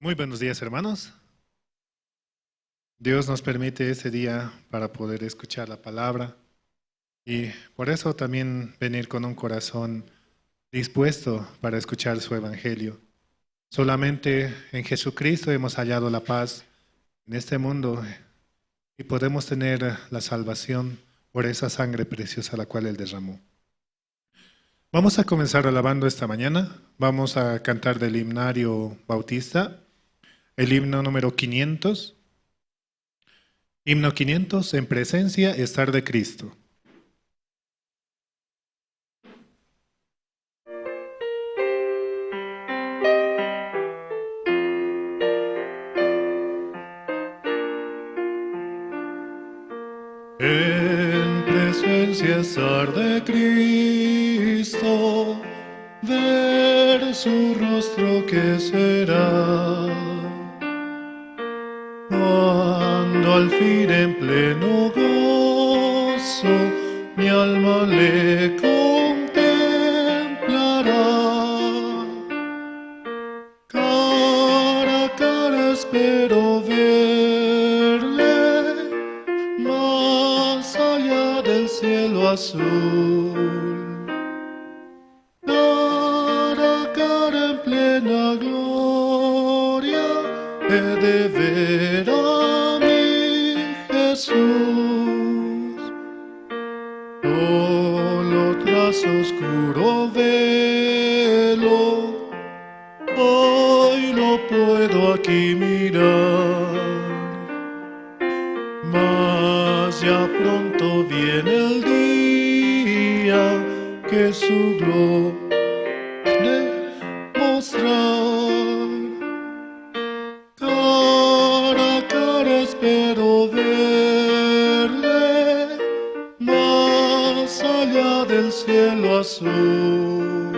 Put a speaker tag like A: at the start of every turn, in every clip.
A: Muy buenos días, hermanos. Dios nos permite ese día para poder escuchar la palabra y por eso también venir con un corazón dispuesto para escuchar su evangelio. Solamente en Jesucristo hemos hallado la paz en este mundo y podemos tener la salvación por esa sangre preciosa la cual Él derramó. Vamos a comenzar alabando esta mañana. Vamos a cantar del himnario bautista, el himno número 500. Himno 500, en presencia estar de Cristo. En presencia estar de Cristo, ver su rostro que será. Cuando al fin en pleno gozo mi alma le contemplará. Cara a cara espero verle, más allá del cielo azul. Cara a cara en plena gloria he de ver a mi Jesús. Solo tras oscuro velo hoy lo puedo aquí mirar, mas ya pronto viene el día que su gloria mostrar. Cara a cara espero verle, más allá del cielo azul.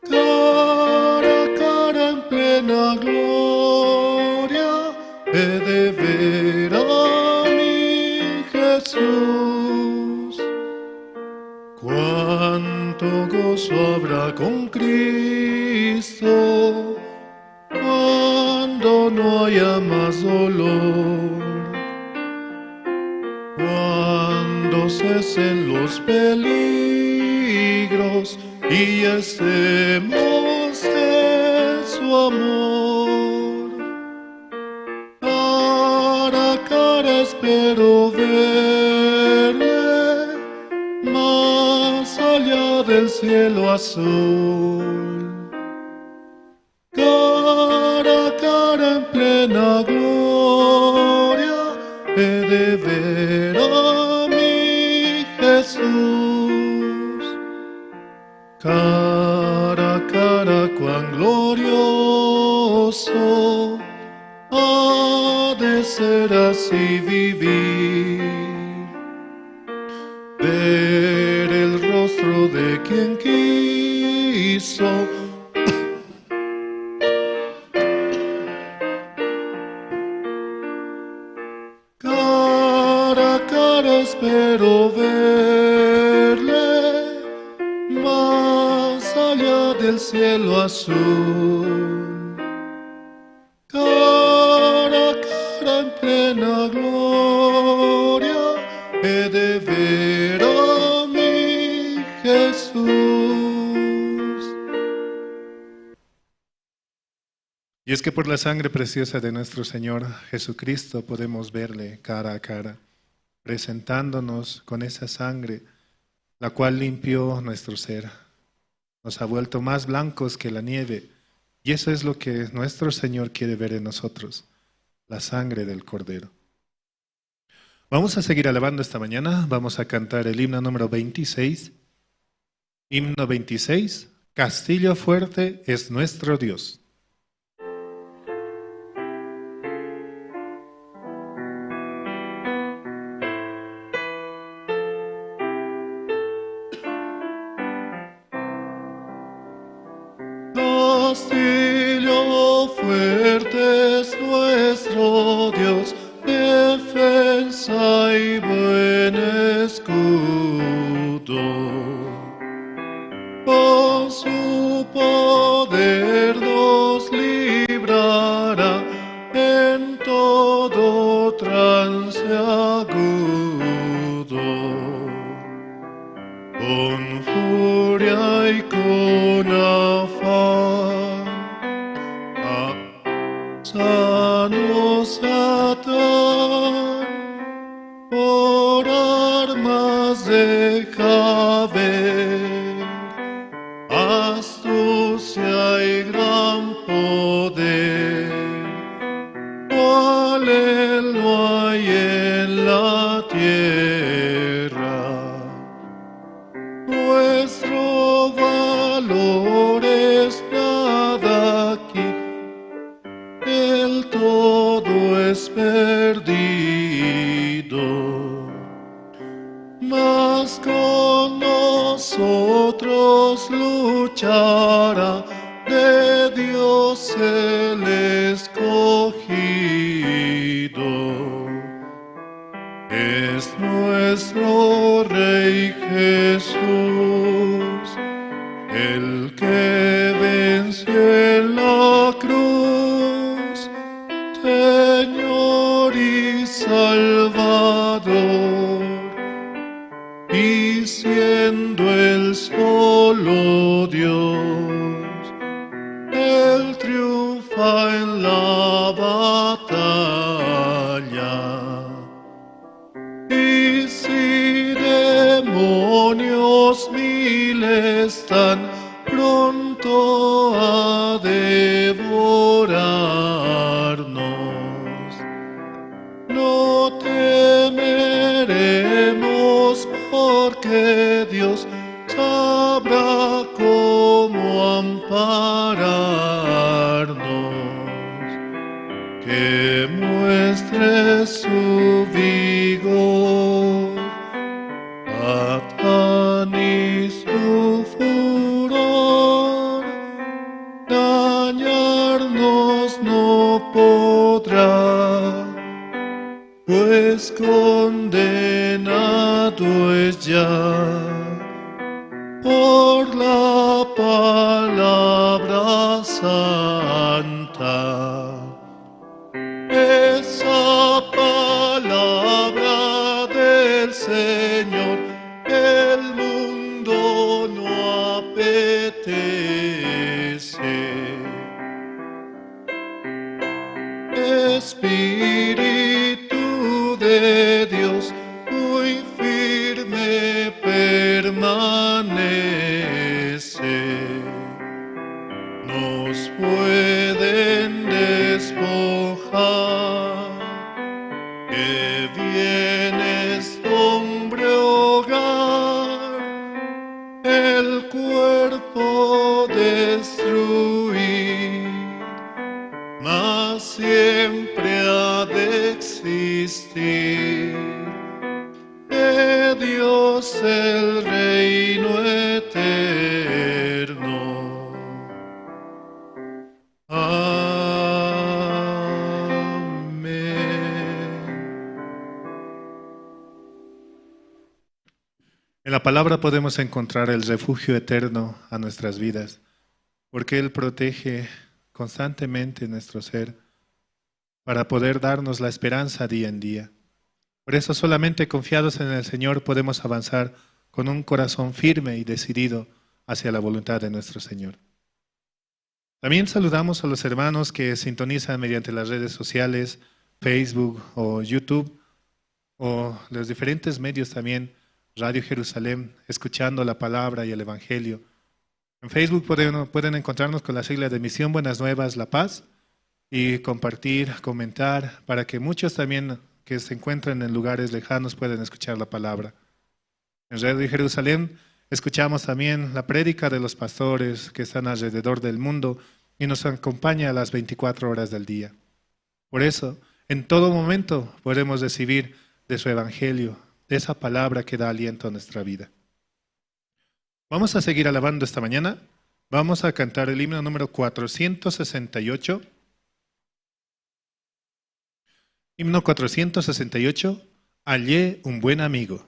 A: Cara a cara en plena gloria he de ver a mi Jesús. Cuánto gozo habrá con Cristo cuando no haya más dolor, cuando cesen los peligros y estemos en su amor. Cara a cara espero verle, más allá del cielo azul. Cara a cara en plena gloria he de ver a mi Jesús. Cara a cara cuán glorioso ha de ser así vivir, ver el rostro de quien quiso espero verle, más allá del cielo azul. Cara a cara en plena gloria he de ver a mi Jesús. Y es que por la sangre preciosa de nuestro Señor Jesucristo podemos verle cara a cara, presentándonos con esa sangre, la cual limpió nuestro ser, nos ha vuelto más blancos que la nieve, y eso es lo que nuestro Señor quiere ver en nosotros, la sangre del Cordero. Vamos a seguir alabando esta mañana, vamos a cantar el himno número 26, himno 26, Castillo fuerte es nuestro Dios. Castillo fuerte es nuestro Dios, defensa y buen escudo. Con su poder nos libra
B: con furia y con afán, sano Satán, por armas deja ver astucia y gran poder, cual él no hay en la tierra. Nuestro valor es nada aquí, el todo es perdido, mas con nosotros luchará de Dios el escogido. Es nuestro Rey Jesús, el que venció en la cruz, Señor y Salvador, y siendo el solo Dios, Él triunfa en la batalla. Y si demonios mil están pronto a devorarnos, no temeremos, porque Dios sabrá cómo ampararnos, que muestre su vigor, Satán y su furor, dañarnos no podrá, pues condenado es ya por la palabra santa. Esa palabra del Señor el mundo no apetece. Espíritu de Dios, muy firme permanece. Nos pueden despojar, que vienes, hombre, hogar, el cuerpo destruir, mas siempre ha de existir de Dios el reino eterno.
A: En la palabra podemos encontrar el refugio eterno a nuestras vidas, porque Él protege constantemente nuestro ser para poder darnos la esperanza día en día. Por eso solamente confiados en el Señor podemos avanzar con un corazón firme y decidido hacia la voluntad de nuestro Señor. También saludamos a los hermanos que sintonizan mediante las redes sociales, Facebook o YouTube, o los diferentes medios también, Radio Jerusalén, escuchando la palabra y el Evangelio. En Facebook pueden encontrarnos con la sigla de Misión Buenas Nuevas La Paz y compartir, comentar, para que muchos también que se encuentren en lugares lejanos puedan escuchar la palabra. En Radio Jerusalén escuchamos también la prédica de los pastores que están alrededor del mundo y nos acompaña a las 24 horas del día. Por eso, en todo momento podemos recibir de su Evangelio, de esa palabra que da aliento a nuestra vida. Vamos a seguir alabando esta mañana. Vamos a cantar el himno número 468. Himno 468, Hallé un buen amigo.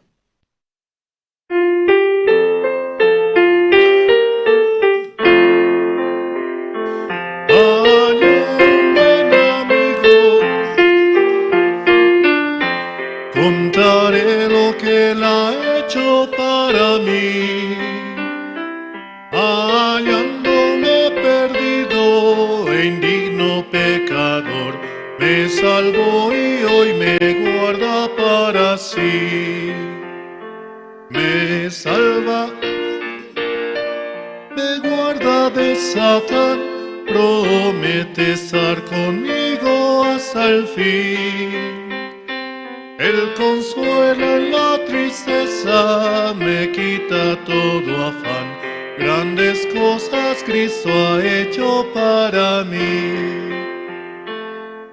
B: Contaré lo que él ha hecho para mí. Hallándome perdido e indigno pecador, me salvó y hoy me guarda para sí. Me salva, me guarda de Satán, promete estar conmigo hasta el fin. Él consuela en la tristeza, me quita todo afán. Grandes cosas Cristo ha hecho para mí.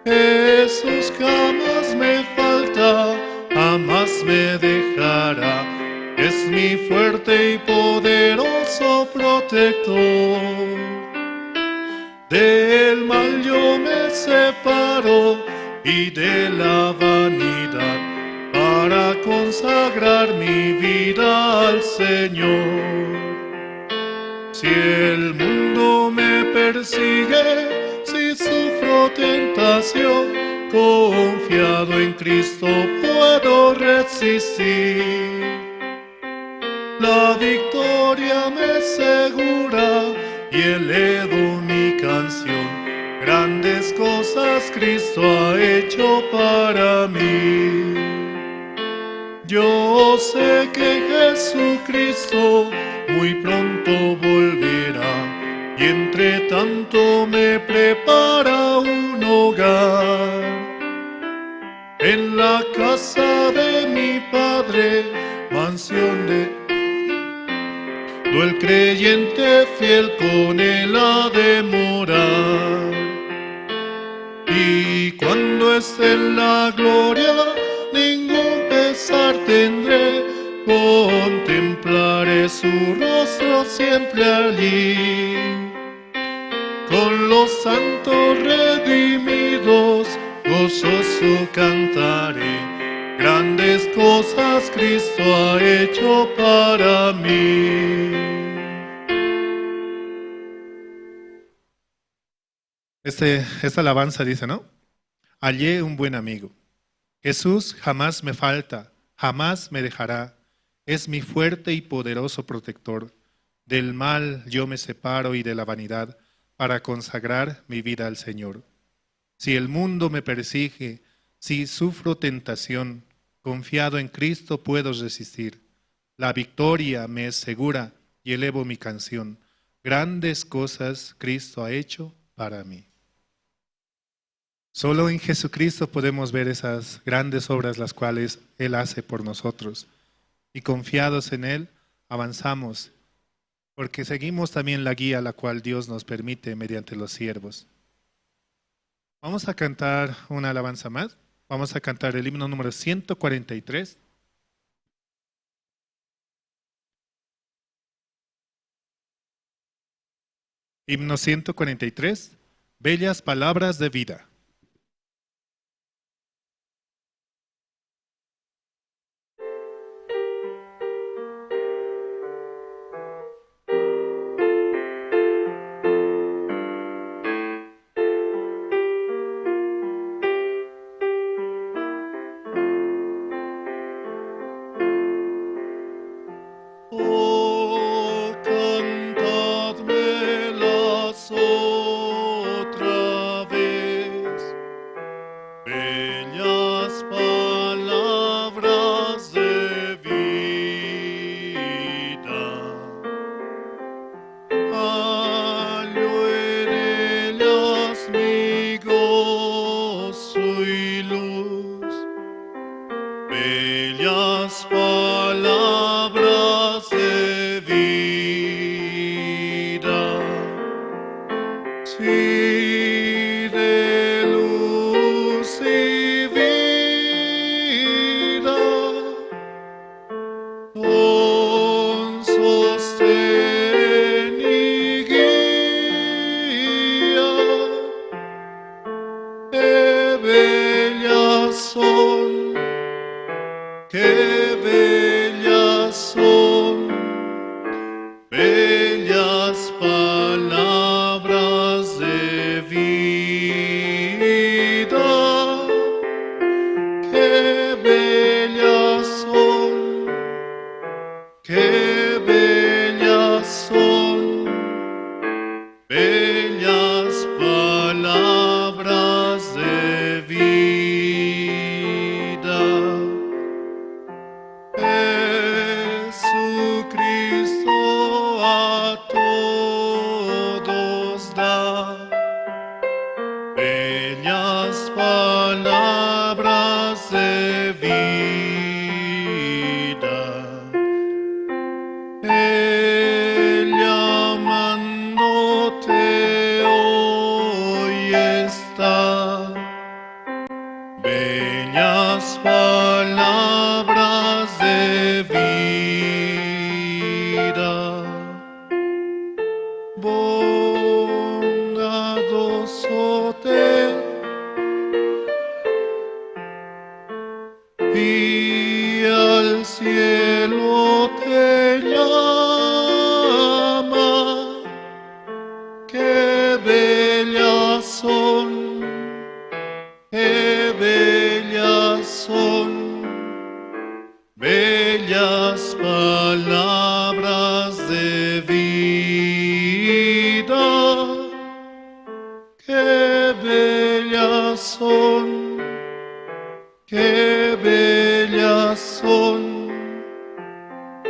B: Jesús jamás me falta, jamás me dejará. Es mi fuerte y poderoso protector. Del mal yo me separo y de la vanidad para consagrar mi vida al Señor. Si el mundo me persigue, si sufro tentación, confiado en Cristo puedo resistir. La victoria me segura y elevo mi canción. Grandes cosas Cristo ha hecho para mí. Yo sé que Jesucristo muy pronto volverá y entre tanto me prepara un hogar. En la casa de mi Padre, mansión de el creyente fiel con él ha de morar. Y cuando esté en la gloria, ningún pesar tendré, contemplaré su rostro siempre allí. Con los santos redimidos, gozoso cantaré. Grandes cosas Cristo ha hecho para mí.
A: Esta alabanza dice, ¿no? Hallé un buen amigo. Jesús jamás me falta, jamás me dejará. Es mi fuerte y poderoso protector. Del mal yo me separo y de la vanidad para consagrar mi vida al Señor. Si el mundo me persigue, si sufro tentación, confiado en Cristo puedo resistir. La victoria me es segura y elevo mi canción. Grandes cosas Cristo ha hecho para mí. Solo en Jesucristo podemos ver esas grandes obras las cuales Él hace por nosotros. Y confiados en Él, avanzamos, porque seguimos también la guía la cual Dios nos permite mediante los siervos. Vamos a cantar una alabanza más. Vamos a cantar el himno número 143. Himno 143, bellas palabras de vida.
B: Oh, cantadmelas otra vez. qué bellas son, bellas palabras de vida. Jesucristo a todos da bellas palabras de vida. Él llamándote hoy está, bellas palabras de vida. Bondadoso te y al cielo te llama, qué bellas son, qué bellas son, bellas palabras de vida, qué bellas son, qué bellas son,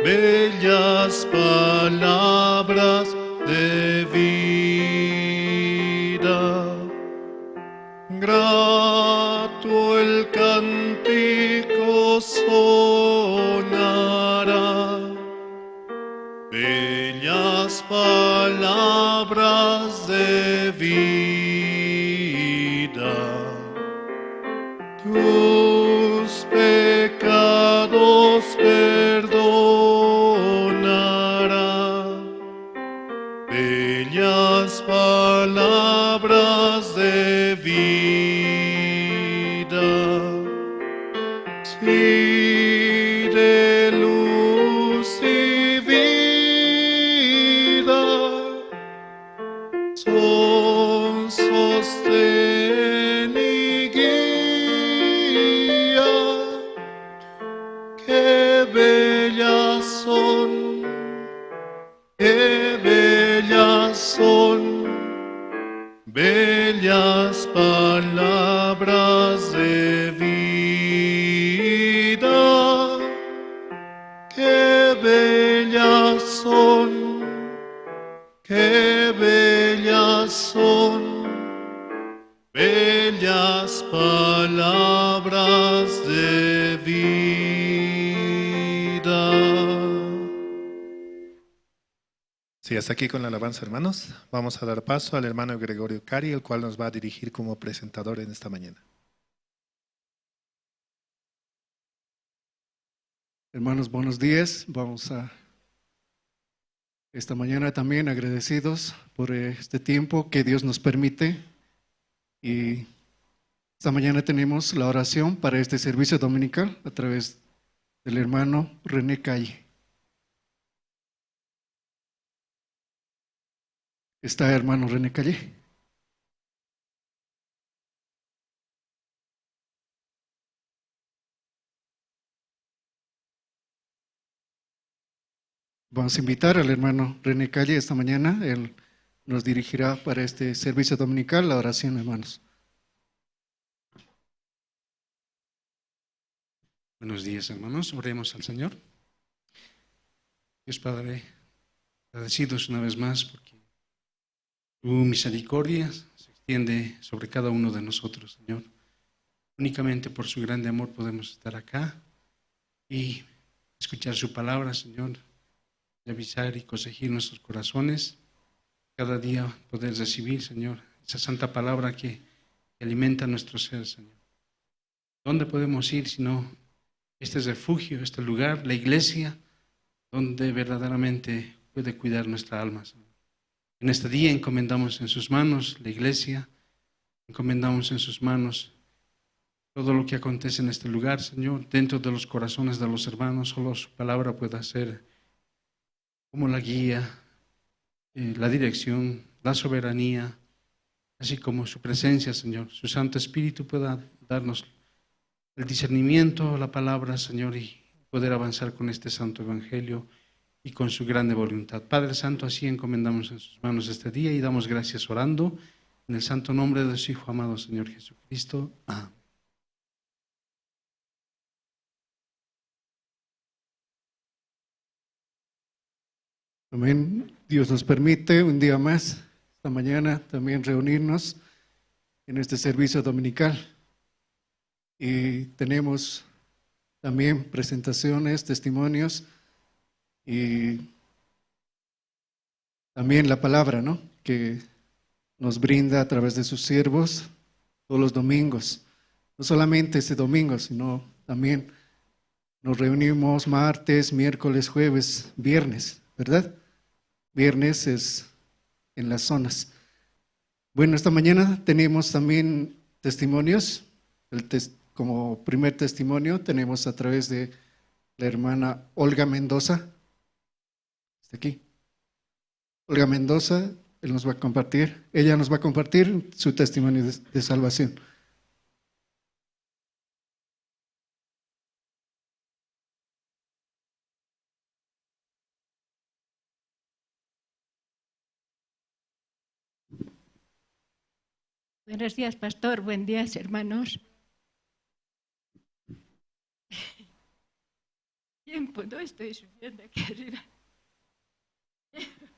B: bellas palabras de vida. Grato el cántico sonará, bellas palabras de vida. Tus pecados perdonará, bellas palabras de vida. Sí, de luz y vida son sostén y guía, qué bellas son, qué bellas son, bellas palabras de vida, qué bellas son, qué bellas son, bellas palabras de vida.
A: Sí, hasta aquí con la alabanza, hermanos. Vamos a dar paso al hermano Gregorio Cari, el cual nos va a dirigir como presentador en esta mañana.
C: Hermanos, buenos días. Vamos a esta mañana también agradecidos por este tiempo que Dios nos permite. Y esta mañana tenemos la oración para este servicio dominical a través del hermano René Calle. ¿Está hermano René Calle? Vamos a invitar al hermano René Calle esta mañana. Él nos dirigirá para este servicio dominical la oración, hermanos.
D: Buenos días, hermanos. Oremos al Señor. Dios Padre, agradecidos una vez más porque tu misericordia se extiende sobre cada uno de nosotros, Señor. Únicamente por su grande amor podemos estar acá y escuchar su palabra, Señor, y avisar y corregir nuestros corazones. Cada día poder recibir, Señor, esa santa palabra que alimenta nuestro ser, Señor. ¿Dónde podemos ir sino este refugio, este lugar, la iglesia, donde verdaderamente puede cuidar nuestra alma, Señor? En este día encomendamos en sus manos la iglesia, encomendamos en sus manos todo lo que acontece en este lugar, Señor, dentro de los corazones de los hermanos. Solo su palabra pueda ser como la guía, la dirección, la soberanía, así como su presencia, Señor. Su Santo Espíritu pueda darnos el discernimiento, la palabra, Señor, y poder avanzar con este santo evangelio y con su grande voluntad. Padre Santo, así encomendamos en sus manos este día y damos gracias orando en el santo nombre de su Hijo amado Señor Jesucristo. Amén.
C: Amén. Dios nos permite un día más, esta mañana, también reunirnos en este servicio dominical. Y tenemos también presentaciones, testimonios y también la palabra, ¿no?, que nos brinda a través de sus siervos todos los domingos. No solamente este domingo, sino también nos reunimos martes, miércoles, jueves, viernes, ¿verdad? Viernes es en las zonas. Bueno, esta mañana tenemos también testimonios. Como primer testimonio tenemos a través de la hermana Olga Mendoza. Está aquí. Olga Mendoza, ella nos va a compartir su testimonio de salvación.
E: Buenos días, pastor. Buen día, hermanos. Tiempo, no estoy subiendo aquí arriba. Esta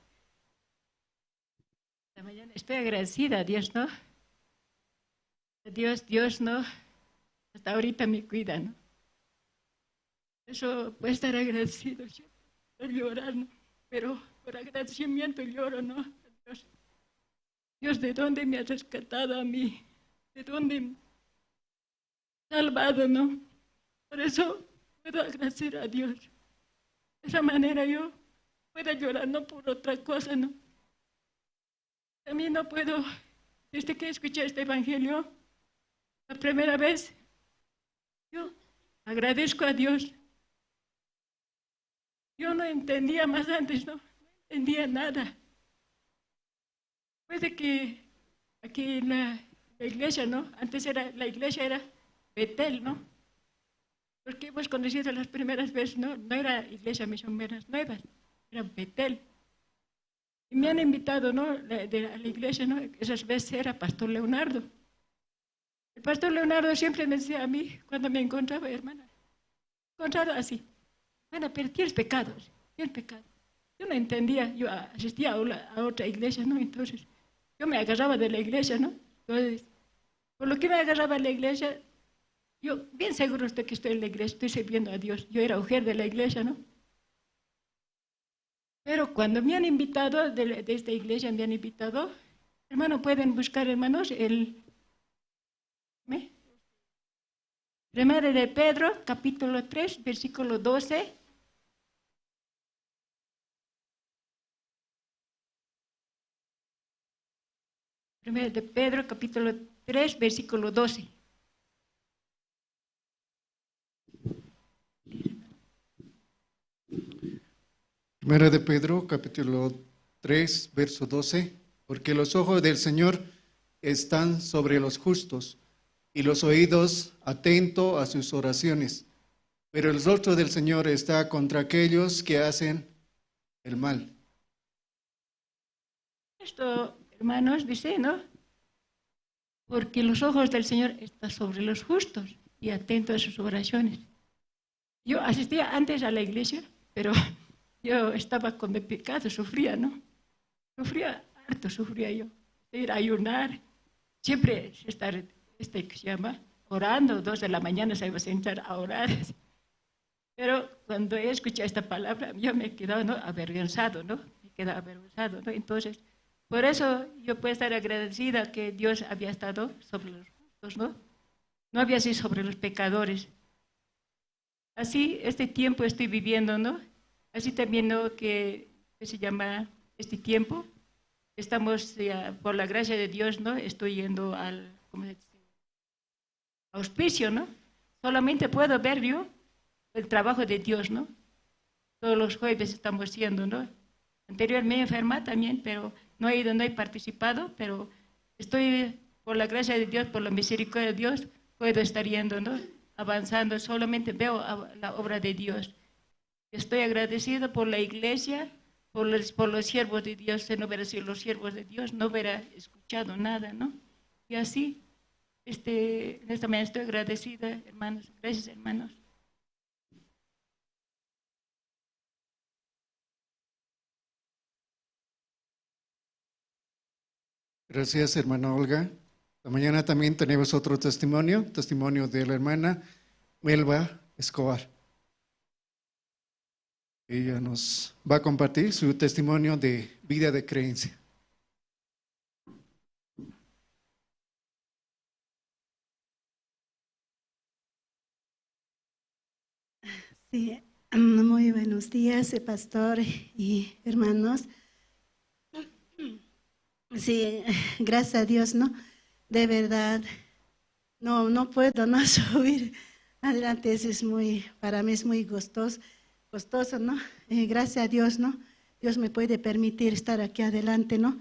E: mañana estoy agradecida a Dios, ¿no? A Dios, ¿no? Hasta ahorita me cuida, ¿no? Eso puede estar agradecido. Yo estoy llorando, pero por agradecimiento lloro, ¿no? A Dios. Dios, ¿de dónde me has rescatado a mí? ¿De dónde me has salvado, no? Por eso puedo agradecer a Dios. De esa manera yo puedo llorar, no por otra cosa, ¿no? También no puedo, desde que escuché este evangelio, la primera vez, yo agradezco a Dios. Yo no entendía más antes, no entendía nada. Puede que aquí en la iglesia, ¿no? Antes la iglesia era Betel, ¿no? Porque hemos conocido las primeras veces, ¿no? No era iglesia misioneras nuevas, era Betel. Y me han invitado, ¿no?, a la iglesia, ¿no? Esas veces era Pastor Leonardo. El Pastor Leonardo siempre me decía a mí, cuando me encontraba, hermana, así, hermana, pero tienes pecados, tienes pecado. Yo no entendía, yo asistía a otra iglesia, ¿no? Entonces, yo me agarraba de la iglesia, ¿no? Entonces, por lo que me agarraba de la iglesia, yo bien seguro estoy que estoy en la iglesia, estoy sirviendo a Dios. Yo era mujer de la iglesia, ¿no? Pero cuando me han invitado, de esta iglesia me han invitado, hermano, pueden buscar, hermanos, Primera de Pedro, capítulo 3, versículo 12. Primera de Pedro, capítulo 3, versículo 12.
C: Primera de Pedro, capítulo 3, verso 12. Porque los ojos del Señor están sobre los justos y los oídos atentos a sus oraciones. Pero el rostro del Señor está contra aquellos que hacen el mal.
E: Esto, hermanos, dice, ¿no? Porque los ojos del Señor están sobre los justos y atentos a sus oraciones. Yo asistía antes a la iglesia, pero yo estaba con mi pecado, sufría, ¿no? Sufría harto, sufría yo. Ir a ayunar, siempre estar, que se llama, orando, 2 de la mañana se iba a sentar a orar. Pero cuando he escuchado esta palabra, yo me he quedado, ¿no?, avergonzado, ¿no? Me he quedado avergonzado, ¿no? Entonces, por eso yo puedo estar agradecida que Dios había estado sobre los justos, ¿no? No había sido sobre los pecadores. Así, este tiempo estoy viviendo, ¿no? Así también, ¿no?, que se llama este tiempo. Estamos, por la gracia de Dios, ¿no?, estoy yendo al, ¿cómo se dice?, auspicio, ¿no? Solamente puedo ver yo el trabajo de Dios, ¿no? Todos los jueves estamos yendo, ¿no? Anteriormente enferma también, pero no he ido, no he participado, pero estoy, por la gracia de Dios, por la misericordia de Dios, puedo estar yendo, ¿no?, avanzando, solamente veo la obra de Dios. Estoy agradecida por la iglesia, por los siervos de Dios. Si no hubiera sido los siervos de Dios, no hubiera escuchado nada, ¿no? Y así, en esta mañana estoy agradecida, hermanos. Gracias, hermanos.
C: Gracias, hermana Olga. Esta mañana también tenemos otro testimonio de la hermana Melba Escobar. Ella nos va a compartir su testimonio de vida de creencia.
F: Sí, muy buenos días, pastor y hermanos. Sí, gracias a Dios, ¿no? De verdad, no puedo no subir adelante, eso es para mí es muy costoso, ¿no? Gracias a Dios, ¿no? Dios me puede permitir estar aquí adelante, ¿no?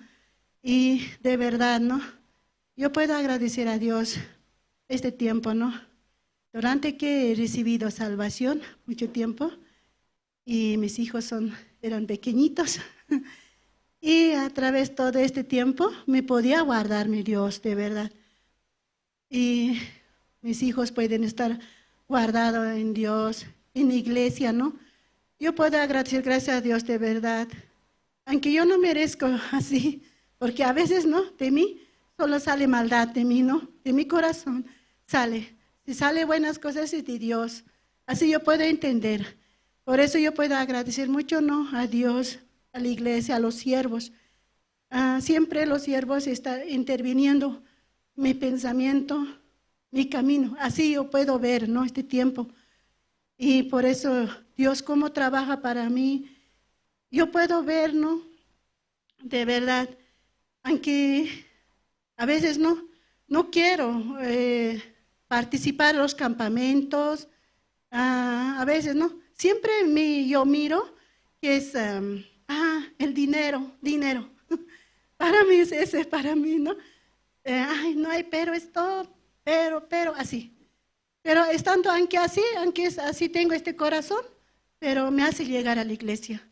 F: Y de verdad, ¿no? Yo puedo agradecer a Dios este tiempo, ¿no? Durante que he recibido salvación, mucho tiempo, y mis hijos eran pequeñitos, y a través de todo este tiempo me podía guardar mi Dios, de verdad. Y mis hijos pueden estar guardados en Dios, en la iglesia, ¿no? Yo puedo agradecer, gracias a Dios, de verdad, aunque yo no merezco así, porque a veces, ¿no? De mí solo sale maldad, de mí, ¿no? De mi corazón sale. Si sale buenas cosas es de Dios. Así yo puedo entender. Por eso yo puedo agradecer mucho, ¿no? A Dios, a la iglesia, a los siervos. Siempre los siervos están interviniendo mi pensamiento, mi camino. Así yo puedo ver, ¿no? Este tiempo. Y por eso Dios cómo trabaja para mí. Yo puedo ver, ¿no? De verdad. Aunque a veces no quiero participar en los campamentos. A veces, ¿no? Siempre yo miro que es el dinero. Para mí es ese, para mí, ¿no? No hay pero, esto, pero, así. Pero estando aunque así tengo este corazón, pero me hace llegar a la iglesia.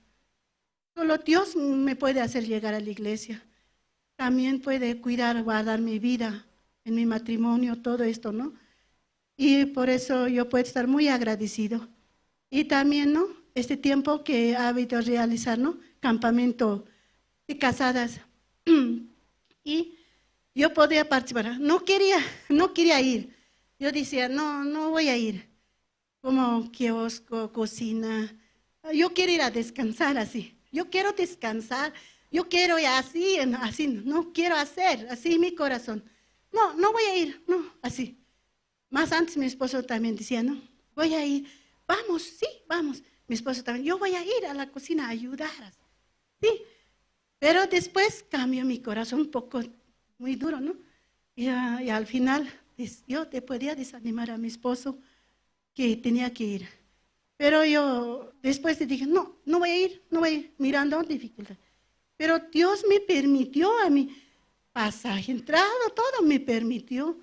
F: Solo Dios me puede hacer llegar a la iglesia. También puede cuidar, guardar mi vida, en mi matrimonio, todo esto, ¿no? Y por eso yo puedo estar muy agradecido. Y también, ¿no? Este tiempo que ha habido realizar, ¿no? Campamento de casadas. Y yo podía participar. No quería ir. Yo decía, no voy a ir. Como kiosco, cocina. Yo quiero ir a descansar así. Yo quiero descansar. Yo quiero ir así, no quiero hacer, así mi corazón. No voy a ir, no, así. Más antes mi esposo también decía, no, voy a ir. Vamos, sí, vamos. Mi esposo también, yo voy a ir a la cocina a ayudar. Sí, pero después cambió mi corazón un poco, muy duro, ¿no? Y al final yo te podía desanimar a mi esposo que tenía que ir. Pero yo después le dije, no voy a ir, mirando dificultad. Pero Dios me permitió a mí, pasaje, entrada, todo me permitió.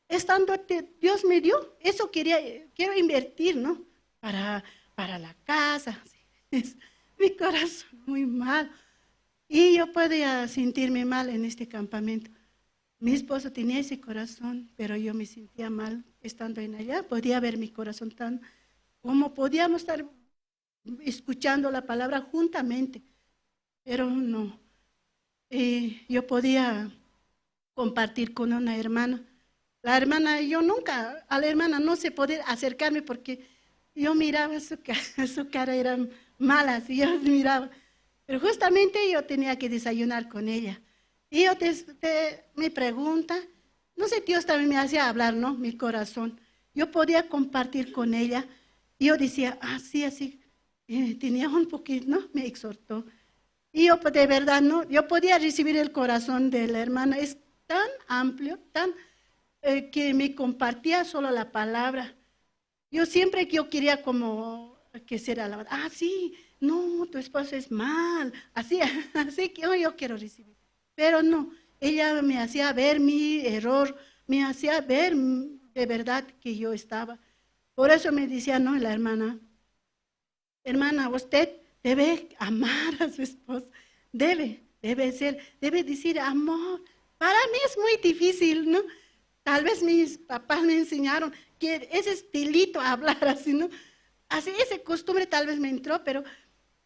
F: Estando, Dios me dio, eso quiero invertir, ¿no? Para la casa. Es mi corazón muy mal. Y yo podía sentirme mal en este campamento. Mi esposo tenía ese corazón, pero yo me sentía mal estando en allá. Podía ver mi corazón tan, como podíamos estar escuchando la palabra juntamente, pero no. Yo podía compartir con una hermana. La hermana, a la hermana no se podía acercarme porque yo miraba su cara era mala, así yo miraba. Pero justamente yo tenía que desayunar con ella. Y yo me pregunta, no sé, Dios también me hacía hablar, ¿no? Mi corazón. Yo podía compartir con ella. Y yo decía, así. Tenía un poquito, ¿no? Me exhortó. Y yo de verdad, ¿no? Yo podía recibir el corazón de la hermana. Es tan amplio, tan que me compartía solo la palabra. Yo siempre que yo quería como que ser alabada. Sí, no, tu esposo es mal. Así que yo quiero recibir. Pero no, ella me hacía ver mi error, me hacía ver de verdad que yo estaba. Por eso me decía, no, la hermana, hermana, usted debe amar a su esposo, debe decir amor. Para mí es muy difícil, ¿no? Tal vez mis papás me enseñaron que ese estilito hablar así, ¿no? Así, esa costumbre tal vez me entró, pero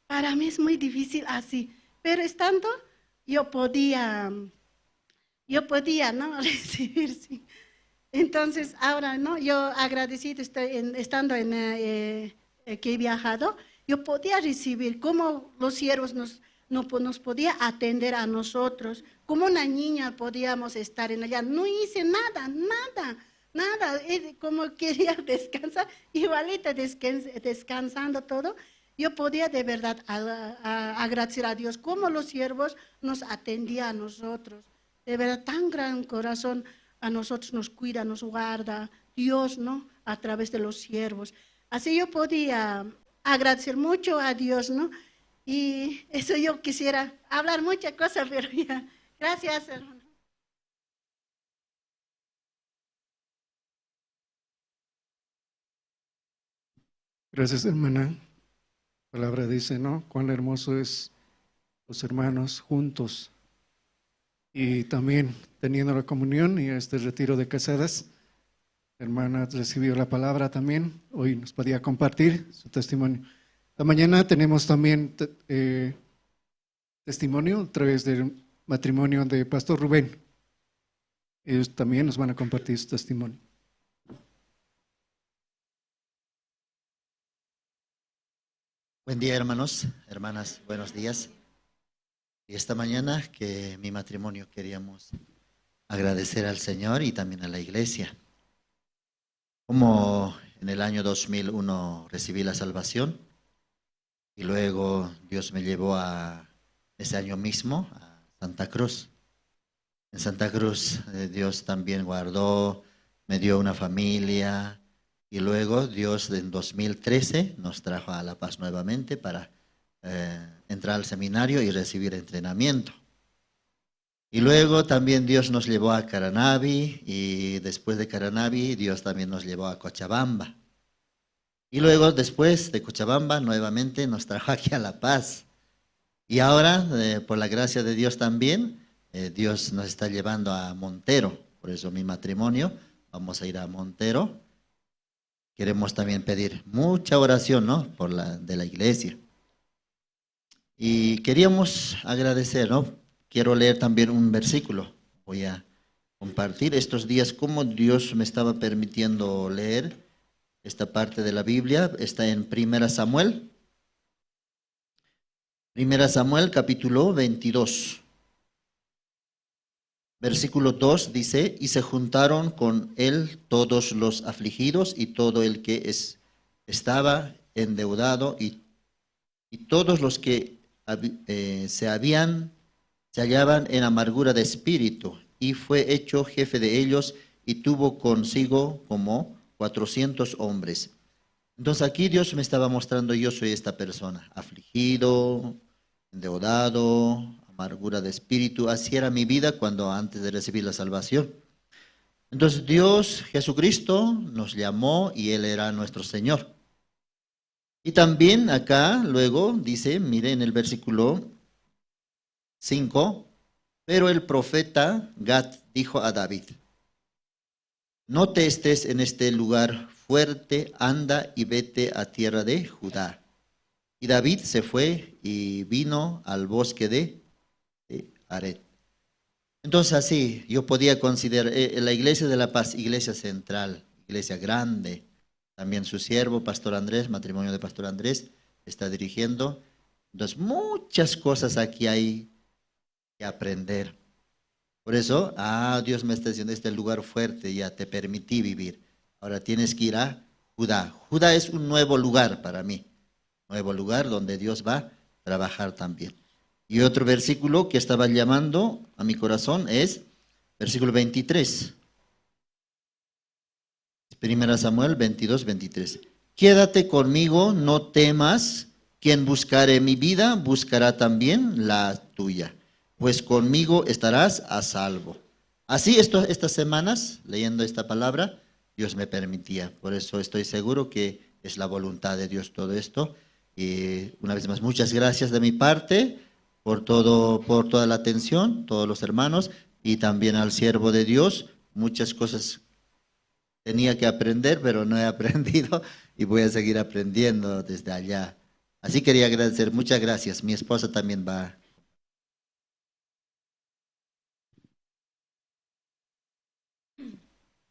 F: para mí es muy difícil así. Pero estando, yo podía, ¿no? Recibir, sí. Entonces, ahora, ¿no? Yo agradecido estando que he viajado, yo podía recibir cómo los siervos nos podía atender a nosotros, como una niña podíamos estar en allá. No hice nada, como quería descansar, igualita descansando todo. Yo podía de verdad agradecer a Dios cómo los siervos nos atendían a nosotros. De verdad, tan gran corazón a nosotros nos cuida, nos guarda Dios, ¿no? A través de los siervos. Así yo podía agradecer mucho a Dios, ¿no? Y eso yo quisiera hablar muchas cosas, pero ya. Gracias, hermano.
C: Gracias, hermana. La palabra dice, ¿no? Cuán hermoso es los hermanos juntos. Y también teniendo la comunión y este retiro de casadas, la hermana recibió la palabra también. Hoy nos podía compartir su testimonio. La mañana tenemos también testimonio a través del matrimonio de Pastor Rubén. Ellos también nos van a compartir su testimonio.
G: Buen día, hermanos, hermanas, buenos días. Y esta mañana que mi matrimonio queríamos agradecer al Señor y también a la iglesia. Como en el año 2001 recibí la salvación y luego Dios me llevó a ese año mismo a Santa Cruz. En Santa Cruz Dios también guardó, me dio una familia. Y luego Dios en 2013 nos trajo a La Paz nuevamente para entrar al seminario y recibir entrenamiento. Y luego también Dios nos llevó a Caranavi y después de Caranavi Dios también nos llevó a Cochabamba. Y luego después de Cochabamba nuevamente nos trajo aquí a La Paz. Y ahora por la gracia de Dios también Dios nos está llevando a Montero. Por eso mi matrimonio, vamos a ir a Montero. Queremos también pedir mucha oración, ¿no? De la iglesia. Y queríamos agradecer, ¿no? Quiero leer también un versículo. Voy a compartir estos días cómo Dios me estaba permitiendo leer esta parte de la Biblia. Está en 1 Samuel. 1 Samuel capítulo 22. Versículo 2 dice, y se juntaron con él todos los afligidos y todo el que estaba endeudado y todos los que se hallaban en amargura de espíritu, y fue hecho jefe de ellos y tuvo consigo como 400 hombres. Entonces aquí Dios me estaba mostrando, yo soy esta persona, afligido, endeudado, amargura de espíritu. Así era mi vida antes de recibir la salvación. Entonces Dios, Jesucristo, nos llamó y Él era nuestro Señor. Y también acá luego dice, mire en el versículo 5, pero el profeta Gad dijo a David, no te estés en este lugar fuerte, anda y vete a tierra de Judá. Y David se fue y vino al bosque de Aret. Entonces así yo podía considerar la iglesia de La Paz, iglesia central, iglesia grande. También su siervo, Pastor Andrés, matrimonio de Pastor Andrés, está dirigiendo. Entonces muchas cosas aquí hay que aprender. Por eso, Dios me está diciendo, este lugar fuerte, ya te permití vivir. Ahora tienes que ir a Judá. Judá es un nuevo lugar para mí. Nuevo lugar donde Dios va a trabajar también. Y otro versículo que estaba llamando a mi corazón es versículo 23. 1 Samuel 22, 23. Quédate conmigo, no temas, quien buscare mi vida, buscará también la tuya, pues conmigo estarás a salvo. Así estas semanas, leyendo esta palabra, Dios me permitía. Por eso estoy seguro que es la voluntad de Dios todo esto. Y una vez más, muchas gracias de mi parte por todo, por toda la atención, todos los hermanos, y también al siervo de Dios. Muchas cosas tenía que aprender, pero no he aprendido y voy a seguir aprendiendo desde allá. Así quería agradecer, muchas gracias. Mi esposa también va.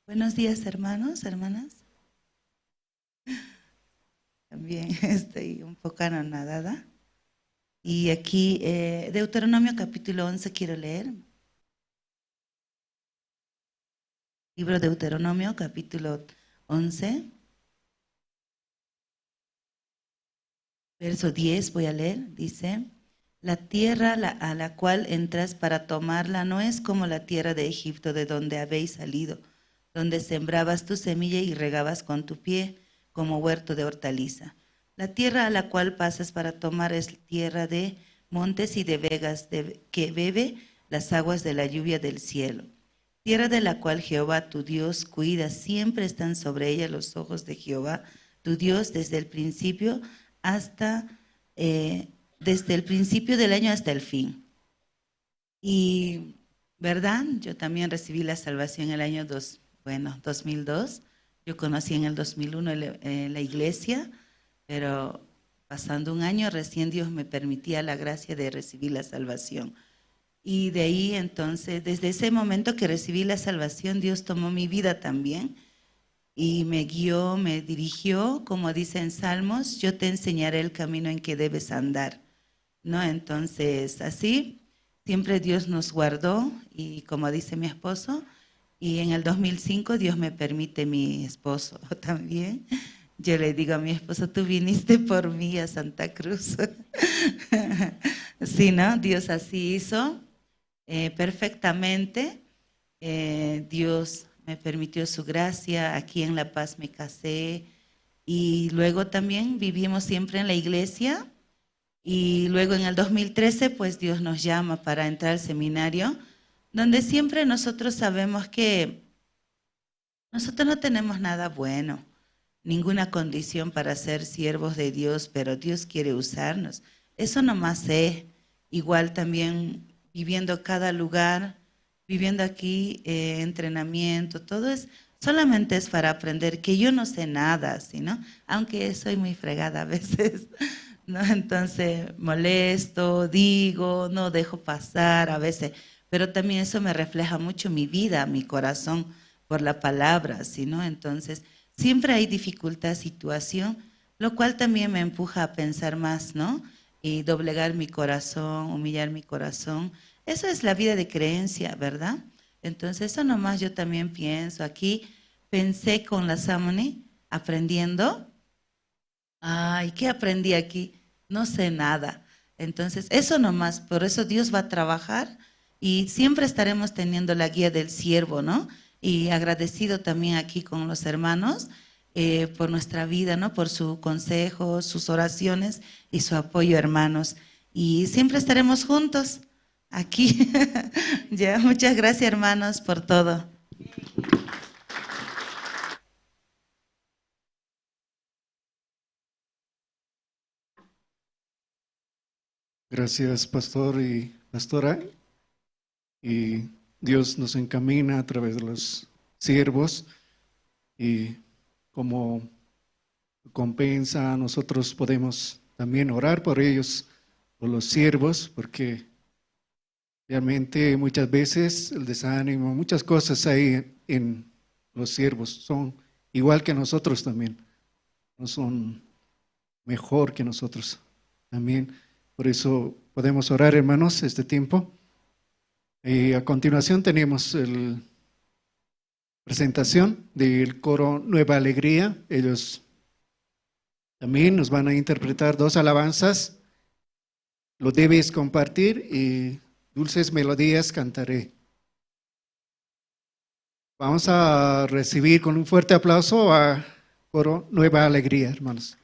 H: Buenos días, hermanos, hermanas. También estoy un poco anonadada. Y aquí, Deuteronomio capítulo 11 quiero leer. Libro de Deuteronomio capítulo 11. Verso 10 voy a leer. Dice, la tierra a la cual entras para tomarla no es como la tierra de Egipto de donde habéis salido, donde sembrabas tu semilla y regabas con tu pie como huerto de hortaliza. La tierra a la cual pasas para tomar es tierra de montes y de vegas, que bebe las aguas de la lluvia del cielo. Tierra de la cual Jehová tu Dios cuida, siempre están sobre ella los ojos de Jehová tu Dios desde el principio desde el principio del año hasta el fin. Y, ¿verdad? Yo también recibí la salvación en el año 2002. Yo conocí en el 2001 la iglesia, pero pasando un año recién Dios me permitía la gracia de recibir la salvación. Y de ahí entonces, desde ese momento que recibí la salvación, Dios tomó mi vida también y me guió, me dirigió, como dice en Salmos, yo te enseñaré el camino en que debes andar, ¿no? Entonces, así, siempre Dios nos guardó y como dice mi esposo, y en el 2005 Dios me permite mi esposo también. Yo le digo a mi esposo, tú viniste por mí a Santa Cruz. Sí, ¿no? Dios así hizo perfectamente. Dios me permitió su gracia. Aquí en La Paz me casé y luego también vivimos siempre en la iglesia. Y luego en el 2013, pues Dios nos llama para entrar al seminario, donde siempre nosotros sabemos que nosotros no tenemos nada bueno, ninguna condición para ser siervos de Dios, pero Dios quiere usarnos. Eso nomás sé. Igual también viviendo cada lugar, viviendo aquí, entrenamiento, todo solamente es para aprender, que yo no sé nada, ¿no? Aunque soy muy fregada a veces, ¿no? Entonces molesto, digo, no dejo pasar a veces, pero también eso me refleja mucho mi vida, mi corazón por la palabra, ¿sí, no? Entonces siempre hay dificultad, situación, lo cual también me empuja a pensar más, ¿no? Y doblegar mi corazón, humillar mi corazón. Eso es la vida de creencia, ¿verdad? Entonces eso nomás yo también pienso. Aquí pensé con la Samoni, aprendiendo. Ay, ¿qué aprendí aquí? No sé nada. Entonces eso nomás, por eso Dios va a trabajar y siempre estaremos teniendo la guía del siervo, ¿no? Y agradecido también aquí con los hermanos por nuestra vida, ¿no? Por su consejo, sus oraciones y su apoyo, hermanos. Y siempre estaremos juntos aquí. Ya, muchas gracias, hermanos, por todo.
C: Gracias, pastor y pastora. Y Dios nos encamina a través de los siervos y como recompensa nosotros podemos también orar por ellos, por los siervos, porque realmente muchas veces el desánimo, muchas cosas hay en los siervos, son igual que nosotros también, no son mejor que nosotros también. Por eso podemos orar, hermanos, este tiempo. Y a continuación tenemos la presentación del coro Nueva Alegría. Ellos también nos van a interpretar 2 alabanzas. Lo debes compartir y dulces melodías cantaré. Vamos a recibir con un fuerte aplauso a coro Nueva Alegría, hermanos.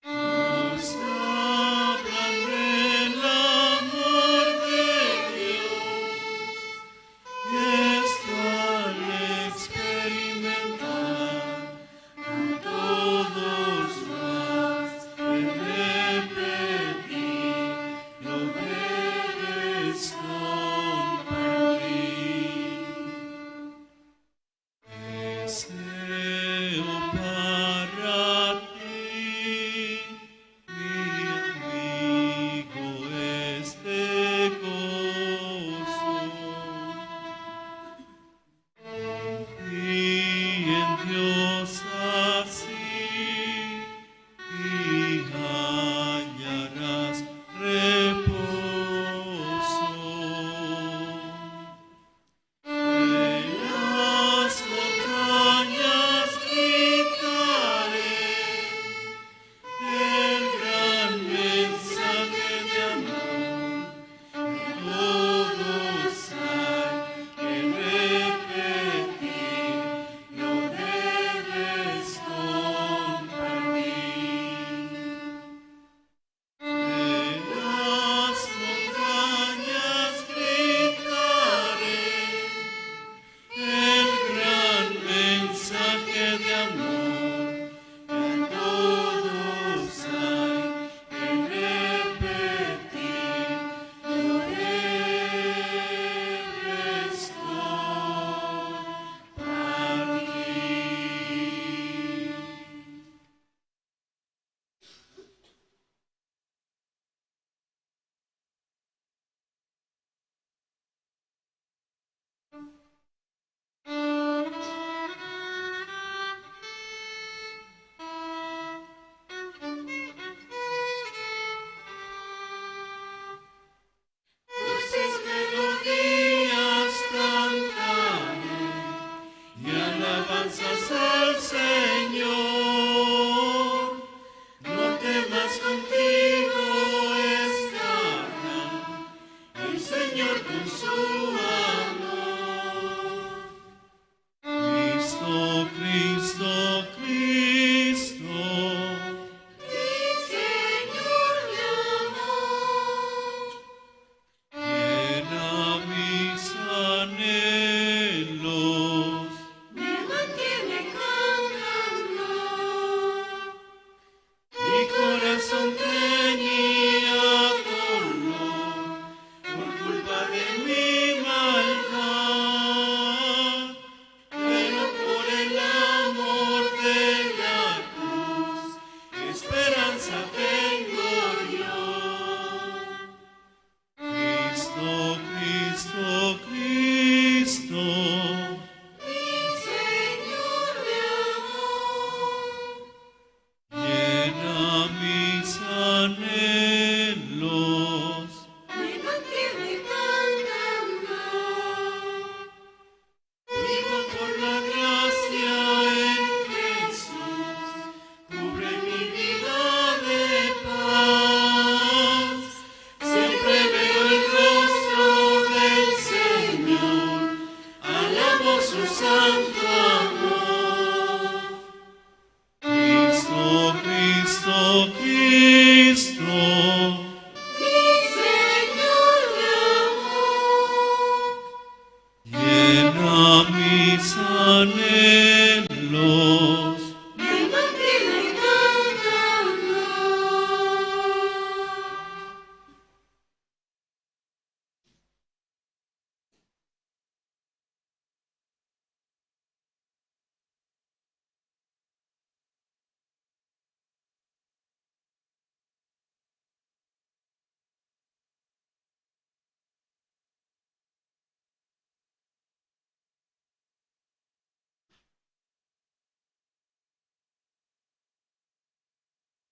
B: Nos hablan de la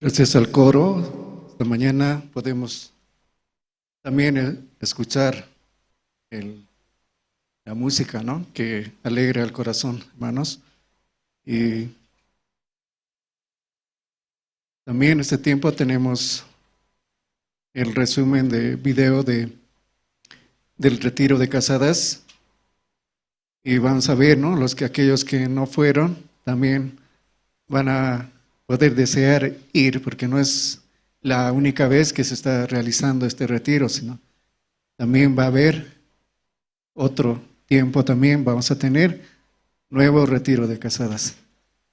C: Gracias al coro, esta mañana podemos también escuchar la música, ¿no? Que alegra el corazón, hermanos. Y también en este tiempo tenemos el resumen de video del retiro de casadas. Y vamos a ver, ¿no? Aquellos que no fueron también van a poder desear ir, porque no es la única vez que se está realizando este retiro, sino también va a haber otro tiempo, también vamos a tener nuevo retiro de casadas.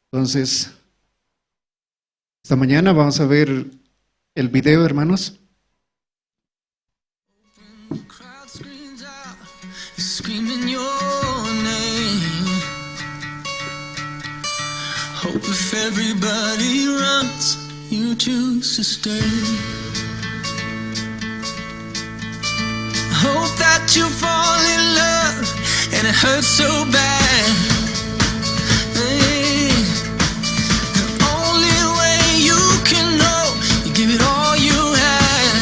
C: Entonces, esta mañana vamos a ver el video, hermanos.
I: Hope if everybody runs, you choose to stay. Hope that you fall in love and it hurts so bad. Hey, the only way you can know, you give it all you had.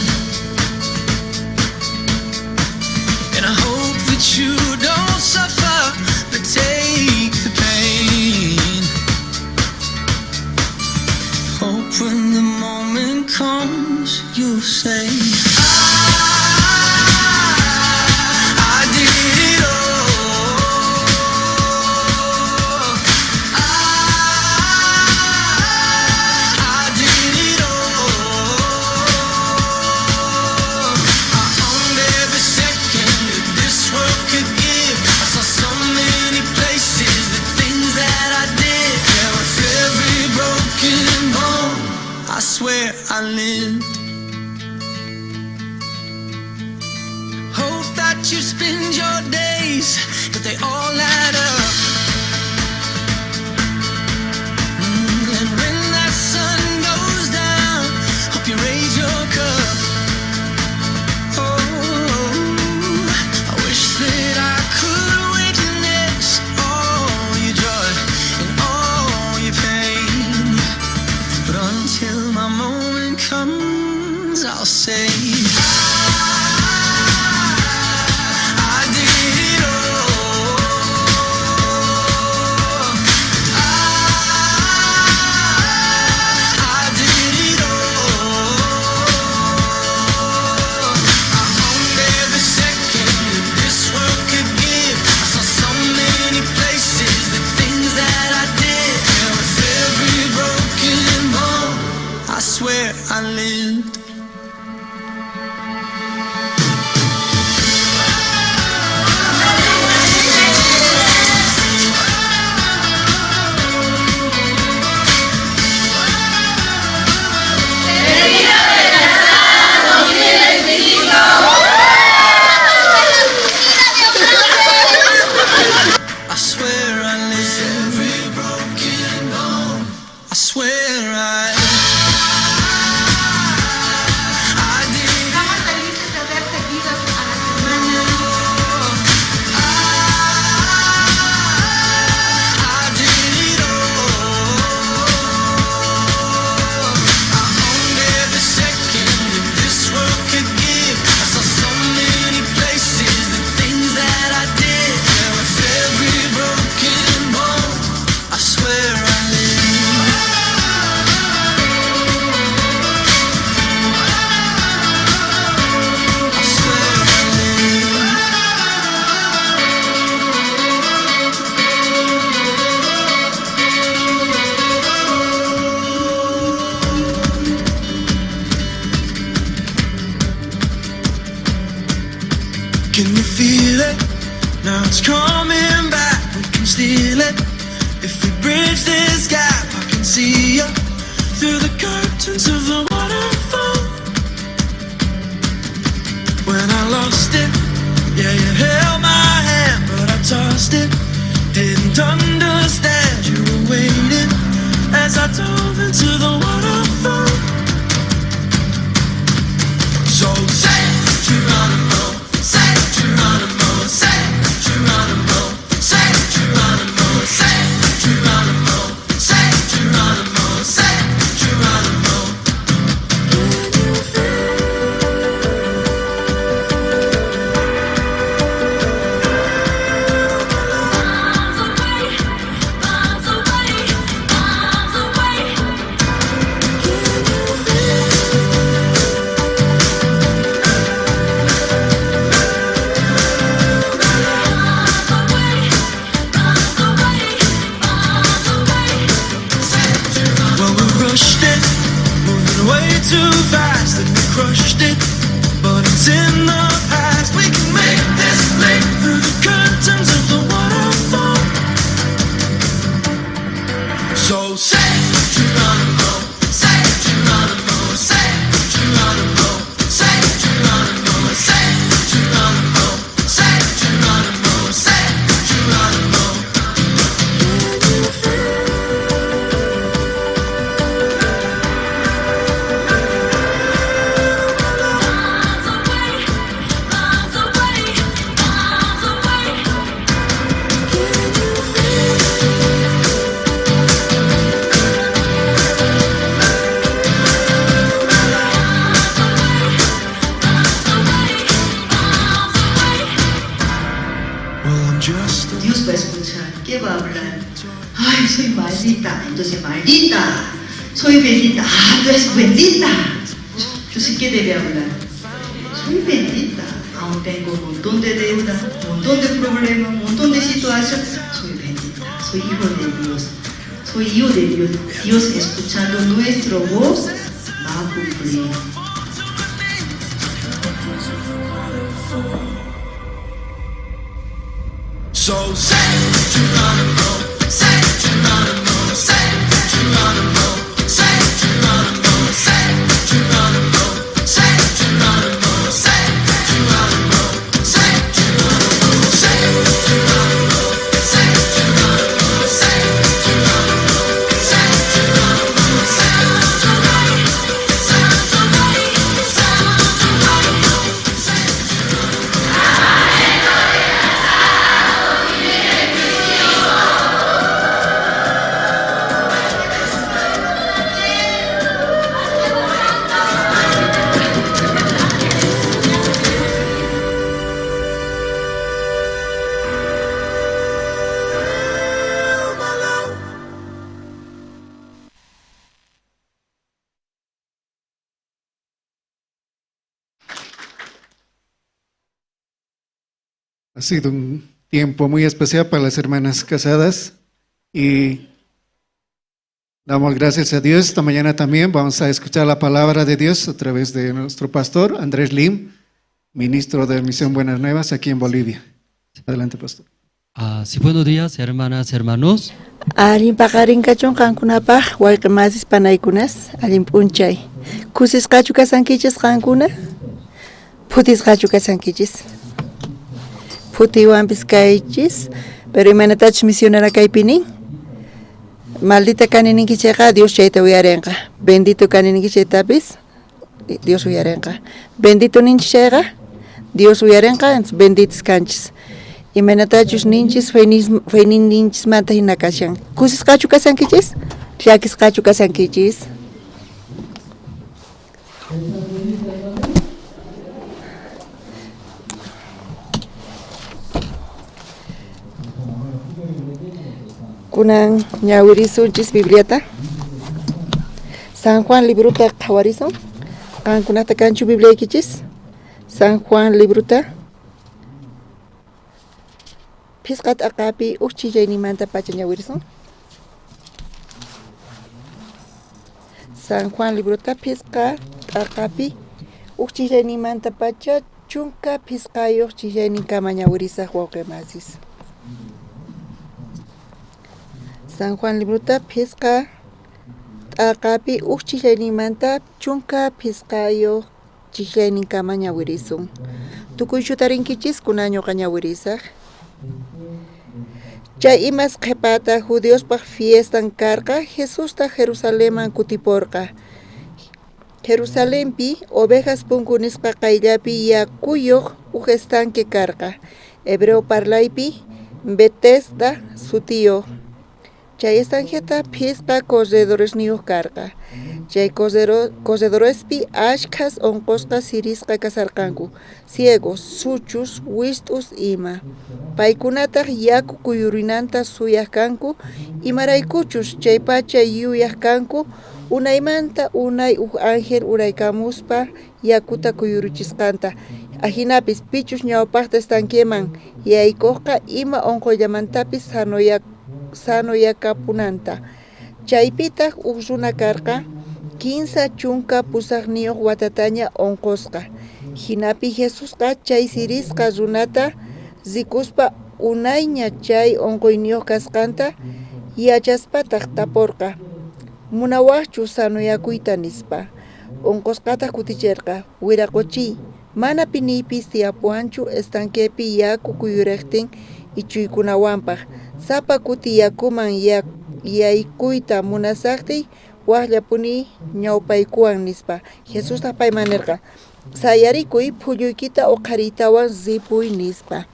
I: And I hope that you don't suffer, but take the pain. Hope when the moment comes, you'll say, I did it all. I did it all. I owned every second that this world could give. I saw so many places, the things that I did. Yeah, with every broken bone, I swear I lived. Hope that you spend your days, but they all add up. And when that sun goes down, hope you raise your cup. Oh, I wish that I could witness all your joy and all your pain. But until my moment comes, I'll say, I did it all. I did it all. I owned every second that this world could give. I saw so many places, the things that I did. And with every broken bone, I swear I lived. I swear I lived. Every broken bone, I swear I did.
J: Estamos felices de haber seguido a las hermanas.
I: I did it all. I owned every second that this world could give. I saw so many places, the things that I did. Yeah, with every broken bone, I swear I lived. I swear I lived. Can you feel it? Now it's coming back. We can steal it. If we bridge this gap, I can see you through the curtains of the waterfall. When I lost it, yeah, you held my hand, but I tossed it. Didn't understand you were waiting as I dove into the waterfall. So say Geronimo, say Geronimo, say Geronimo, say Geronimo, say Geronimo, say Geronimo, say Geronimo.
J: qué va a hablar? Ay, soy maldita, entonces maldita. Soy bendita, tú eres bendita. Entonces, ¿qué debe hablar? Soy bendita, aún tengo un montón de deuda, un montón de problemas, un montón de situaciones. Soy bendita, soy hijo de Dios. Soy hijo de Dios. Dios, escuchando nuestra voz, va a cumplir.
I: So say Geronimo, say Geronimo, say Geronimo, say Geronimo, say Geronimo, say Geronimo, say Geronimo, say Geronimo, say Geronimo, say Geronimo, say Geronimo, say Geronimo, sounds alright, sounds alright, sounds alright, say
C: Ha sido un tiempo muy especial para las hermanas casadas y damos gracias a Dios. Esta mañana también vamos a escuchar la palabra de Dios a través de nuestro pastor Andrés Lim, ministro de Misión Buenas Nuevas aquí en Bolivia. Adelante, pastor.
K: Sí, buenos días, hermanas, hermanos.
L: Alim pakarin kachon kankunapa walkamasis panaykunas alim punchay. Kusis kachu kasankichis kankuna. Putis kachu kasankichis. Putiwan piskaichis. Pero imanatach misionera kaipinin. Maldita kanininkichega Dios chayta uyarenqa. Bendito kanininkichaytapis Dios uyarenqa. Bendito ninchega Dios uyarenqa, benditos kanchis. Imanatachus ninchis feinin ninchis manta hinakashan. Kusis kachu kasankichis? Tlakis kachu kasankichis. Kunan ñawirisunchis Bibliata. San Juan libruta qhawarison. Qankunata kanchu Bibliaykichis. San Juan libruta. Pisqat aqapi uchillayninmanta pacha ñawirison. San Juan libruta pisqa aqapi uchillayninmanta pacha chunka pisqayuq chillayninkama ñawirisaq wawqimasis. San Juan libruta pisqa aqapi uchillayninmanta chunka pisqayuq chillayninkama ñawirisun. Tukuy chutarinkichis kunañuqa ñawirisaq. Chay imas qhipata judiospaq fiestan karqa Jesusta Jerusalemman kutiporqa. Jerusalempi ovejas punkunisqa qayllapi yakuyuq uj estanque karqa. Hebreo parlaypi Betesda sutiyuq. Chay estanqueta pisqa corredoresniyuq karqa. Chay corredorespi ashkhas onqosqa sirisqa kasarqanku. Ciegos, suchus, wistus ima. Paykunataq yaku kuyurinanta suyaq kanku. Imaraykuchus chay pacha yuyaq kanku. Unaymanta unay uj ángel uraykamuspa yakuta kuyurichisqanta. Ajinapis pichus ñawpaqta estanqueman yaykuqqa ima onqollamantapis sanoyakapunanta. Chaypitaq uj runa karqa 15 chunka pusaqniyuq watataña onqosqa. Hinapi Jesusqa chay sirisqa runata zikuspa unayña chay onqoyniyuq kasqanta yachaspataq taporqa. Munawaqchu sanoyakuyta nispa. Onqosqataq kutichirqa wiraquchiy. Mana piniypis tiyapuanchu estanquepi yaku kuyuriqtin ichuykunawanpaq. Sapa kuti yakuman yaykuyta munasaqtiy waqllapuni ñawpaykuwan nispa. Jesusta paymanirqa sayarikuy phulluykita uqariytawan zipuy nispa.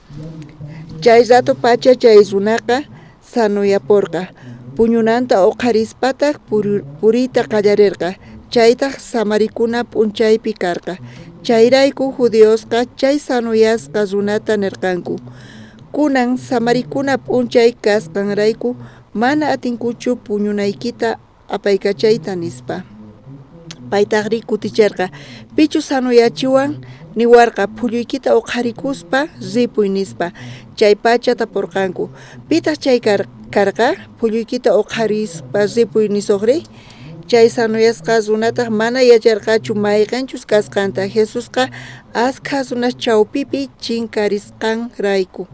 L: Chay rato pacha chay runaqa sanoyaporqa. Puñunanta uqarispataq puriyta qallarirqa. Chaytaq samarikuna p'unchaypi karqa. Chayrayku judiosqa chay sanuyasqa runata nirqanku. kunan samarikuna p'unchay kasqanrayku mana atinkuchu puñunaykita apaykachayta nispa. Paytaqri kuticharqa pichu sanuyachiwan niwarqa phulluykita uqharikuspa ripuy nispa. Chay pacha tapurqanku pitaq chay karqa phulluykita uqharispa ripuy nisuqri. Chay sanuyasqa runataq mana yacharqachu mayqanchus kasqanta. Jesusqa askha runas chawpipi chinkarisqanrayku.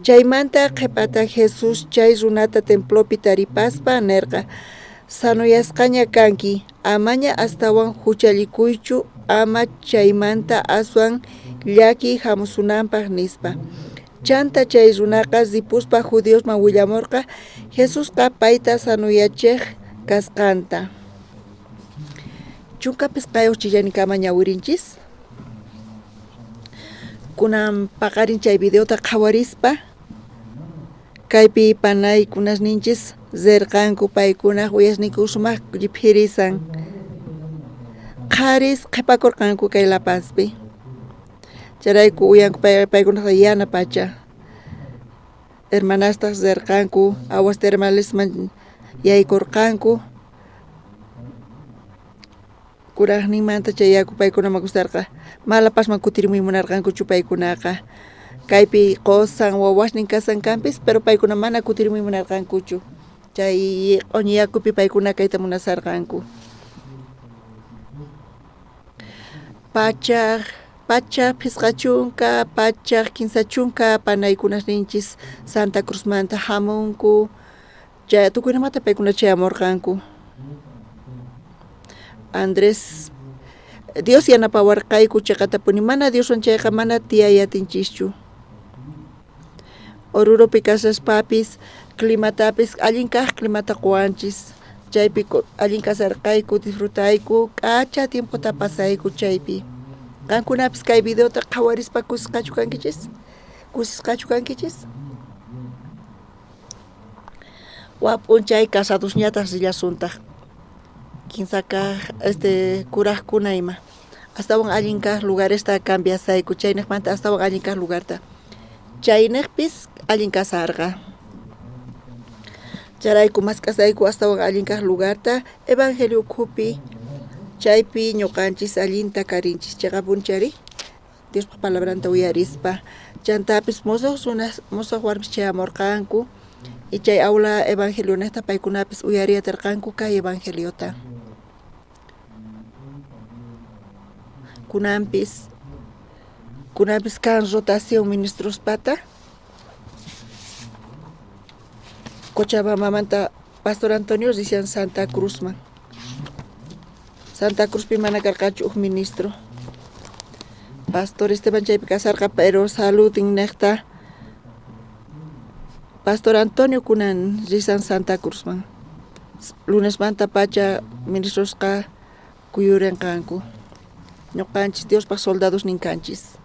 L: Chaymanta qhipata Jesus chay runata templopi taripaspa nirqa: sanuyasqaña kanki, amaña astawan huchallikuychu, ama chaymanta aswan llaki hamusunanpaq nispa. Chanta chay runaqa ripuspa Judiosman willamurqa Jesusqa payta sanuyachiq kasqanta. Chunkapish qayuq chillanikama ñawirinchis. Kunan paqarin chay videota qhawarispa kaypi panaykunas ninchis zerqanku paykuna uyasniku sumaq lliphirisan. Qaris qhipakurqanku kay La Pazpi. Charayku uyanku paykunaqa yana pacha. Hermanastas zerqanku, awas termalisman yaykurqanku. Kuraqninmanta chay yaku paykunaman gustarqa Malapasman kutirimuy munarqankuchu paykunaqa. Kaypi qosan wawashnin kasankanpis pero paykuna mana kutirimuy munarqankuchu. Chay q'uñi yakupi paykuna kayta munasarqanku. Pachaq phisqa chunka, pachaq kinsa chunka panaykunas ninchis Santa Cruzmanta hamunku. Chay tukuynamanta paykuna chayamurqanku. Andrés Dios yanapawarqayku chaqatapuni mana Dioswan chayqa mana tiyayatinchikchu. Orurupi kasaspapis climatapis allin kaq climata quwanchis. Chaypi allin kasarqayku disfrutayku k'acha tiempota pasayku chaypi. Qankunapis kay videota qhawarispa kusisqachu kankichis? Kusisqachu kankichis? Wa p'unchay casadosñataq rillasuntaq. Kinsaka kuraqkuna ima. Astawan allin kaq lugaresta cambiasayku chaynaqmanta astawan allin kaq lugarta. Chaynaqpis allin kasarqa. Charayku mask'asayku astawan allin kaq lugarta Evangelio ukhupi chaypi ñuqanchis allinta karinchis chayqa punchari Diospa palabranta uyarispa. Chantapis musuq warmis chayamurqanku y chay aula Evangelio nesta paykunapis uyariyatarqanku kay Evangeliota. Kunanpis kan rotación ministros pata. Cochabamamanta Pastor Antonio dicen Santa Cruzman. Santa Cruzpi mana karqachu uq ministro. Pastor Esteban chaypi kasarqa pero salud innekta Pastor Antonio kunan risan Santa Cruzman. Lunesmanta pacha ministrosqa kuyurinqanku. Ñuqanchis Diospa soldados ninkanchis.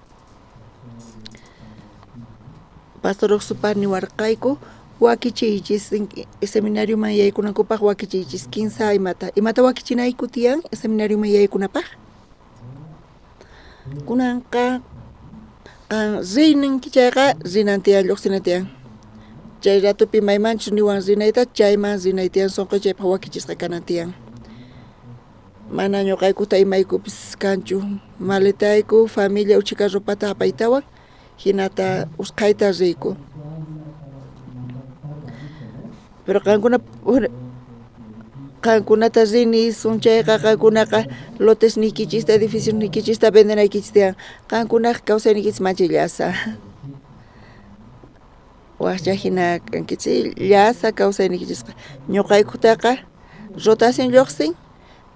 L: Pastor Oxupar niwarqayku wakichiychis seminarioman yaykunankupaq wakichiychis kinsa imata wakichinayku tiyan seminarioman yaykunapaq. Kunanqa rininki chayqa rinantiyan lluqsinatiyan. Chay ratupi maymanchus niwan rinayta chayman rinaytiyan sunquychaypaq wakichisqa kanantiyan. Mana ñuqaykuta imaykupis kanchu. Maletayku, familia uchika ropata apaytawan hinata usqayta riyku. Pero qankunata rini sunchayqa qankunaqa lotes nikichista, edificios nikichista vendenaykichis tiyan. Qankunaqa kawsaynikichis manchi llasa. Waqcha hina kankichis llasa kawsaynikichisqa. Ñuqaykutaqa rotación lluqsin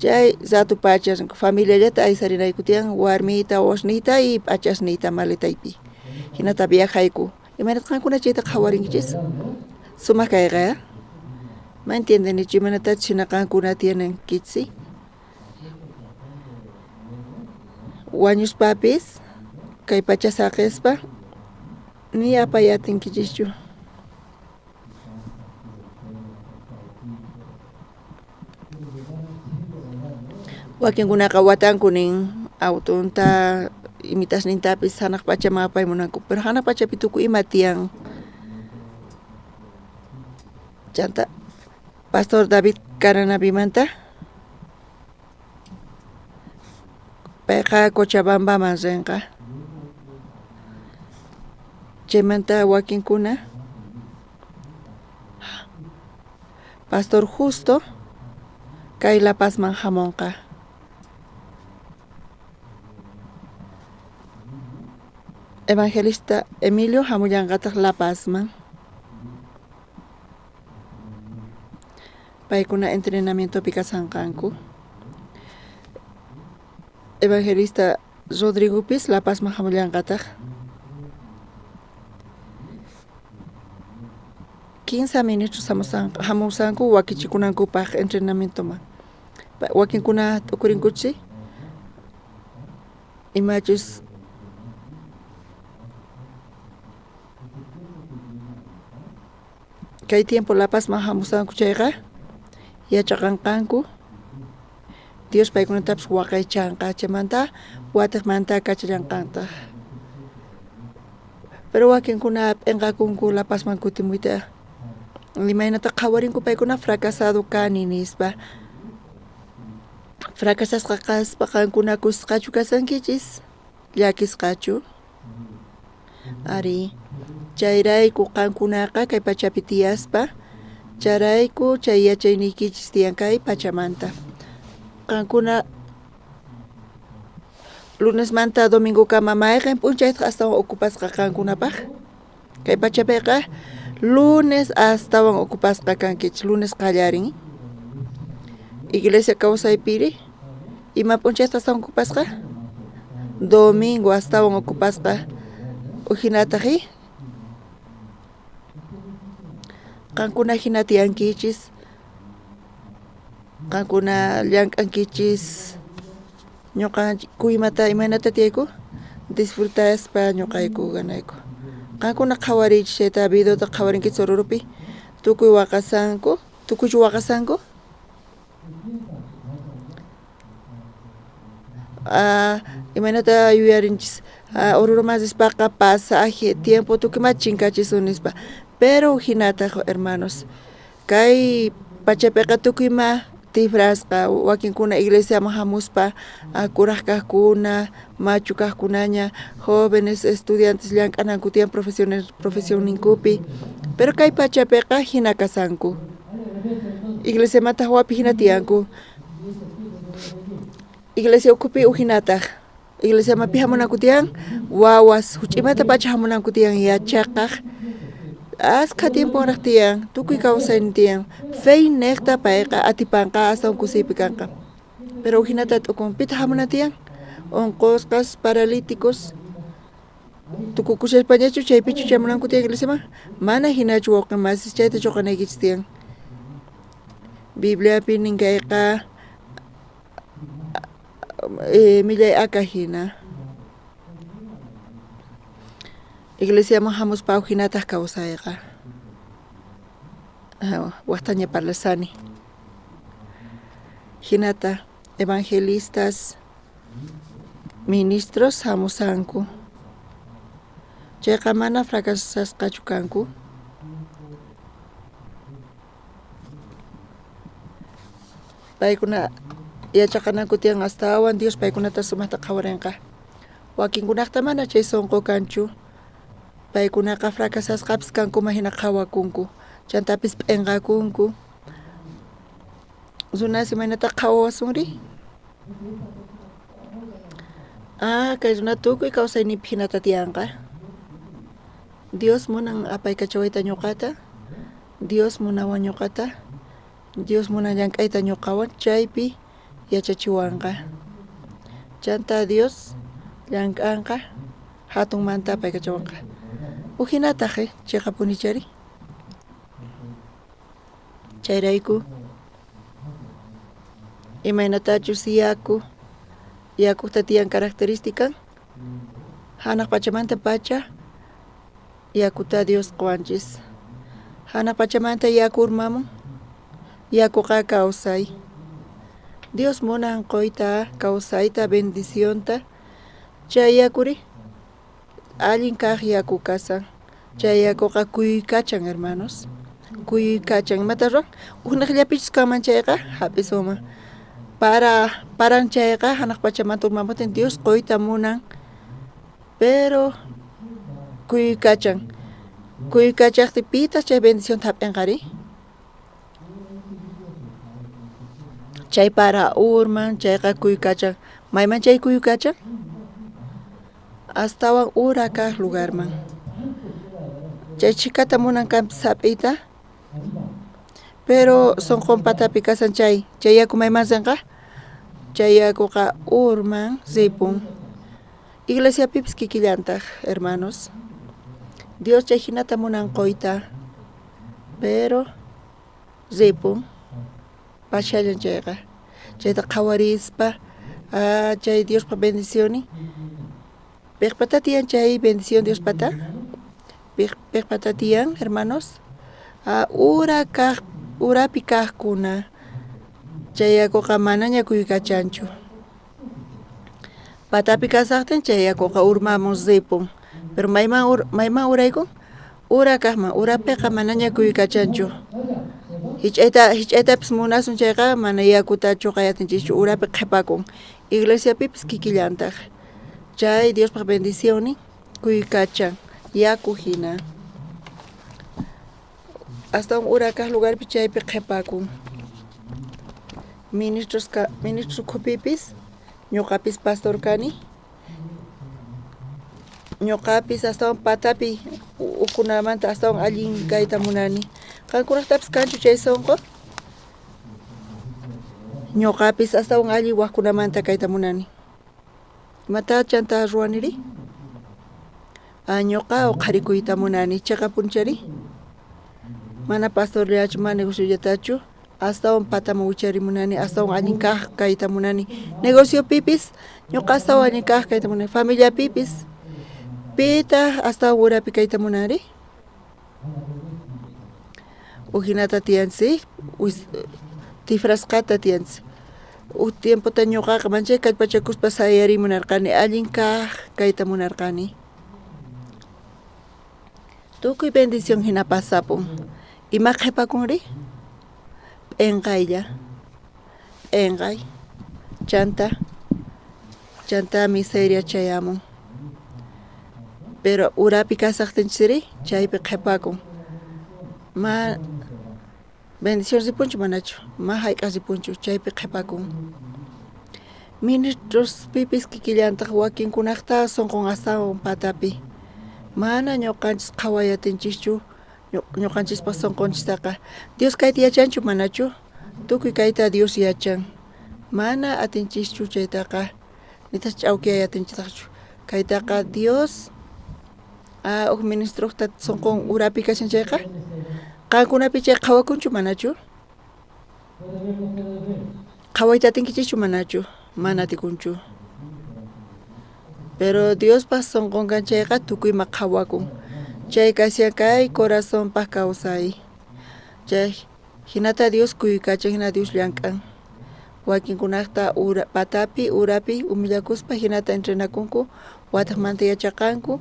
L: chay zatu pachas familiallata aysarinayku tiyan warmita, washnita y p'achasnita maletaypi. Hinata viajayku. Imanata qankuna chayta qhawarinkichis? Sumaq kayqa. Ma entiendenichu imanata china qankuna tiyanankichis. Wañuspapis kay pacha saqispa ni apayatinkichischu. Wakinkunaqa watanku nin autonta imitasnintapis hanaq pachaman apaymunanku pero hanaq pachapi tukuy ima tiyan Chanta Pastor David Caranabimanta Peja Cochabamba Manzenga Chemanta Wakinkuna Pastor Justo Kay La Paz Manjamonka Evangelista Emilio Hamuyangataq La Pazman paykuna entrenamiento pikasanqanku Evangelista Rodrigo Pis La Pazman Hamuyangataq 15 minutos hamusanku wakichikunankupaq entrenamiento man wakinkuna tukurinkuchi imachus kay tiempo La Paz hamusanku chayqa yachaqanqanku Dios paykunatapas waqaychanqa chaymanta wataqmanta kachallanqanta pero wakinkuna p'inqakunku La Pazman kutimuyta imaynata qhawarinku paykuna fracasado kani nispa fracasasqa kaspa qankuna kusqachu kasankichis llakisqachu ari chayrayku qankunaqa kay pachapi tiyaspa charayku chay yachaynikichis tiyan kay pachamanta qankuna lunesmanta domingokama mayqin p'unchayta astawan ocupasqa qankunapaq kay pachapiqa lunes astawan ocupasqa kankichis lunes qallarin iglesia kawsaypiri ima p'unchayta astawan ocupasqa domingo astawan ocupasqa ujinataqi qankuna hina tiyankichis qankuna llank'ankichis ñuqa kuymata imaynata tiyayku disfrutaspa ñuqayku ganayku qankuna qhawarichis chayta videota qhawarinkichis Orurupi tukuy waqasanku tukuychu waqasanku imaynata yuyarinchis Oruro masispaqa pasaje tiempo tukuyma chinkachisun nispa pero hinata hermanos kay pachapiqa tukuyma tifrasqa wakinkuna iglesia hamuspa kuraqkaqkuna machu kaqkunaña jóvenes estudiantes llank'ananku tiyan profesión ninkupi pero kay pachapiqa hina kasanku iglesia mata hawapi hina tiyanku iglesia ukupi uhinataq iglesia mapi hamunanku tiyan wawas huch'imata pacha hamunanku tiyan yachaqaq aska tiempo tiyan tukuy kawsayni tiyan fey nekta payqa atipanqa astawan kusiypi kanqa pero uhinata t'ukun pita hamunan tiyan onqosqas paralíticos tukukushallpañachu chaypichu chamunanku tiyan iglesiaman mana hinachu wawqi masis chayta chuqanaykichis tiyan Bibliapi ninkayqa millay aka hina iglesia hamuspa ujinataq kawsayqa waqtaña parlasani hinata evangelistas ministros hamusanku chayqa mana fracasasqachu kanku paykuna yachaqananku tiyan astawan Dios paykunata sumaqta qhawarinqa wakinkunaqta mana chay sunqu kanchu paykunaqa fracasasqapis kankuma hina qhawakunku chantapis p'inqakunku runas imaynata qhawawasunri kay runa tukuy kawsaynipi hinata tiyanqa Dios munan apaykachawayta ñuqata Dios munawan ñuqata Dios munan llank'ayta ñuqawan chaypi yachachiwanqa chanta Dios llank'anqa hatunmanta apaykachawqa ujinataq chayqa punichari chayrayku imaynatachus yakuta tiyan característica hanaq pachamanta pacha yakuta Dios qwanchis hanaq pachamanta yaku urmamun yakuqa kawsay Dios munan qoyta kawsayta bendicionta chay yakuri allin kaq yaku kasan chay yakuqa kuykachan hermanos kuy kachan mataron unaqllapichus kaman chayqa hapisuma paran chayqa hanaq pachamantu urmamutin Dios qoyta munan pero kuy kachaqti pitas chay bendición thap'inqari chay para urman chayqa kuy kachan mayman chay kuy kachan astawan ura kaq lugarman chay chikata munan kanpis hap'iyta pero sonqon patapi kasan chay yaku mayman sinqa chay yakuqa urman sipun iglesiapipis kikillantaq hermanos Dios chay hinata munan qoyta pero sipun pashallan chayqa chayta qhawarispa chay Diospa bendicioni piqpata tiyan chay bendición Diospata piqpata tiyan hermanos urapi kaqkuna chay yakuqa manaña kuykachanchu patapi kasaqtin chay yakuqa urmamun sipun pero mayman uraykun ura kaqman urapiqa manaña kuykachanchu hich'aytapis munasun chayqa mana yakutachu qayatinchikchu urapi qhipakun iglesiapipis kikillantaq chay Diospa bendición kuykachan yaku hina hasta un ura kaq lugarpi chaypi qhipakun ministro kupipis ñuqapis pastor kani ñuqapis astawan patapi ukunamanta astawan allin kayta munani qankunaqtapis kanchu chay sonqo ñuqapis astawan alli waqkunamanta kayta munani imata chanta ruwaniri ñuqa qharikuyta munani chayqa punchari mana pastorllachu mana negociollatachu astawan patama wicharimunani astawan allin kaq kayta munani negocio pipis ñuqa astawan allin kaq kayta munani familia pipis pita astawan urapi kayta munari uhinata tiyansi tifrasqata tiyansi tiempota ñuqaqa manchay kallpachakuspa sayarimunarqani allin kaq kayta munarqani tukuy bendición hina pasapun ima qhipakunri p'inqaylla p'inqay chanta miseria chayamun pero urapi kasaqtinchiri chaypi qhipakun ma bendición sipunchu manachu ma hayk'a sipunchu chaypi qhipakun ministros pipis kikillantaq wakinkunaqta sonqon astawan patapi mana ñuqanchis qhawayatinchikchu ñuqanchispa sonqonchistaqa Dios kayta yachanchu manachu tukuy kayta Dios yachan mana atinchikchu chaytaqa nitas ch'awkiyayatinchikchu kaytaqa Dios uk ministroqta sonqon urapi kashan chayqa qankunapi chay qhawakunchu manachu qhawayta atinkichikchu manachu mana atikunchu pero Diospa sonqonqa chayqa tukuyma qhawakun chay kasyan kay corazonpaq kawsay chay hinata Dios kuykachan hina Dios llank'an wakinkunaqta patapi urapi umillakuspa hinata entrenakunku wataqmanta yachaqanku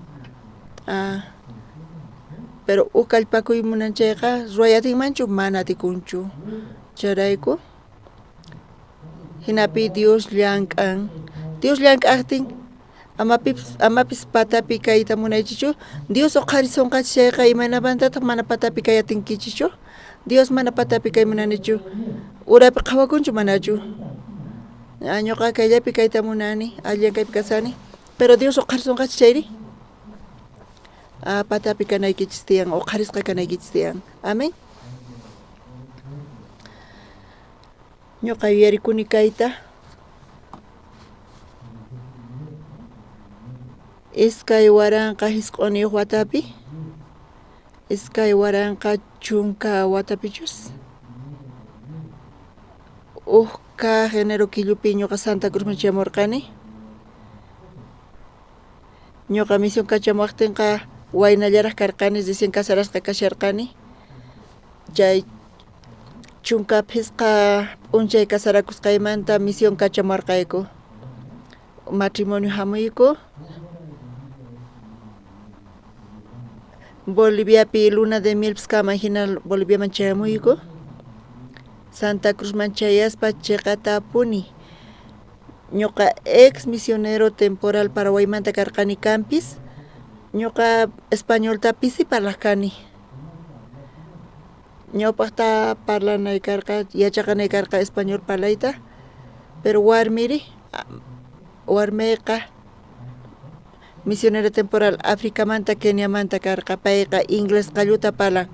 L: pero kallpakuy munan chayqa ruwayatinmanchu mana atikunchu chayrayku hinapi Dios llank'an llank'aqtin amapis patapi kayta munaychichu Dios uqharisunqachi chayqa imanamantataq mana patapi kayatinkichichu Dios mana patapi kay munanichu urapi qhawakunchu manachu ñuqa kayllapi kayta munani allan kaypi kasani pero Dios uqharisunqachi chayri patapi kanaykichis tiyan uqharisqa kanaykichis tiyan amén ñuqa yuyarikuni kayta iskay waranqa hisq'uniyuq watapi iskay waranqa chunka watapichus kaq enero killupi ñuqa Santa Cruzman chamurqani ñuqa misión kachamuwaqtinqa waynallaraq karqani recién casarasqa kasharqani chay chunka phisqa p'unchay casarakusqaymanta misión kachamuwarqayku matrimonio hamuyku Bolivia pi luna de miel kama hina Bolivia manchayamuyku. Santa Cruz manchayaspa chekata puni. Ñuqa ex misionero temporal Paraguaymanta karqani campis. Ñuqa español tapisi parlaqkani. Ñawpaqta parlanay karqa yachaqanay karqa español parlayta. Pero warmeyqa misionero temporal África manta Kenia manta karqa payqa inglés qalluta parlan.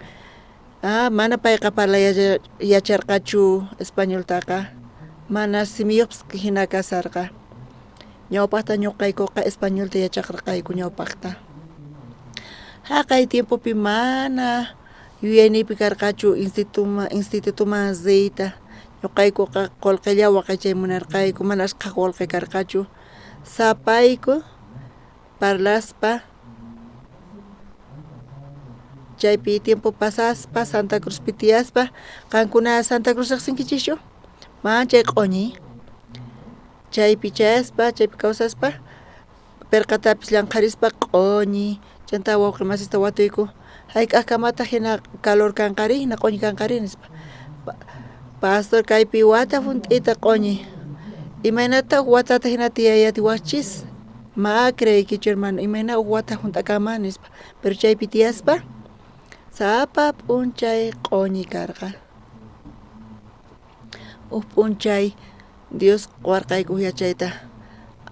L: Mana payqa parlay yacharqachu español taqa. Mana simiyuqpis hina kasarqa. Ñawpaqta ñuqaykuqa español ta yachaqraqayku ñawpaqta. Haqay tiempopi mana yuyaynipi karqachu institutuman zeyta. Ñuqaykuqa qullqilla waqaychay munarqayku mana ashqa qullqi karqachu. Sapayku parlaspa chaypi tiempo pasaspa Santa Cruz pitiyaspa qankuna Santa Cruz riqsinkichischu chay q'uñi chaypi chayaspa chaypi kawsaspa pirqatapis llanqarispa q'uñi chanta wawqi masista watuyku hayk'aqkamata hina calor kanqari hina q'uñi kanqari nispa pastor kaypi wata hunt'ita q'uñi imaynata watata hina tiyayati wachis ma creykichu hermano imayna wata hunt'akama nispa pero chaypi tiyaspa sapa p'unchay q'uñi karqa p'unchay Dios qwarqayku yachayta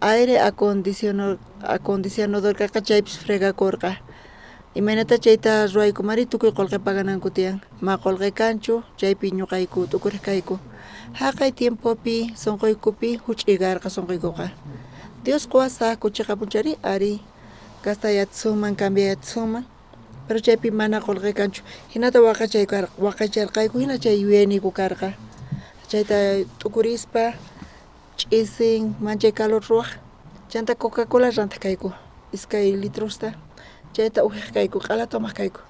L: aire acondicionador karqa chaypis fregakurqa imaynata chayta ruayku mari tukuy qullqi pagananku tiyan ma qullqi kanchu chaypi ñuqayku tukuriqkayku haqay tiempopi sunquykupi huch'uy karqa sunquykuqa Dios quwasa kuchiqa punchari ari castellatsuman cambiayatsuman pero chaypi mana qullqi kanchu hinata waqaycharqayku hina chay yuyayniku karqa chayta tukurispa ch'isin manchay calor ruwaq chanta Coca-Cola rantaqayku iskay litrosta chayta uhiqkayku q'ala tomaqkayku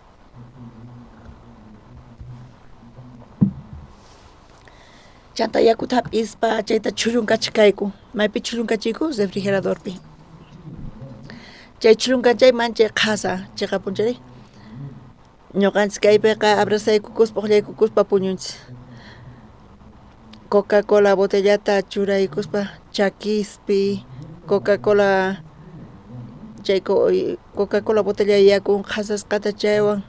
L: chanta yakuta hap'ispa chayta chullunkachikayku maypi chullunkachiyku refrigeradorpi chay chullunkachay manchay qhasa chayqa punchari ñuqanchis kaypiqa abrazaykukuspa uqllaykukuspa puñunchis Coca-Cola botellata churaykuspa chakispi Coca-Cola botella yaku qhasasqata chaywan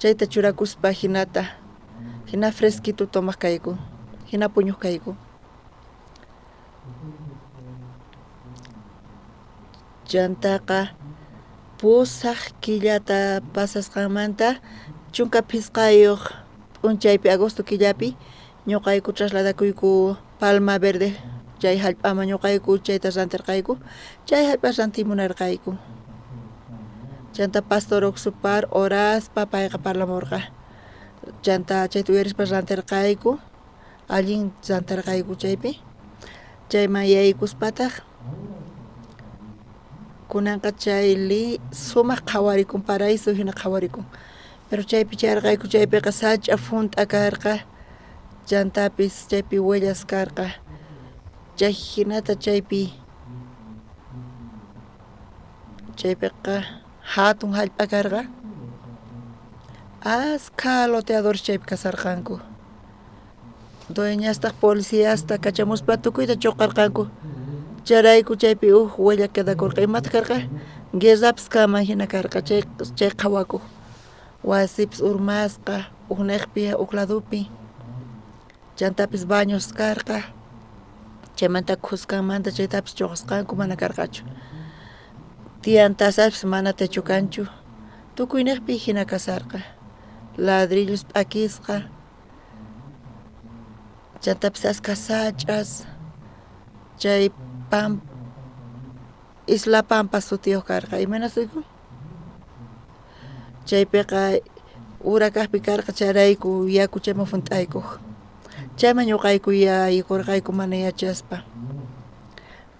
L: chayta churakuspa hina fresquito tomaqkayku hina puñuqkayku chantaqa pusaq killata pasasqanmanta chunka phisqayuq p'unchaypi agosto killapi ñuqayku trasladakuyku Palma Verde chay hallp'aman ñuqayku chayta rantirqayku chay hallp'a rantimunarqayku chanta Pastor Oxupar Horaspa payqa parlamurqa chanta chayta uyarispa rantirqayku allin rantirqayku chaypi chayman yaykuspataq kunanqa chayli sumaq qhawarikun paraíso hina qhawarikun pero chaypi charqayku chaypiqa sach'a funt'a karqa chantapis chaypi huellas karqa chay hinata chaypiqa hatun hallp'a karqa asqa loteadores chaypi kasarqanku dueñasta policíasta kachamuspa tukuyta chuqarqanku charayku chaypi huella quedakurqa imata karqa guerrapis kama hina karqa chay qhawakuq wasipis urmasqa uqniqpi uqladupi chantapis baños karqa chaymanta qusqanmanta chaytapis chuqasqanku mana karqachu tiyan tasapis mana techu kanchu tukuyniqpi hina kasarqa ladrillos p'akisqa chantapis asqa sach'as chay Isla Pampa sutiyuq karqa imana suyku chaypiqa urakaqpi karqa charayku yaku chayman hunt'aykuq chayman ñuqayku yaykurqayku mana yachaspa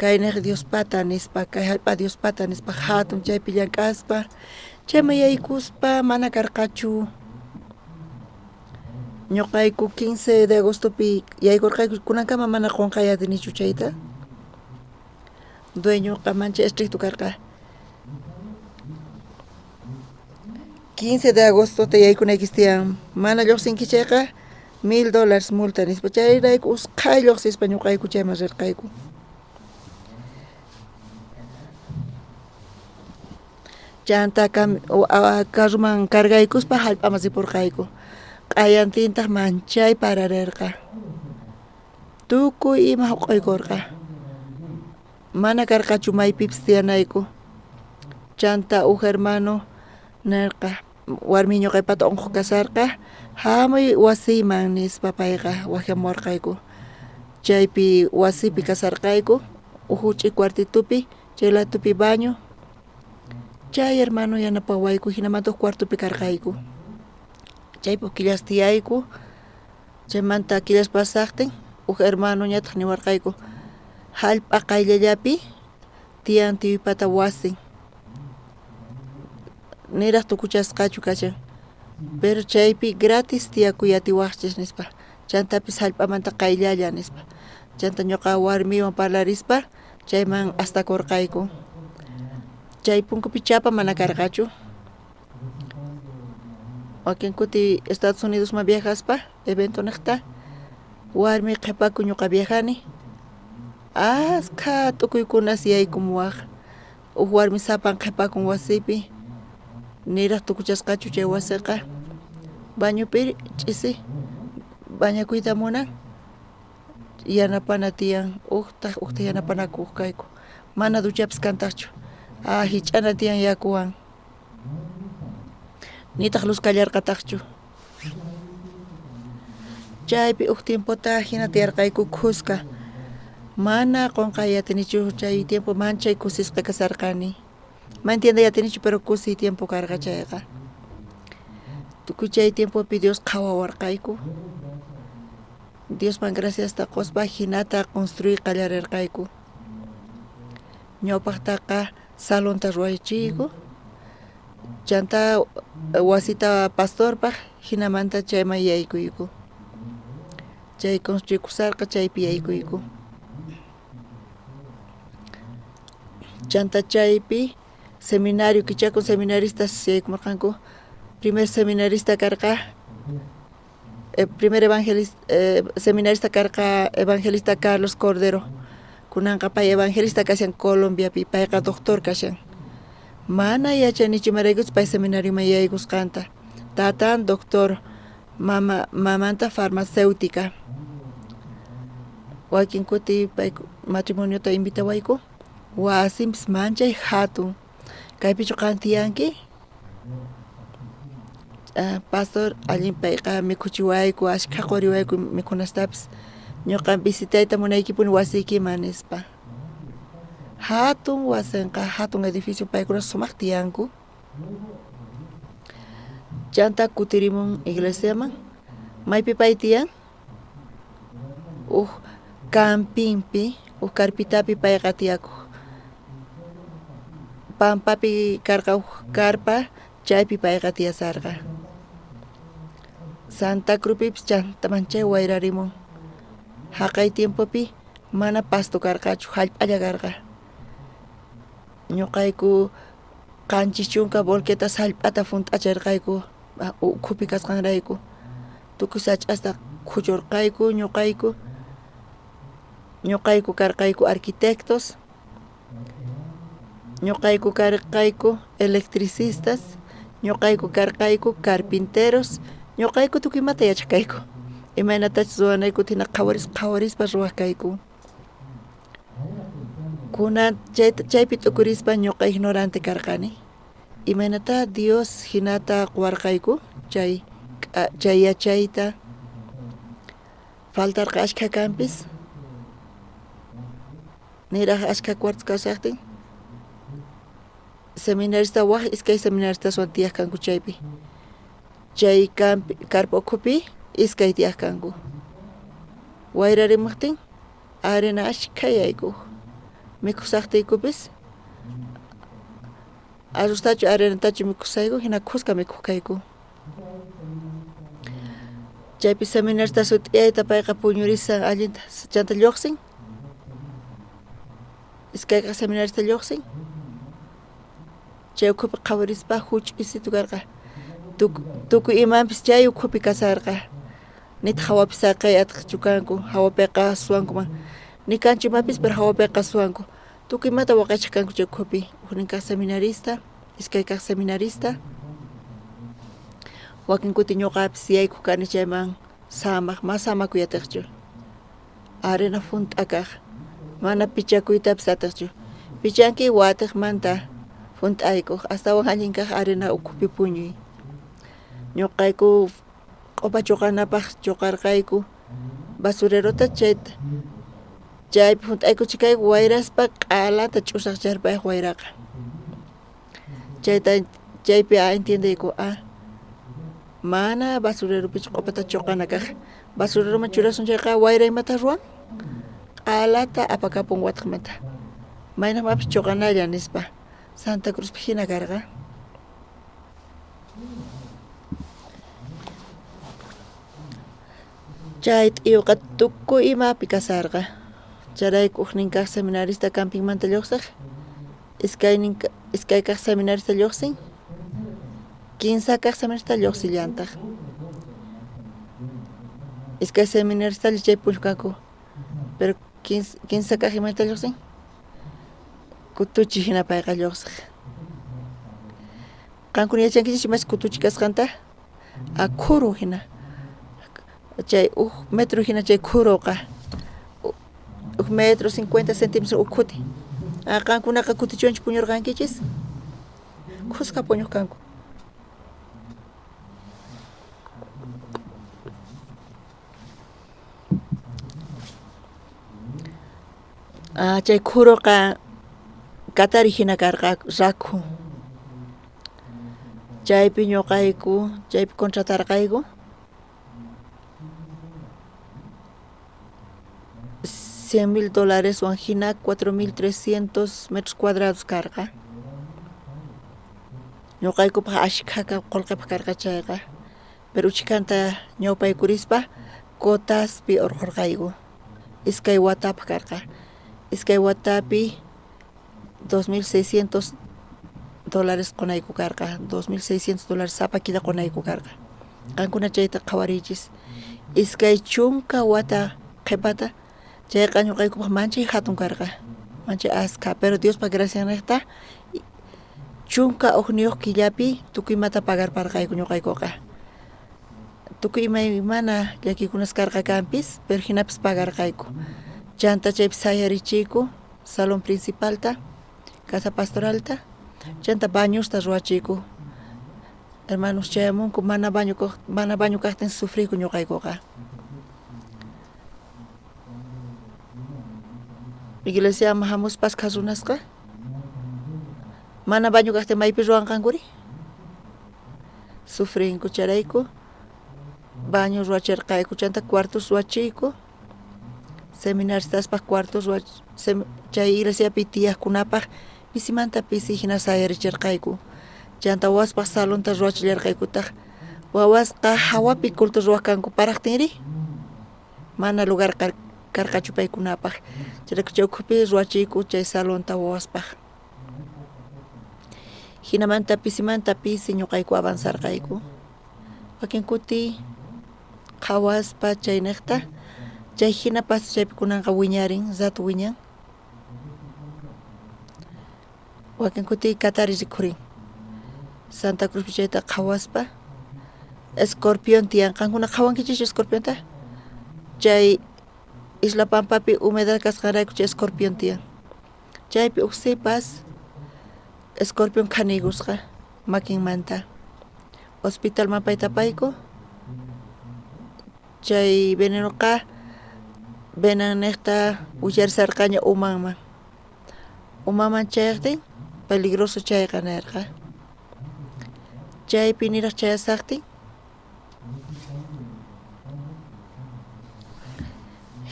L: kayniq Diospata nispa kay hallp'a Diospata nispa hatun chaypi llank'aspa chayman yaykuspa mana karqachu ñuqayku 15 de agostopi yaykurqayku kunankama mana qunqayadinichu chayta dueñoqa mancha estricto karqa 15 de agosto te yaykuna kistian mana lluqsinkichayqa $1000 multa nispa chayrayku usqhay lluqsispa ñuqayku chayman rirqayku. Chanta carruman cargaykuspa hallp'aman sipurqayku q'ayantintaq manchay pararirqa tukuy ima huq'aykurqa mana karqachu maypipis tiyanayku chanta hermano nirqa warmi ñuqaypata unquq kasarqa hamuy wasiyman nispa payqa waqhamurqayku chaypi wasipi kasarqayku ch'ik cuartitupi chay latupi baño chay hermano yanapawayku hinamanta cuartupi karqayku chaypi killas tiyayku chaymanta killas pasaqtin hermano ñataq niwarqayku hallp'a qayllallapi tiyan tiyupata wasin niraq tukuchasqachu kashan pero chaypi gratis tiyakuya tiwaqchis nispa chantapis hallp'amanta qayllalla nispa chanta ñuqa warmiwan parlarispa chayman astakurqayku chay punkupi chapa mana karqachu wakin kuti Estados Unidosman viajaspa evento niqta warmi qhipaku ñuqa viajani askha tukuykunas yaykumuwaq warmi sapan qhipakun wasipi niraq tukuchasqachu chay wasiqa bañupi ch'isi bañakuyta munan yanapana tiyan uqta yanapanakuq kayku mana duchapis kantaqchu hich'ana tiyan yakuwan nitaq luz kallarqataqchu chaypi tiemputa hina tiyarqayku khusqa mana qunqay yatinichu chay tiempo manchay kusisqa kasarqani ma entiende yatinichu pero kusi tiempo karqa chayqa tukuchay tiempopi Dios qhawawarqayku Diosman gracias taquspa hinata construir qallarirqayku ñawpaqtaqa salonta ruwaychiyku chanta wasita pastorpaq hinamanta chayman yaykuyku chay construikusarqa chaypi yaykuyku chanta chaypi seminario kichakun seminaristas yaykumurqanku primer seminarista karqa primer seminarista karqa evangelista Carlos Cordero kunanqa pay evangelista kashan Colombiapi payqa doctor kashan mana yachanichu maraykus pay seminarioman yaykusqanta tatan doctor mamanta farmacéutica wakin kuti pay matrimoniota invitawayku wasimpis manchay hatun kaypichu qantiyanki pastor allin payqa mikuchiwayku ashkha quriwayku mikunastapis ñuqa visitayta munaykipuni wasiykiman nispa hatun wasinqa hatun edificio paykuna sumaq tiyanku chanta kutirimun iglesiaman maypi pay tiyan campingpi carpitapi payqa tiyaku pampapi karqa carpa chaypi payqa tiyasarqa Santa Cruzpipis chantaman chay wayrarimun haqay tiempopi mana pasto karqachu hallp'alla karqa ñuqayku qanchis chunka volquetas hallp'ata funt'acharqayku ukhupi kasqanrayku tukuy sach'asta khuchurqayku ñuqayku karqayku arquitectos ñuqayku karqayku electricistas ñuqayku karqayku carpinteros ñuqayku tukuymanta yachaqayku imaynatachus ruwanayku hina qhawarispa ruwaq kunan chaypi t'ukurispa ñuqa ignorante karqani imaynata Dios hinata quwarqayku chay yachayta faltarqa ashkha kanpis niraq ashkha cuartos kasaqtin seminarista waq iskay seminaristaswan tiyaq kanku chaypi chay karpa ukhupi iskay tiyaq kanku wayrarimaqtin arena ashkha yaykuq mikusaqtiykupis arrostachu arenatachu mikusayku hina khusqa mikuq kayku chaypi seminarista sut'iyayta payqa puñurisan allinta chanta lluqsin iskayqa seminarista lluqsin chay ukhupi qhawarispa huch'isitu karqa tukuy imanpis chay ukhupi kasarqa nita hawapis saqayataq chukanku hawapiqa suwankuman nikanchimapis pero hawapiqa suwanku tukuymanta waqaychaq kanku chay ukhupi uknin kaq seminarista iskay kaq seminarista wakin kuti ñuqapis yayku kani chayman mas samakuyataqchu arena funt'akaq mana pichakuytapis ataqchu pichanki wataqmanta funt'aykuq astawan allin kaq arena ukhupi puñuy ñuqayku q'upa chuqanapaq chuqarqayku basurerota chaypi funt'aykuchikayku wayraspa q'alata ch'usaq charpayaq wayraqa chaypi entiendayku mana basureropichu q'upata chuqana kaq basureroman churasun chayqa wayraymanta ruwan q'alata apakapun wataqmanta maynamapas chuqanalla nispa Santa Cruzpi hina karqa chay t'iyuqa tukuy imapi kasarqa charayku uknin kaq seminarista campingmanta lluqsaq iskay kaq seminarista lluqsin 15 kaq seminarista lluqsillantaq iskay seminarista chay pullkaku pero 15 kaq imayta lluqsin kutuchi hina payqa lluqsaq qankuna yachankichis imas kutuchi kasqanta khuru hina chay metro hina chay khuruqa metro 50 centímetros ukhuti qankunaqa kutichunchik puñurqankichis khusqa puñuq kanku chay khuruqa katari hina karqa rakhu chaypi ñuqayku chaypi contratarqayku $100,000 wan hina 4,300 metros cuadrados karqa ñuqaykupaq ashkhaka qullqipaq karqa chayqa pero uchikanta ñawpaykurispa kotaspi urqurqayku iskay watapaq karqa iskay watapi $2,600 qunayku karqa $2,600 sapa killa qunayku karqa qankuna chayta qhawarichis iskay chunka wata qhipata chayqa ñuqaykupaq manchay hatun karqa manchay aska pero Diospa gracia niqta chunka uqniyuq killapi tukuymata pagarparqayku ñuqaykuqa tukuy imaymana llakikunas karqa kanpis pero hinapis pagarqayku chanta chaypi sayarichiyku salón principalta casa pastoralta chanta bañusta ruwachiyku hermanos chayamunku mana baño kaqtin sufriyku ñuqaykuqa iglesia hamuspas kasunasqa mana baño kaqtin maypi ruwanqankuri sufrinku charayku baño ruwachirqayku chanta cuartos ruwachiyku seminaristaspas cuartos chay iglesiapi tiyaqkunapaq pisimanta pisi hina sayarichirqayku chanta wawaspaq salonta ruwachillarqaykutaq wawasqa hawapi culto ruwaq kanku paraqtinri mana lugar karqachu paykunapaq chayqa chay ukhupi ruwachiyku chay salonta wawaspaq hinamanta pisimanta pisi ñuqayku avanzarqayku wakin kuti qhawaspa chay niqta chay hinapas chaypi kunanqa wiñarin zatu wiñan wakin kuti katari rikhurin Santa Cruzpi chayta qhawaspa escorpión tiyan qankuna qhawankichis escorpionta chay Isla Pampapi humedad kasqanrayku chay escorpión tiyan chaypi uksipas escorpión khanigusqa makinmanta hospitalman paytapayku chay venenuqa venan niqta willarisarqaña umanman chayaqtin peligroso chayqa nirqa chaypi niraq chayasaqtin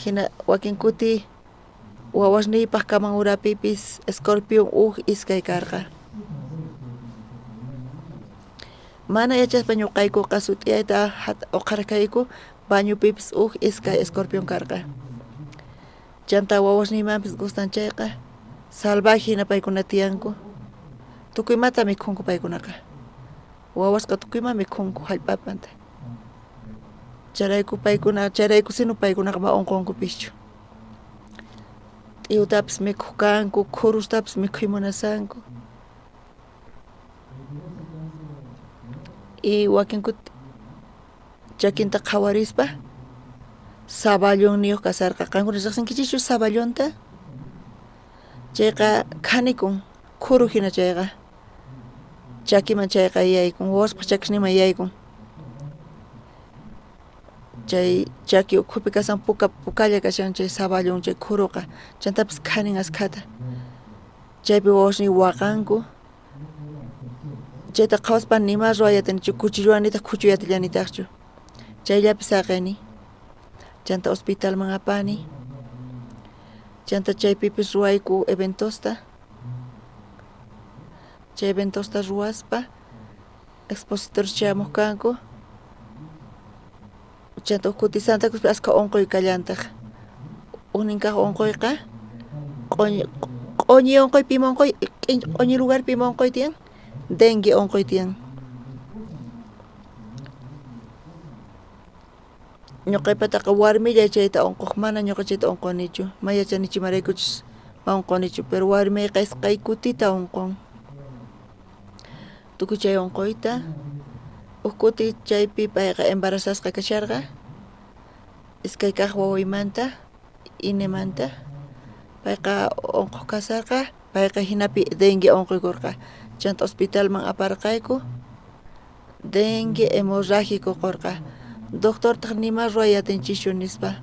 L: hina wakin kuti wawasniypaq kaman urapipis escorpión iskay karqa mana yachaspa ñuqaykuqa sut'iyayta uqarqayku bañupipis iskay escorpión karqa chanta wawasniymanpis gustan chayqa salvaje hina paykuna tiyanku tukuymata mikhunku paykunaqa wawasqa tukuymanta mikhunku hallp'apanta. Chayrayku sinu paykunaqa ma unqunkupischu. T'iyutapis mikhuq kanku, khurustapis mikhuy munasanku. Y wakinkuti chakinta qhawarispa saballon niyuq kasarqa. Qankuna riqsinkichikchu saballonta? Chayqa khanikun khuru hina chayqa. Chakiman chayqa yaykun, wawaspa chakishninman yaykun. Chay chaki ukhupi kasan pukalla kashan chay saballon chay khuruqa. Chantapis khanin askhata. Chaypi wawasniy waqanku. Chayta qhawaspa nima ruwayatanichu, kuchilluwanitaq khuchuyatillañitaqchu. Chayllapi saqini. Chanta hospitalman apani. Chanta chaypipis ruwayku eventosta. Chay eventosta ruwaspa expositores chayamuq kanku. Chanta ukuti Santa Cruz aska unquy kallantaq. Uninqa unquyqa q'uñi unquy pima unquy q'uñi lugar pima unquy tiyan dengue unquy tiyan. Ñuqaypataqa warmilla chayta unquq mana ñuqa chayta unqunichu. Mayachanichimaraykuchus ma unqunichu, pero warmiqa isqay kutita unqun. Tukuy chay unquyta ukuti chaypi payqa embarazasqa kasharqa iskay kaq wawaymanta inemanta payqa unquq kasarqa payqa hinapi dengue unquykurqa. Chanta hospitalman aparqayku dengue hemorrágico qurqa. Doctortaq nima ruwayatinchikchu nispa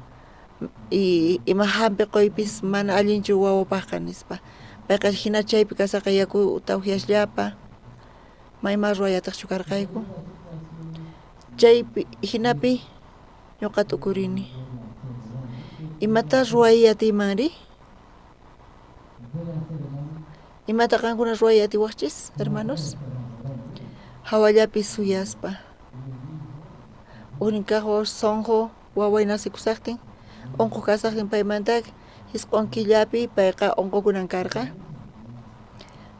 L: y ima hampi quypis mana allinchu wawapaqqa nispa. Payqa hina chaypi kasarqa yakuta upyashllapa mayma ruwayataqchu karqayku. Chaypi hinapi ñuqa tukurini. Imata ruwayatimanri? Imata qankuna ruwayatiwaqchis, hermanos? Hawallapi suyaspa. Unikaq sonqo waway nasikusaqtin, unquq kasaqtin paymantaq hisq'un killapi payqa unqukunan karqa.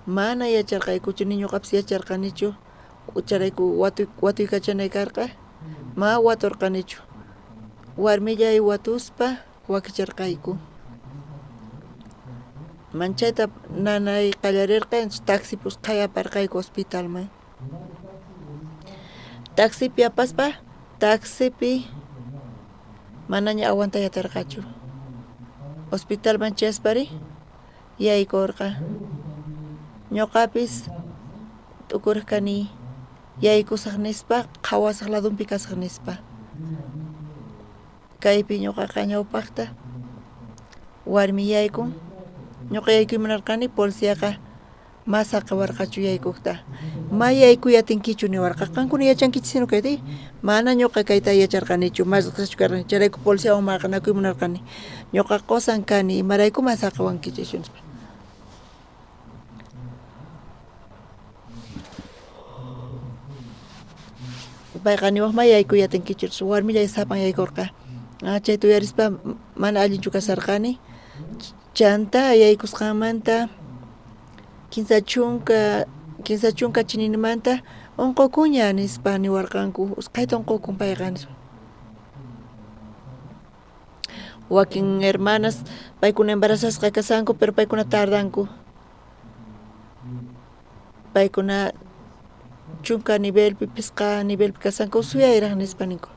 L: Mana yacharqaykuchu ni ñuqapis yacharqanichu. Ucharayku watuykachanay karqa. Ma waturqanichu. Warmillay watuspa wakicharqayku. Manchayta nanay qallarirqa taxipus qayaparqayku hospitalman. Taxipi apaspa, taxipi manaña aguantayatarqachu. Hospitalman chaspari yaykurqa. Ñuqapis tukurqani yaykusaq nispa, qhawasaq ladunpi kasaq nispa. Kaypi ñuqaqa ñawpaqta warmi yaykun. Ñuqa yaykuymunarqani policiaqa masa qawarqachu yaykuqta. Ma yaykuyatinkichu niwarqa. Qankuna yachankichis sinu kayta. Mana ñuqa kayta yacharqanichu. Mas riqsischu karqani. Charayku policiawan maqanakuymunarqani. Ñuqa qosan kani imarayku masa qawankichishun nispa. Payqa niwaqma yaykuyatinkichus warmillay sapan yaykurqa. Chay tuyarispa mana allinchu kasarqani. Chanta yaykusqanmanta kinsa chunka chininimanta unqukuña nispa niwarqanku. Usqayta unqukun payqa nispa. Wakin hermanas paykuna embarazasqa kasanku pero paykuna tardanku. Paykuna chunka nivelpi pisqa nivelpi kasanku suyayraq nispa ninku.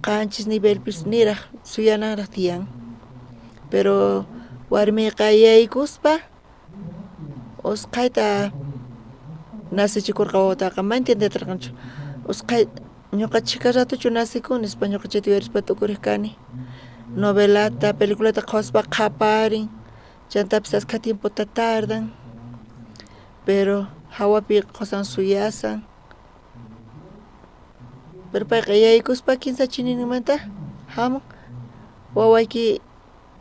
L: Qanchis nivelpis niraq suyananraq tiyan. Pero warmiqa yaykuspa usqayta nasichikurqa wawataqa ma entiendetarqanchu. Usqay ñuqa chika ratuchu nasikun nispa ñuqa chayta yuyarispa tukuriq kani. Novelata, peliculata qhawaspa qaparin. Chantapis aska tiemputa tardan. Pero hawapi qosan suyasan. Pero payqa yaykuspa kinsa chininimanta hamun wawayki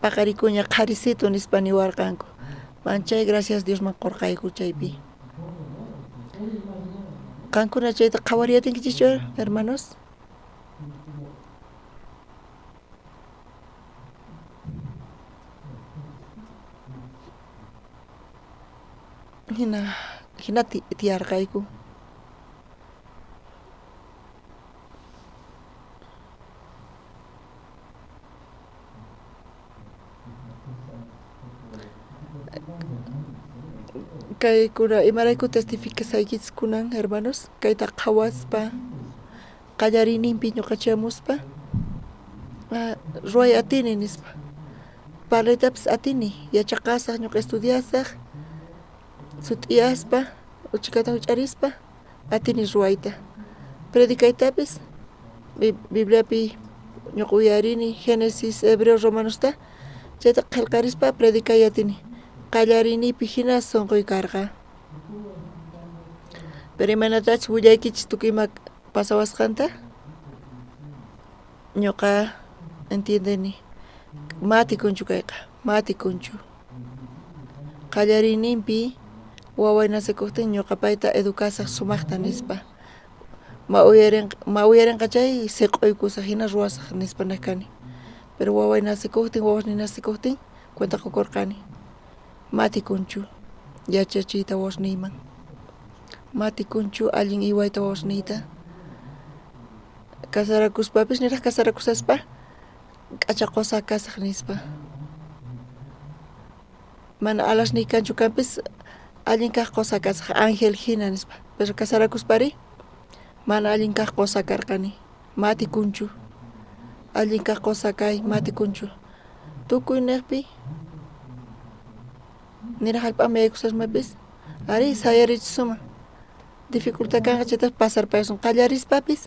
L: paqarikuña qharisitu nispa niwarqanku. Manchay gracias Diosman qurqayku chaypi. Qankuna chayta qhawariyatinkichikchu hermanos? Hina tiyarqayku. kay kuna imarayku testificasaykichis kunan hermanos kayta qhawaspa qallariyninpi ñuqachamuspa ruay atini nispa parlaytapis atini yachaqasaq ñuqa estudiasaq sut'iyaspa uchikata huch'arispa atini ruayta predicaytapis Bibliapi ñuqa uyarini Génesis Hebreos Romaноsta chayta qillqarispa predicay atini qallariynipi hina sunquy karqa pero imanatachus willaykichis tukuyma pasawasqanta ñuqa entiendeni matikunchu kayqa matikunchu qallariyninpi waway nasikuqtin ñuqa payta educasaq sumaqta nispa ma uyarinqachay siq'uykusaq hina ruwasaq nispa kani pero waway nasikuqtin wawasniy nasikuqtin cuenta qukurqani matikunchu yachachiyta wawasniyman matikunchu allin iwayta wawasniyta kasarakuspapis niraq kasarakusaspa k'acha qosa kasaq nispa mana alasniy kanchu kanpis allin kaq qosa kasaq ángel hina nispa pero kasarakuspari mana allin kaq qosa karqani matikunchu allin kaq qosa kay matikunchu tukuy niqpi niraq allp'amay yaykusasmapis ari sayarichisuma dificultad kanqa chaytas pasarpayasun qallarispapis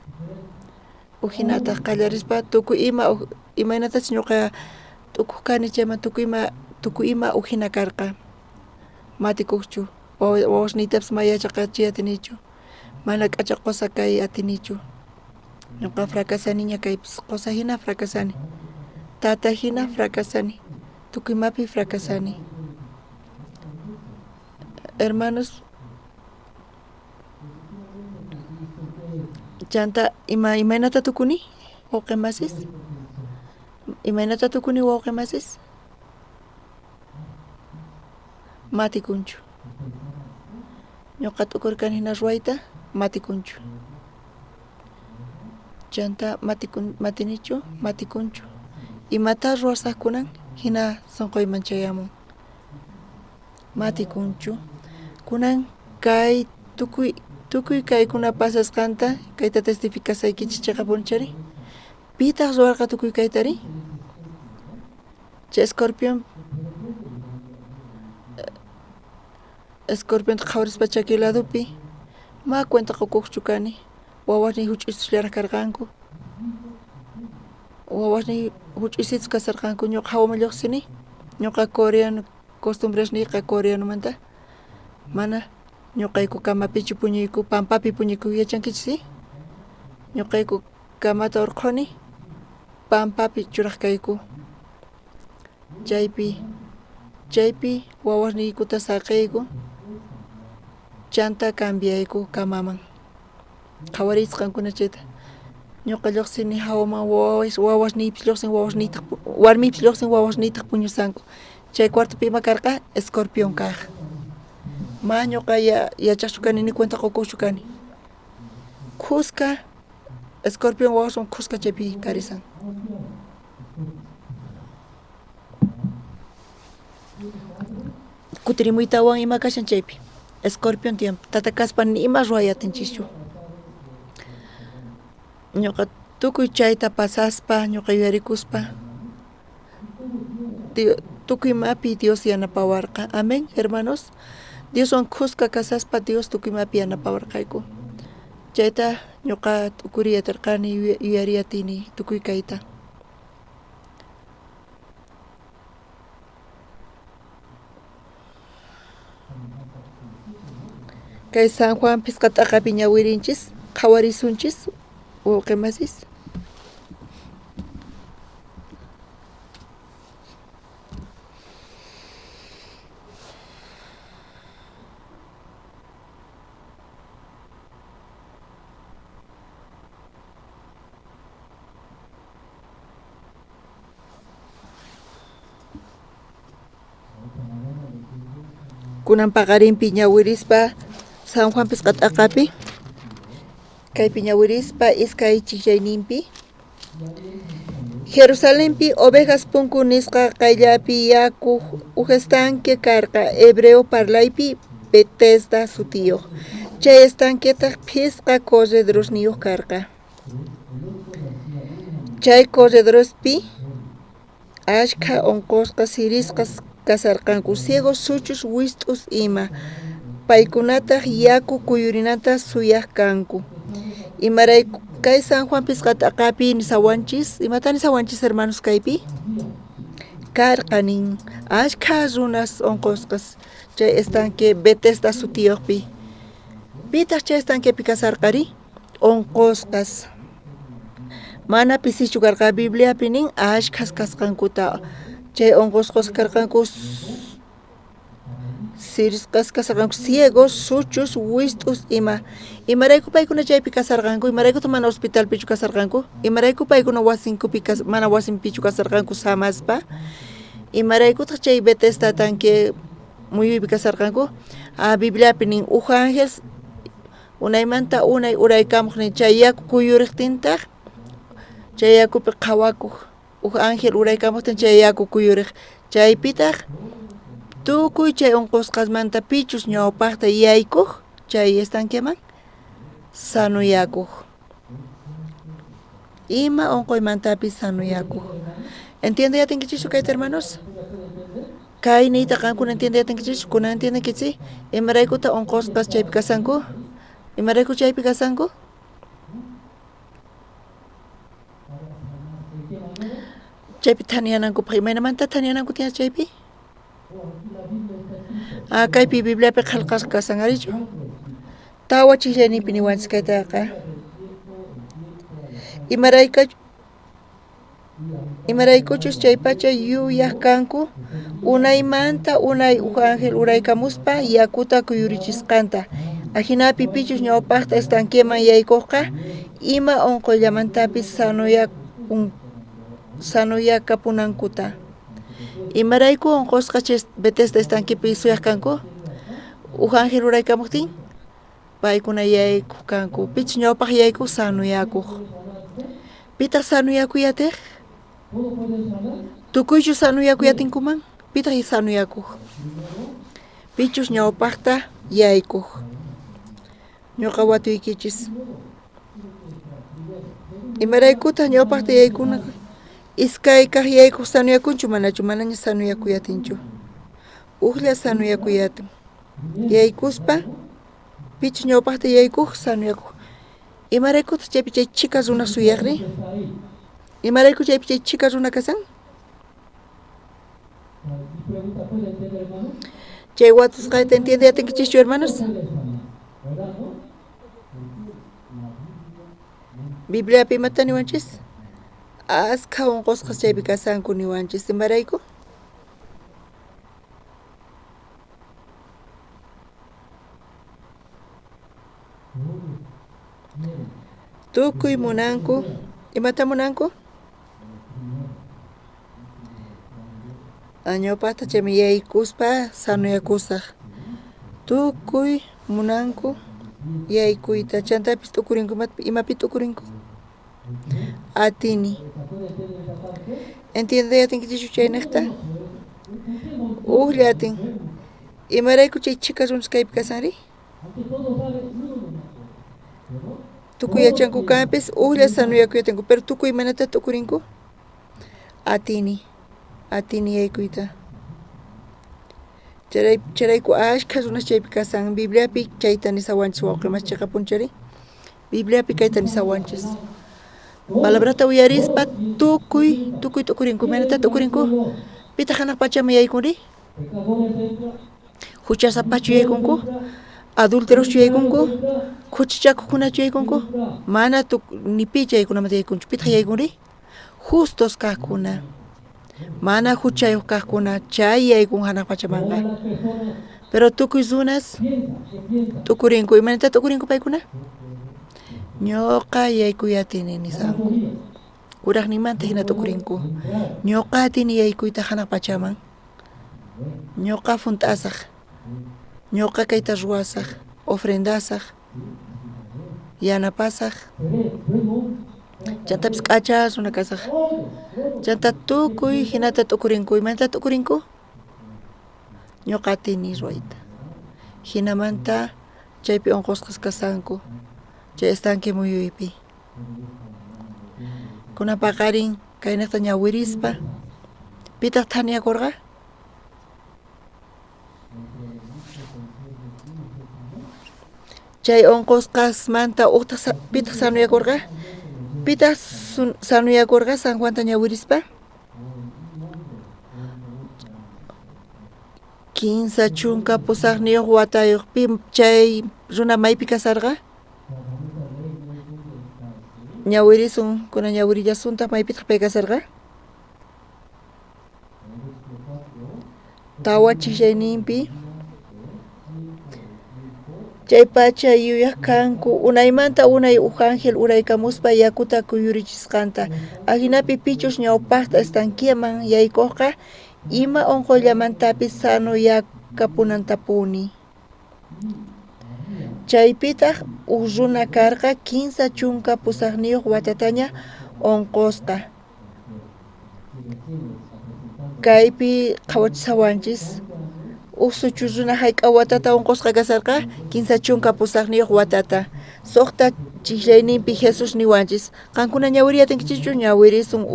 L: uhinata qallarispa tukuy imaynatachus ñuqa t'ukuq kani chayman tukuy ima uhina karqa matikuqchu wawasniytapas mayachaqachiy atinichu mana k'acha qosa kay atinichu ñuqa fracasaniña kaypis qosa hina fracasani tata hina fracasani tukuymapi fracasani hermanos chanta imaynata tukuni wawqimasis imaynata tukuni wawqimasis matikunchu ñuqa t'ukurkani hina ruwayta matikunchu chanta matinichu matikunchu imata ruwasaq kunan hina sunquyman chayamun matikunchu kunan kay tukuy kaykuna pasasqanta kayta testificasaykichis chayqa punchari pitaq ruwarqa tukuy kaytari chay escorpionta qhawrispa chaki ladupi ma cuenta qukuqchu kani wawasniy huch'istushllaraq karqanku wawasniy huch'isitus kasarqanku ñuqa hawama lluqsini ñuqa coreano costumbrasniyqa coreanomanta mana ñuqayku kamapichu puñuyku pampapi puñuyku yachankichis si ñuqayku kamata urquni pampapi churaq kayku chaypi wawasniykuta saqayku chanta cambiayku kamaman qhawarisqankuna chayta ñuqa lluqsini hawaman wawasniypis lluqsin warmipis lluqsin wawasniytaq puñusanku chay cuartopi ima karqa escorpión kaq ma ñuqa yachaqchu kani ni cuenta qukuqchu kani khusqa escorpión wawaswan khusqa chaypi karisan kutirimuytawan ima kashan chaypi escorpión tiempo tatakaspa nima ruwayatinchikchu ñuqa tukuy chayta pasaspa ñuqa yuyarikuspa tukuymapi Dios yanapawarqa amén hermanos Dioswan khusqa kasaspa Dios tukuymapi yanapawarqayku chayta ñuqa tukuriyatarqani yuyariyatini tukuy kayta kay San Juan pisqat'aqapi ñawirinchis qhawarisunchis wawqimasis kunan paqarinpi ñawirispa San Juan pisqat'aqapi kaypi ñawirispa iskay chillayninpi Jerusalempi ovejas punku nisqa qayllapi yaku ujestanque karqa hebreo parlaypi Bethesda sutiyoq. Chay estanquetaq phisqa corredores niyuq karqa. Chay corredorospi ashka onqusqa sirisqas kasarqanku ciegos suchus wist'us ima. Paykunataq yaku kuyurinata suyaq kanku. Imarayku kay San Juan Pisqataqapi nisawanchis, imatani sawanchis hermanos kaypi? Karqanin ashka runas onqusqas chay estanque Bethesda sutiyoqpi. Pitaq chay estanquepi kasarqari? Onqusqas. Mana pisichu karqa Bibliapi nin ashkas kasqankuta chay onqusqas karqanku sirisqas kasarqanku ciegos, suchus, wist'us ima. Imarayku paykuna chaypi kasarqanku, imaraykuta mana hospitalpichu kasarqanku, imarayku paykuna wasinkupi mana wasinpichu kasarqanku samaspa, imaraykutaq chay Bethesda tanque muyuypi kasarqanku. Bibliapi nin uj ángel unaymanta unay uraykamuq nin chay yaku kuyuriqtintaq chay yakupi qhawakuq uj ángel uraykamuqtin chay yaku kuyuriq chaypitaq tukuy chay onqusqasmanta pichus ñawpaqta yaykuq chay estanqueman sanuyakuq. Ima onqoymantapis sanuyakuq. ¿Entiende ya tinkichichu kayta hermanos? Kay niyta qankuna entiende ya tinkichichu, kuna entiende kichi? Imaraykuta onqusqas chaypi kasanku? Imarayku chaypi kasanku? Chaypi thaniyanankupaq imaynamanta thaniyananku tiyan chaypi? Kaypi Bibliapi qillqasqa kasanarichu. Tawa chillaynipi niwanchis kaytaqa. Imaraykuchus chay pacha yuyaq kanku unaymanta unay uj ángel uraykamuspa yakuta kuyurichisqanta. Ajinapi pichus ñawpaqta estanqueman yaykuqqa ima onqullamantapis sanuyakapunankuta. Imarayku onqusqa chay Bethesda estanquepi suyaq kanku? Uj ángel uraykamuqtin? Paykuna yaykuq kanku. Pichus ñawpaq yaykuq sanuyakuq. Pitaq sanuyakuyatiq? Tukuychu sanuyakuyatinkuman? Pitaq sanuyakuq? Pichus ñawpaqta yaykuq. Ñuqa watuykichis. Imaraykutaq ñawpaqta yaykuna iskay kaq yaykuq sanuyakunchu manachu manaña sanuyakuyatinchu. Uqlla sanuyakuyatin. Yaykuspa pichus ñawpaqta yaykuq sanuyakuq. Imaraykutaq chaypi chay chika runa suyaqri? Imarayku chaypi chay chika runa kasan? Chay watusqayta entiende yatinkichichu hermanos? Bibliapi imata niwanchis? Askha onqusqas chaypi kasanku niwanchis, imarayku? Tukuy munanku, imata munanku? Ñawpaqta chaymi yaykuspa sanuyakusaq. Tukuy munanku yaykuyta chantapis tukurinku imapi tukurinku? Atini. ¿Entiende yatinkichichu chay niqta? Uqlla atin. Imarayku chay chika runas kaypi kasanri? Tukuy yachanku kanpis uqlla sanuyakuyatinku, pero tukuy manata tukurinku? Atini yaykuyta. Charayku ashka runas chaypi kasan. Bibliapi chayta nisawanchis wawqimas chiqa punchari. Bibliapi kayta nisawanchis. Palabrata uyarispa tukuy tukurinku. Manata tukurinku? Pita hanaq pachama yaykunri? Huchasapachu yaykunku? Adulteroschu yaykunku? Kuchichakuqkunachu yaykunku? Mana ni picha yaykunamanta yaykunchu. Pita yaykunri? Justos kaqkuna. Mana huchayuq kaqkuna chay yaykun hanaq pachamanqa. Pero tukuy runas tukurinku. Imanata tukurinku paykuna? Ñuqa yaykuyatini nisanku. Kuraqnimanta hina tukurinku. Ñuqa atini yaykuyta hanaq pachaman. Ñuqa funt'asaq. Ñuqa kayta ruwasaq, ofrendasaq, yanapasaq. Chantapis k'achas runa kasaq. Chanta tukuy hinata tukurinku. Imanta tukurinku? Ñuqa atini ruwayta. hinamanta chaypi onqosqas kasanku chay estanque muyuypi kunapaqarin kaynaqta ñawirispa pitaq thaniakurqa chay onqosqasmanta pitaq sanuyakurqa pitaq sanuyakurqa San Juanta ñawirispa 15 chunka pusaqniyuq watayuqpi chay runa maypi kasarqa ñawirisun kuna ñawirillasunta maypitaq pay kasarqa tawa chishayninpi chay pacha yuyaq kanku unaymanta unay ángel uraykamuspa yakuta kuyurichisqanta ahinapi pichus ñawpaqta estanquiaman yaykuqqa ima onqollamantapis sanuyapunantapuni chaypitaq runa karqa 15 chunka pusaqniyuq watataña onqosqa kaypi qhawachisawachis suchu runa hayk'a watata onqosqa kasarqa 15 chunka pusaqniyuq watata suqta chiklayninpi Jesus niwanchis qankuna ñawiriyatinkichu ñawirisun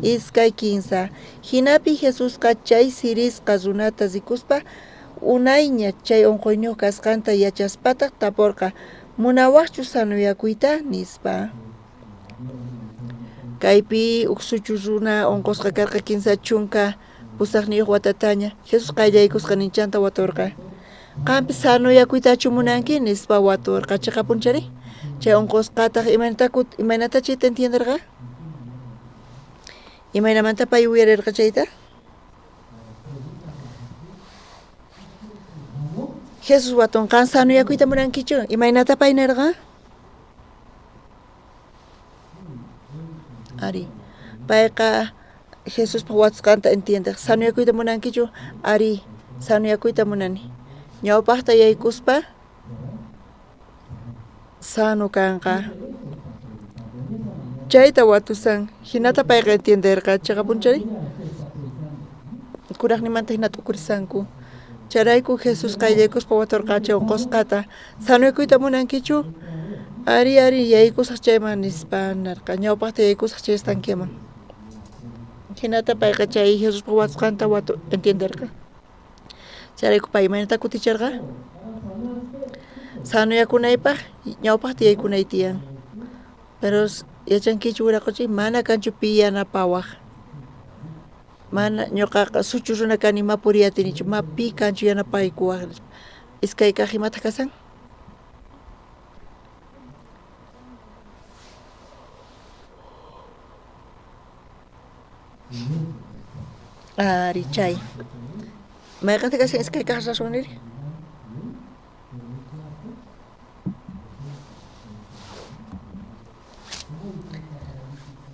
L: iskay 15 hinapi Jesusqa chay sirisqa runata rikuspa unayña chay onqoyniyuq kasqanta yachaspataq tapurqa munawaqchu sanuyakuyta nispa kaypi suchu runa onqosqa karqa 15 chunka pusaqniyuq watataña Jesus qayllaykusqa ninchanta waturqa qampis sanuyakuytachu munanki nispa waturqa chayqa punchari chay onqosqataq imaynata chayta entienderqa imaynamanta pay uyarirqa chayta Jesus watunqan sanuyakuyta munankichu imaynata pay nirqa ari payqa Jesus pa watsqanta entiende sanuyakuyta munankichu ari sanuyakuyta munani ñawpaqta yaykuspa sanu kanqa chayta watusan hinata payqa entenderqa chayqa punchari kuraqnimanta hinata ukurisanku charayku Jesus qayllaykuspa waturqa chay onqosqata sanuyakuyta munankichu ari yaykusaq chayman nispa narqa ñawpaqta yaykusaq chay estanqueman hinata payqa chay Jesuspa watsqanta entenderqa charayku pay imaynata kuticharqa sanuyakunaypaq ñawpaqta yaykunay tiyan pero yachankichu wiraquchay mana kanchu pi yanapawaq mana ñuqaqa suchu runa kani ma puriyatinichu ma pi kanchu yanapaykuwaq iskay kaq imata kasan ari chay mayqanta kasan iskay kaq rasuniri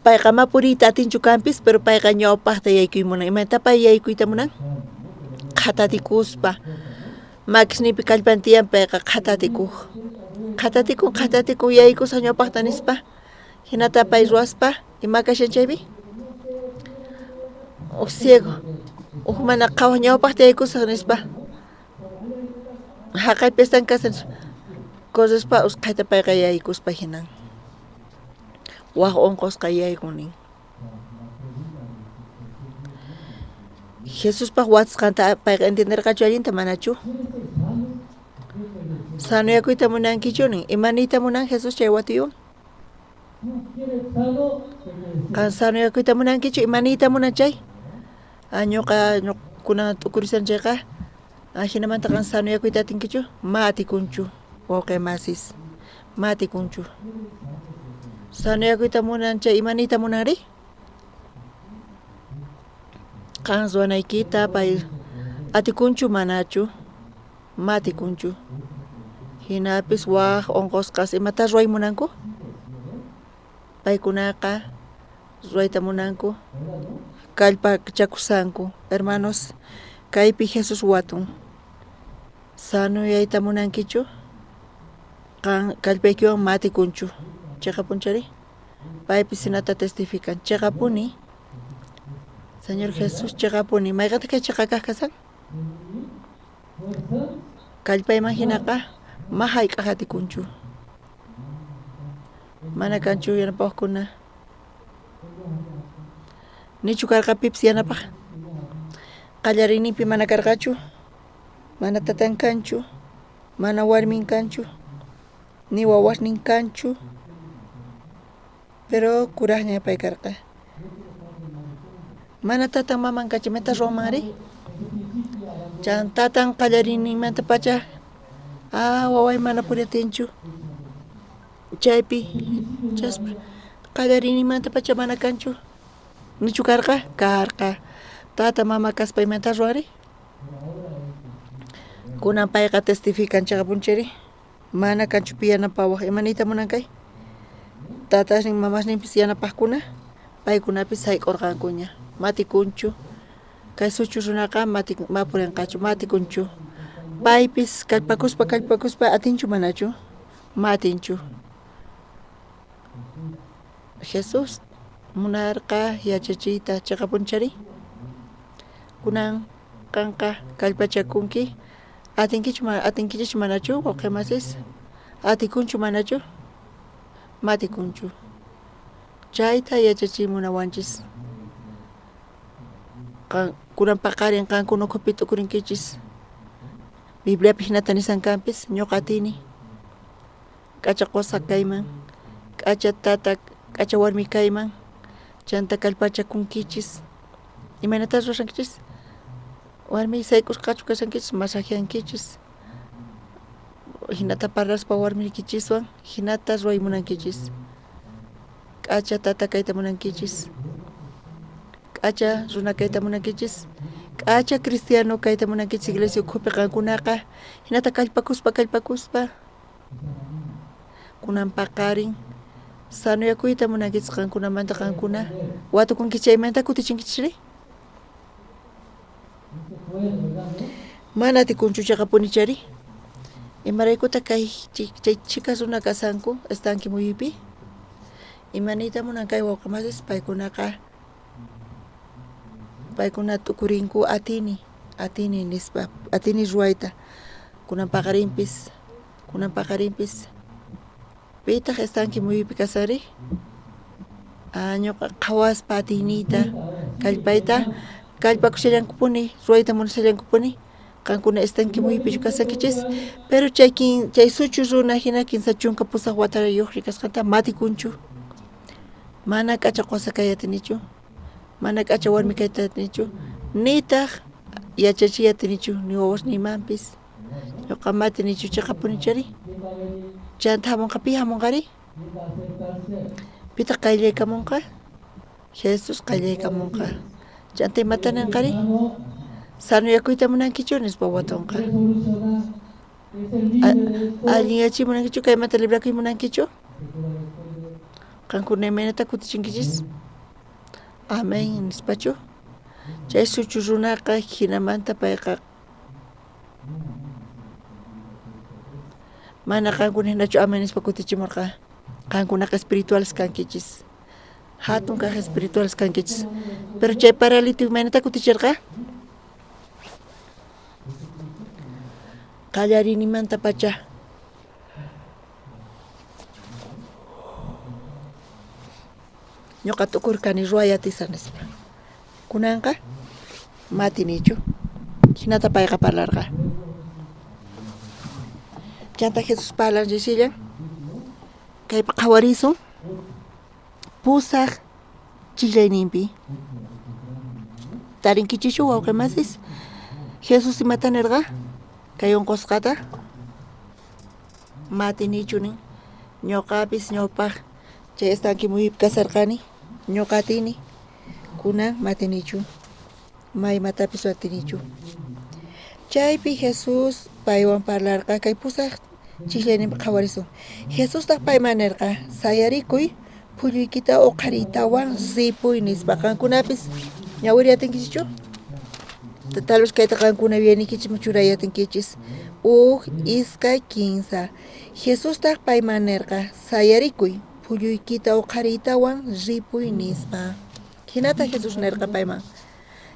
L: payqa ma puriyta atinchu kanpis pero payqa ñawpaqta yaykuymunan imayta pay yaykuyta munan qhatatikuspa makisnipi kallpan tiyan payqa qhatatikuq yaykusaq ñawpaqta nispa hinata pay ruwaspa ima kashan chaypi ciego mana qhawaq ñawpaqta yaykusaq nispa haqaypi estan kasan correspa usqhayta payqa yaykuspa hinan waq onqosqa yaykunin Jesuspaq watsqanta payqa entenderqachu allinta manachu sanuyakuyta munankichunin imaniyta munan Jesus chay watiyuwan kan sanuyakuyta munankichu imaniyta munan chay ñuqkunata ukurisan chayqa hinamanta kan sanuyakuyta atinkichu ma atikunchu wawqi masis ma atikunchu sanuyakuyta munan chay imaniyta munanri kan ruwanaykita pay atikunchu manachu ma atikunchu hinapis waq onqosqas imata ruway munanku paykunaqa ruwayta munanku kallpachakusanku hermanos kaypi Jesus watun sanuyayta munankichu kan kallpaykiwan ma atikunchu chayqa punchari paypis hinata testifican chayqa puni Señor Jesús chayqa puni mayqanta kay chayqa kaq kasan kallpayman hinaqa mahayqa hatikunchu. Mana kanchu yanapaqkuna. Nichu karqa pips yanapaq. Qallariyninpi mana karqachu. Mana tatan kanchu. Mana warmin kanchu. Ni wawasnin kanchu. Pero kuraqña pay karqa. Mana tatan maman kanchu meta romari. Chan tatan qallariyninmanta pacha waway mana puriatinchu. Chaypi chaspa qallariyninmanta pacha mana kanchu. Nichu karqa? Karqa. Tata mama kaspaymanta ruwari. Kunan payqa testifican chaqapunchari. Mana kanchupi yanapawaq imanita munankay. Tatasnin mamasninpis yanapaqkuna. Paykunapis hayk'urqankuña. Matikunchu. Kay suchu runaqa mapurinqachu. Matikunchu. Paypis kallpakuspa atinchu manachu. Matinchu. Jesus munarqa yachachiyta chaqapunchari. Kunan kanqa kallpachakunki. Atinkichu manachu waqaymasis. Atikunchu manachu. Matikunchu. Chayta yachachimunawanchis. Kunan paqarin qankuna ukhupi tukurinkichis. Bibliapi hinata nisankampis ñuqa atini. K'acha qosa kayman. K'acha tata, k'acha warmi kayman. Chanta kallpachakunkichis. Imanatas rurankichis. Warmi sayk'usqachu kashankichis, masajiankichis. Hinata parlaspa warmirkichiswan, hinatas ruaymunankichis. K'acha tata kayta munankichis. K'acha runa kayta munankichis. K'acha cristiano kayta munankichis iglesia ukhupi qankunaqa. Hinata kallpakuspa. Kunan paqarin. Sanuyakuyta munankichis qankunamanta qankuna. Watukunki chaymanta kutichinkichiri. Mana tikunchu chaqapunichari. Imaraykuta kay chay chicas runa kasanku estanki muyipi. Imanita munankay wawqamasis paykuna tukurinku atini nispa, atini ruayta. Kunan paqarinpis. Pitaq estanki muyipi kasari. Ñuqa qhawaspa atinita, kallpayta, kallpakushallankupuni, ruayta munashallankupuni. Qankuna estanki muyipi kasankichis. Pero chay suchu runa hina kinsa chunka pusaq watarayuqri kasqanta matikunchu. Mana k'acha qosa kay atinichu. Mana k'acha warmi kayta atinichu. Nitaq yachachiy atinichu ni wawash nimanpis. Ñuqa matinichu chaqapunichari. Chanta hamunqa pi hamunqari. Pitaq qayllaykamunqa. Jesus qayllaykamunqa. Chanta imatananqari. Sanuyakuyta munankichu nispa watunqa. Allin yachiy munankichu kaymanta librakuy munankichu. Qankuna imaynata kutichinkichis. Amén nispachu. Chay suchu runaqa hinamanta payqa mana qankuna hinachu amén nispa kutichimurqa. Qankunaqa espirituales kankichis. Hatun kaq espirituales kankichis. Pero chay paralítico imaynata kutichirqa. Qallarinimanta pacha. Ñuqa tukurkani ruayatisan nispa. Kunanqa matinichu. Hinata payqa parlarqa. Chanta Jesus parlan risillan. Kaypa qhawarisun. Pusaq chillayninpi. Tarinkichishu wawqimasis. Jesus imatanirqa. Kay unqusqata. Matinichunin. Ñuqapis ñawpaq. Chay estanki muyipi kasarqani. Ñuqa atini. Kunan matinichu. Maymatapis atinichu. Chaypi Jesus paywan parlarqa kay pusaq chillayninpi qhawarisun. Jesus taq payman nirqa sayarikuy phulluykita uqariytawan ripuy nispa qankunapis ñawiri atinkichu. Tal vez kayta qankuna wiyanikichis churay atinkichis. Iskay kinsa. Jesus taq payman nirqa sayarikuy phulluykita uqariytawan ripuy nispa. Hinata Jesus nirqa payman.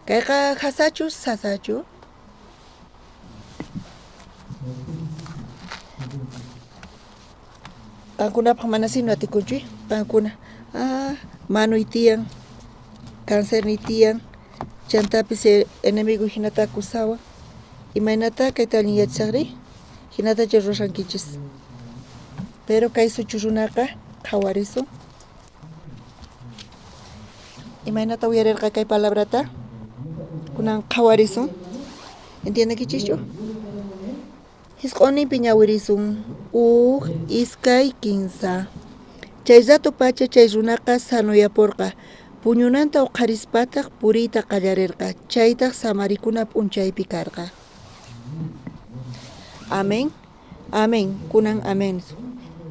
L: Kayqa hasachu sasachu. Qankunapaq mana sino atikunchu qankuna mano tiyan, cáncer ni tiyan, chantapis enemigo hinata acusawa, imaynata kayta allin yachaqri, hinata chay rurashankichis. Pero kay suchurunaqa qhawarisun. Imaynata uyarirqa kay palabrata, kunan qhawarisun. ¿Entiendekichishchu? Hisq'unipi ñawirisun iskay kinsa. Chay rato pacha chay runaqa sanuyapurqa. Puñunanta uqharispataq puriyta qallarirqa. Chaytaq samarikuna p'unchaypi karqa. Amén. Amén. Kunan amén.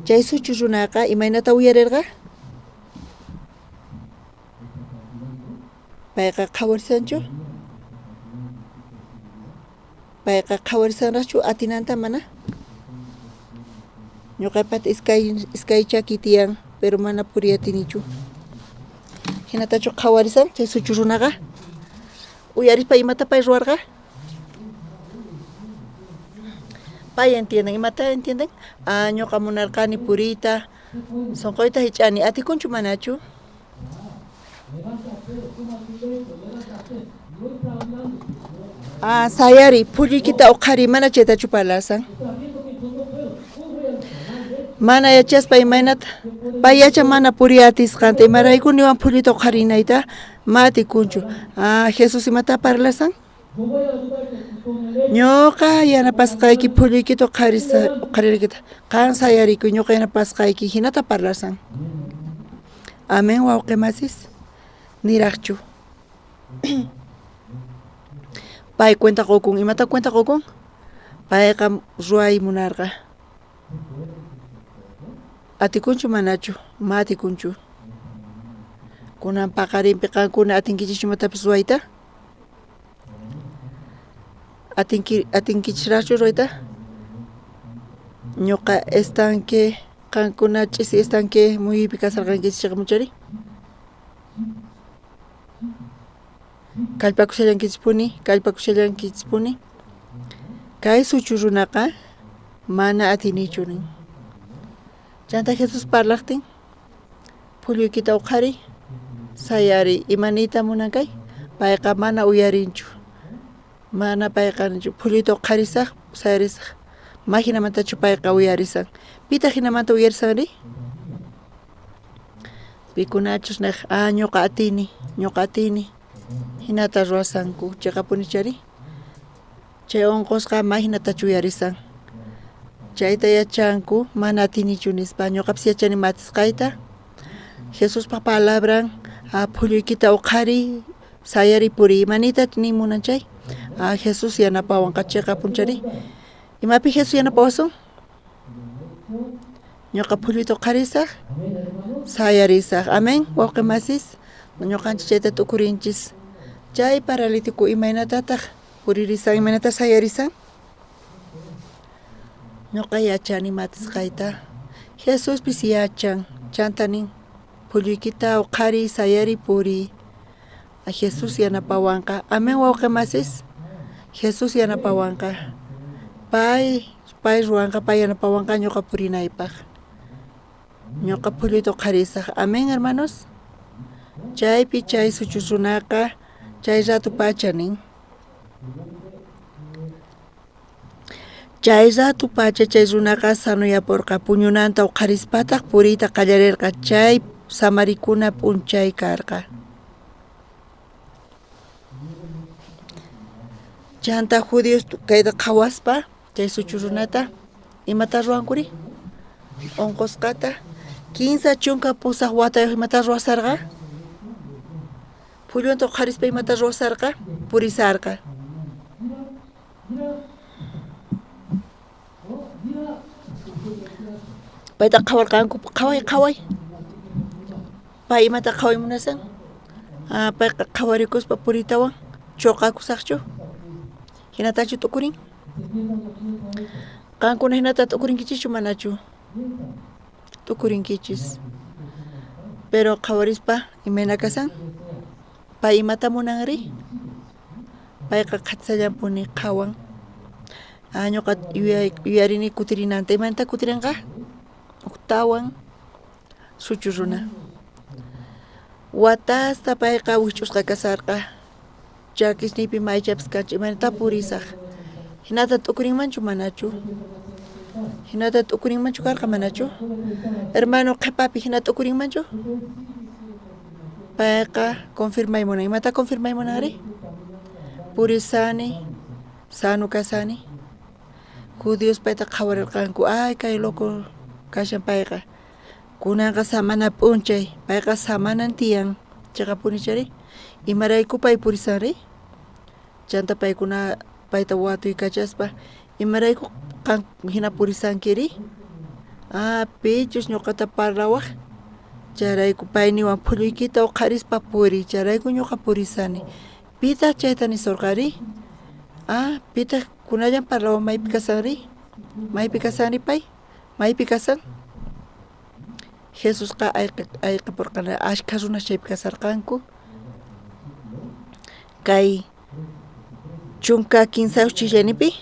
L: Chay suchu runaqa imaynata uyarirqa? Payqa qhawarisanchu? Payqa qhawarisanrachu atinanta mana? Ñuqapat iskay chaki tiyan, pero mana puriyatinichu. Hinatachu qhawarisan chay suchu runaqa? Uyarispa imata pay ruwarqa? Pay entienden, imata entienden? Ñuqa munarqani puriyta, sunquyta hich'ani, atikunchu manachu? Sayari, pulliykita uqhari mana chaytachu parlasan? Mana yachaspa imaynata, pay yacha mana puriyatisqanta, imaraykuniwan pullita uqharinayta ma atikunchu. Jesus imata parlasan? Ñuqa yanapasqayki pulliykita uqharirkita, qan sayarikuy ñuqa yanapasqayki hinata parlasan. Amén wawqi masis, niraqchu. Pay cuenta qukun, imata cuenta qukun? Payqa ruay munarqa. Atikunchu manachu? Ma atikunchu. Kunan paqarinpi qankuna atinkichis imatapis ruayta? Atinkichirachu ruayta? Ñuqa estanque, qankuna ch'isi estanque muyuypi kasarqankichis chiqamuchari? Kallpakushallankichispuni. Kay suchu runaqa mana atinichu nin. Chanta Jesus parlaqtin, pulluykita uqhari, sayari, imanita munankay, payqa mana uyarinchu. Mana payqa pulluyta uqharisaq, sayarisaq. Ma hinamantachu payqa uyarisan. Pita hinamanta uyarisanri? Pikunachus naq, ñuqa atini. Hinata ruwasanku, chiqapunichari? Chay unqusqa ma hinatachu uyarisan. Chayta yachanku, mana atinichu nispa, ñuqapis yachani matisqayta. Jesuspa palabran, pulluykita uqhari, sayari puri, imanita nin munanchay? Jesus yanapawanqa chiqapunchari? Imapi Jesus yanapawasun? Ñuqa pulluyta uqharisaq, sayarisaq. Amén, wawqi masis. Ñuqanchis chayta tukurinchis. Chay paralítico imaynatataq puririsan, imaynata sayarisan? Ñuqa yachani matisqayta. Jesuspis yachan, chantanin. Pulluykita uqhari, sayari puri. Jesus yanapawanqa. Amén wawqi masis. Jesus yanapawanqa. Pay ruwanqa, pay yanapawanqa ñuqa purinaypaq. Ñuqa pulluyta uqharisaq. Amén hermanos. Chaypi chay suchu runaqa chay rato pachanin. Chay rato pacha chay runaqa sanuyapurqa puñunanta uqharispataq puriyta qallarirqa chay samarikuna p'unchay karqa. Chanta judíos kayta qhawaspa chay suchu runata imata ruwankuri? Unqusqata 15 chunka pusaq watayuq imata ruwasarqa? Pullunta uqharispa imata ruwasarqa? Purisarqa. Payta qhawarqanku, qhaway. Pay imata qhaway munasan? Payqa qhawarikuspa puritawan chuqakusaqchu? Hinatachu tukurin? Qankuna hinata tukurinkichis manachu? Tukurinkichis. Pero qhawarispa imayna kasan? Pay imata munanri? Payqa qhatisallapuni qhawan. Ñuqa yuyarini kutirinanta. Imaynata kutirinqa? watawan suchuruna. Watasta payqa wich'usqa kasarqa. Chakisnipi maychapas kanchik imanata purisaq. Hinata t'ukurinmanchu manachu? Hinata t'ukurinmanchu karqa manachu? Hermano qhipapi hinata t'ukurinmanchu? Payqa confirmaymunan. Imata confirmaymunari? Purisani, sano kasani. Judíos payta qhawarirqanku, ay kay loco kashan payqa. Kunanqa samana p'unchay, payqa samanan tiyan. Chayqa punichari, imarayku pay purisari? Chanta paykuna payta watuy kachaspa, imarayku qan hina purisankiri? Pichus ñuqata parrawaq. Chayrayku payniwan phuluykita uqharispa puri, chayrayku ñuqa purisani. Pitaq chayta nisurqari? Pitaq kunallan parlawan maypi kasanri? Maypi kasanri pay? Maypi kasan? Jesusqa ayqa purqana ashkha runa chaypi kasarqanku. Kay chunka kinsayuq chiklaynipi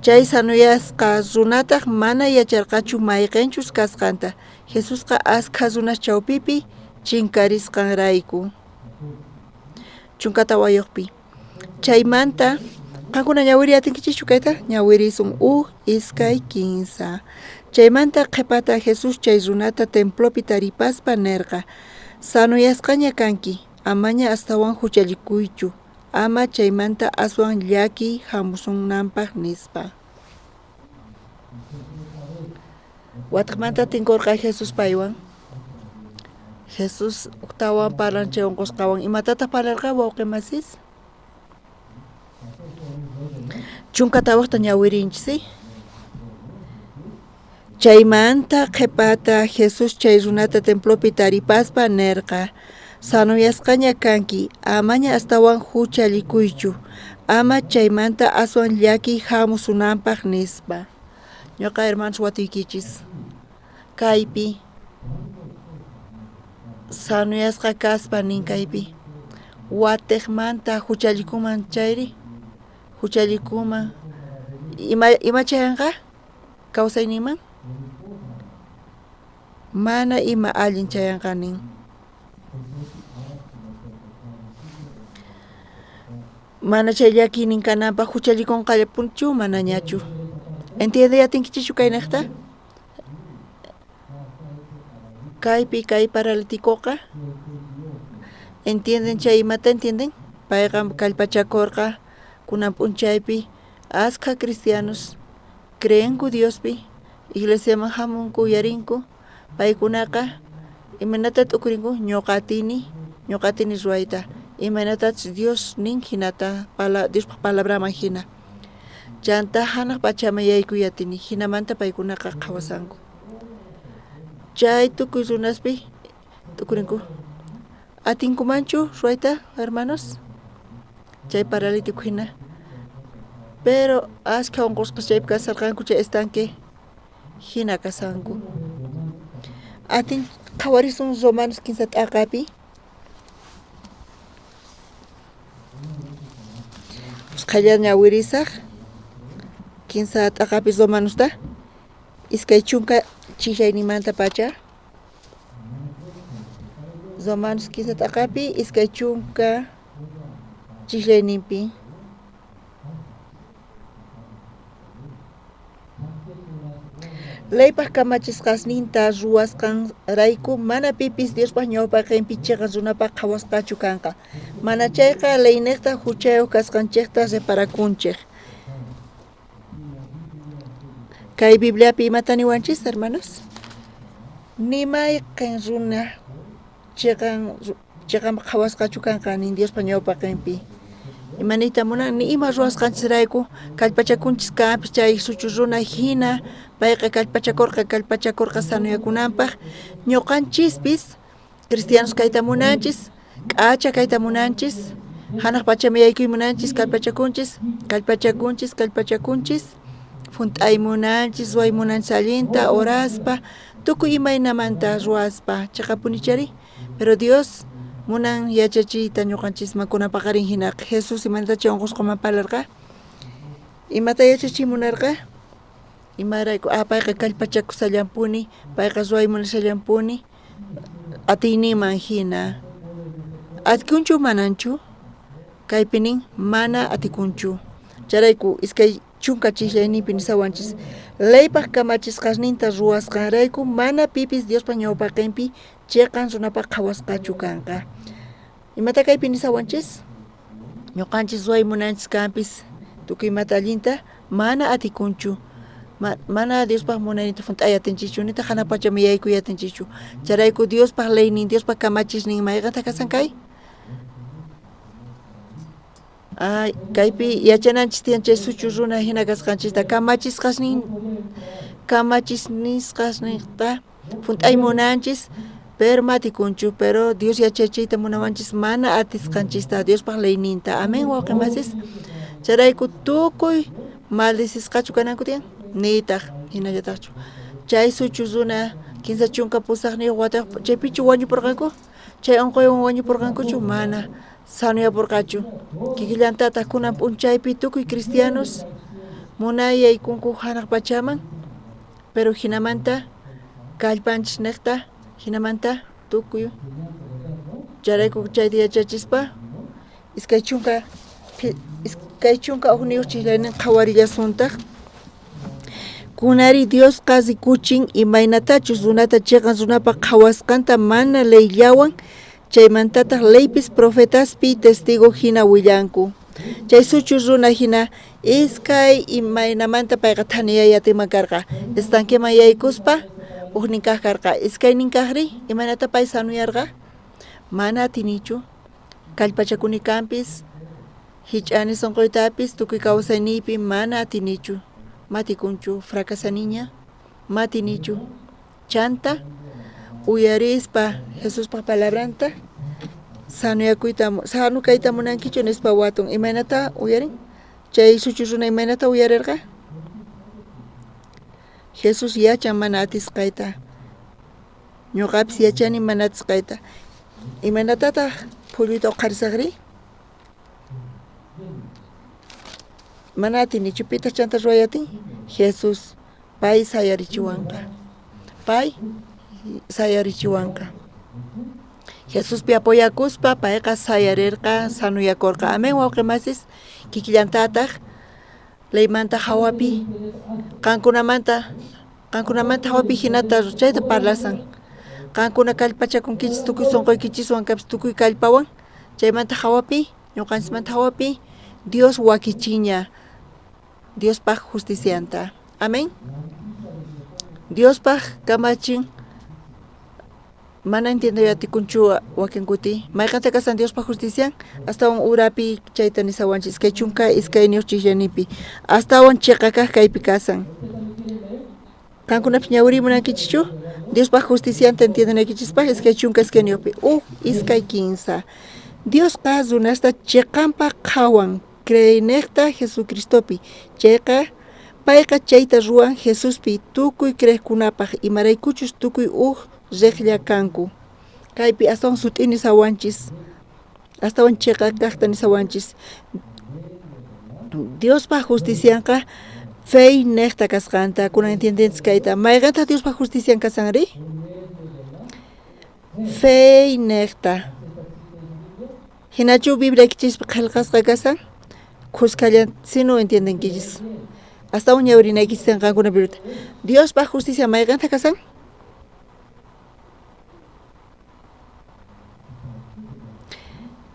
L: chay sanuyasqa runataq mana yacharqachu mayqinchus kasqanta. Jesusqa askha runas chawpipi chinkarisqanrayku. Chunkata wayuqpi. Chaymanta qankuna ñawiri atinkichikchu kayta? Ñawirisun iskay kinsa. Chaymanta qhipata Jesus chay runata templopi taripaspa nirqa. Sanuyasqaña kanki, amaña astawan huchallikuychu. Ama chaymanta aswan llaki hamusunanpaq nispa. Wataqmanta tinkurqa Jesus paywan. Jesus uktawan parlanchay unqusqawan imatataq parlarqa wawqi masis? Chunkata waqta ñawirinchisi. Chaymanta qhipata Jesus chay runata templopi taripaspa nirqa. Sanuyasqaña kanki, amaña astawan huchallikuychu. Ama chaymanta aswan llaki hamusunanpaq nispa. Ñuqa hermanos watuykichis. Kaypi sanuyasqa kaspa nin kaypi. Watiqmanta huchallikuman chayri. Huchallikuman. Ima chayanqa? Kawsayniman? Mana ima allin chayanqa nin. Mana chay llaki nin kananpaq huchallikunqallapunchu mana ñachu. Entiende atinkichikchu kaynaqta? Kaypi kay paralitikuqa entienden chay imata entienden? Payqa kallpachakurqa kunan p'unchaypi askha cristianos creenku Diospi, iglesiaman hamunku yarinku, paykunaqa imanata t'ukurinku ñuqatini ruayta. Imanatatis Dios nin hinata Diospa palabraman hina. Chanta hanaq pachama yaykuyatini hinamanta paykunaqa qhawasanku. Chay tukuy runaspi t'ukurinku. Atinkumanchu ruayta hermanos? Chay paralítico hina. Pero askha unqusqa chaypi kasarqanku chay estanque hina kasanku. Atin qhawarisun Romanos 15 t'aqapi. Qhalla ñawirisaq 15 t'aqapi Romanusta iskay chunka chiqllaynimanta pacha. Romanos 15 t'aqapi iskay chunka chiqllayninpi. Leypaq kamachisqasninta ruwasqan rayku mana pipis Diospaq ñawpaq qinpichiqa runapaq qhawasqachu kanqa. Mana chayqa leyniqta huchayuq kasqanchikta reparakunchik. Kay Bibliapi imata niwanchis hermanos? Nimayqin runa chiqan qhawasqachu kanqa nin Diospaq ñawpaq qinpi. Imanita munan ni ima ruwasqanchisrayku kallpachakunchis kanpis chay suchu runa hina payqa kallpachakurqa sanuyakunanpaq ñuqanchispis cristianos kayta munanchis k'acha kayta munanchis hanaq pachama yaykuy munanchis kallpachakunchis funt'ay munanchis way munanchis allinta oraspa tukuy imaynamanta ruwaspa chayqa punichari pero Dios munan yachachiyta ñuqanchisman kunapaqarin hinaqa Jesus imantachi unqusqaman parlarqa imata yachachimunarqa Imarayku payqa kallpachakusallampuni, payqa ruwaymunashallampuni, atiyniman hina. Atikunchu mananchu? Kaypinin mana atikunchu. Charayku iskay chunka chishaynipi nisawanchis. Leypaq kamachisqasninta ruwasqanrayku mana pipis Diospa ñawpaqinpi chiqan runapaq qhawasqachu kanqa. Imata kaypi nisawanchis? Ñuqanchis ruwaymunanchis kanpis tukuy imata allinta mana atikunchu. Mana Diospaq munaynita funt'ay atinchichu nita hana pachami yaykuy atinchichu. Charayku Diospaq leynin, Diospaq kamachisnin mayqanta kasan kay? Kaypi yachananchis tiyan chay suchu runa hina kasqanchista kamachisnisqasninta funt'ay munanchis pero matikunchu, pero Dios yachachiyta munawanchis mana atisqanchista Diospaq leyninta. Amén wawqimasis. Charayku tukuy maldisisqachu kananku tiyan? Nitaq hinallataqchu. Chay suchu runa kinsa chunka pusaqniyuq watayuq chaypichu wañupurqanku? Chay unquywan wañupurqankuchu? Mana sanuyapurqachu. Kikillantataq kunan p'unchaypi tukuy cristianos munayaykunku hanaq pachaman, pero hinamanta kallpanchis niqta, hinamanta tukuy charayku chayta yachachispa iskay chunka uqniyuq chiklaynin qhawarillasuntaq kunari Dios qasi kuchin imaynatachus runata chiqan runapa qhawasqanta mana leyllawan chaymantataq leypis profetaspi testigo hina willanku. Chay suchu runa hina iskay imaynamanta payqa thaniyayatiman karqa estanqueman yaykuspa uqnin kaq karqa iskaynin kaqri imaynata pay sanuyarqa mana atinichu. Kallpachakuni kanpis hich'ani sunquytapis tukuy kawsaynipi mana atinichu. Matikunchu, fracasaniña, matinichu. Chanta, uyarispa Jesuspa palabranta, sanukayta munankichu nispa watun. Imaynata uyarin? Chay suchu runa imaynata uyarirqa? Jesus yachan mana atisqayta. Ñuqapis yachani mana atisqayta. Imaynatataq phulluyta huqarisaqri? Mana atinichu, pita chanta ruwayatin? Jesus, pay sayarichiwanqa. Pay sayarichiwanqa. Jesus pi apoyakuspa payqa sayarirqa, sanuyakurqa. Amén wawqimasis, kikillantataq leymanta hawapi, qankunamanta hawapi hinata chayta parlasan. Qankuna kallpachakunkichis tukuy sunquykichisuwan kapis tukuy kallpawan, chaymanta hawapi, ñuqanchimanta hawapi, Dios wakichiña. Diospaq justicianta. Amén. Diospaq kamachin mana entiendayatikunchu wakinkuti. Mayqanta kasan Diospaq justician? Astawan urapi chayta nisawanchis iskay chunka iskayniyuq chikllanipi. Astawan chiqakaq kaypi kasan. Kankunapis ñawirimunankichichu? Diospaq justicianta entiendenaykichispa iskay chunka iskayniyuqpi. Iskay kinsa. Diosqa runasta chiqanpa qhawan. Creyneqta Jesucristopi. Chayqa payqa chayta ruwan Jesuspi tukuy creqkunapaq imaraykuchus tukuy riqlla kanku. Kaypi astawan sut'ini nisawanchis. Astawan chiqakaqta nisawanchis. Diospaq justicianqa fey neqta kasqanta kunan entiendenchis kayta. Mayqanta Diospaq justician kasanri? Fey neqta. Hinachu Bibliakichispa qillqasqa kasan? Kuskalla sino entiendenkichis. Hasta un ñawrinaykichis qankuna Biblia. Diospaq justicia mayqanta kasan?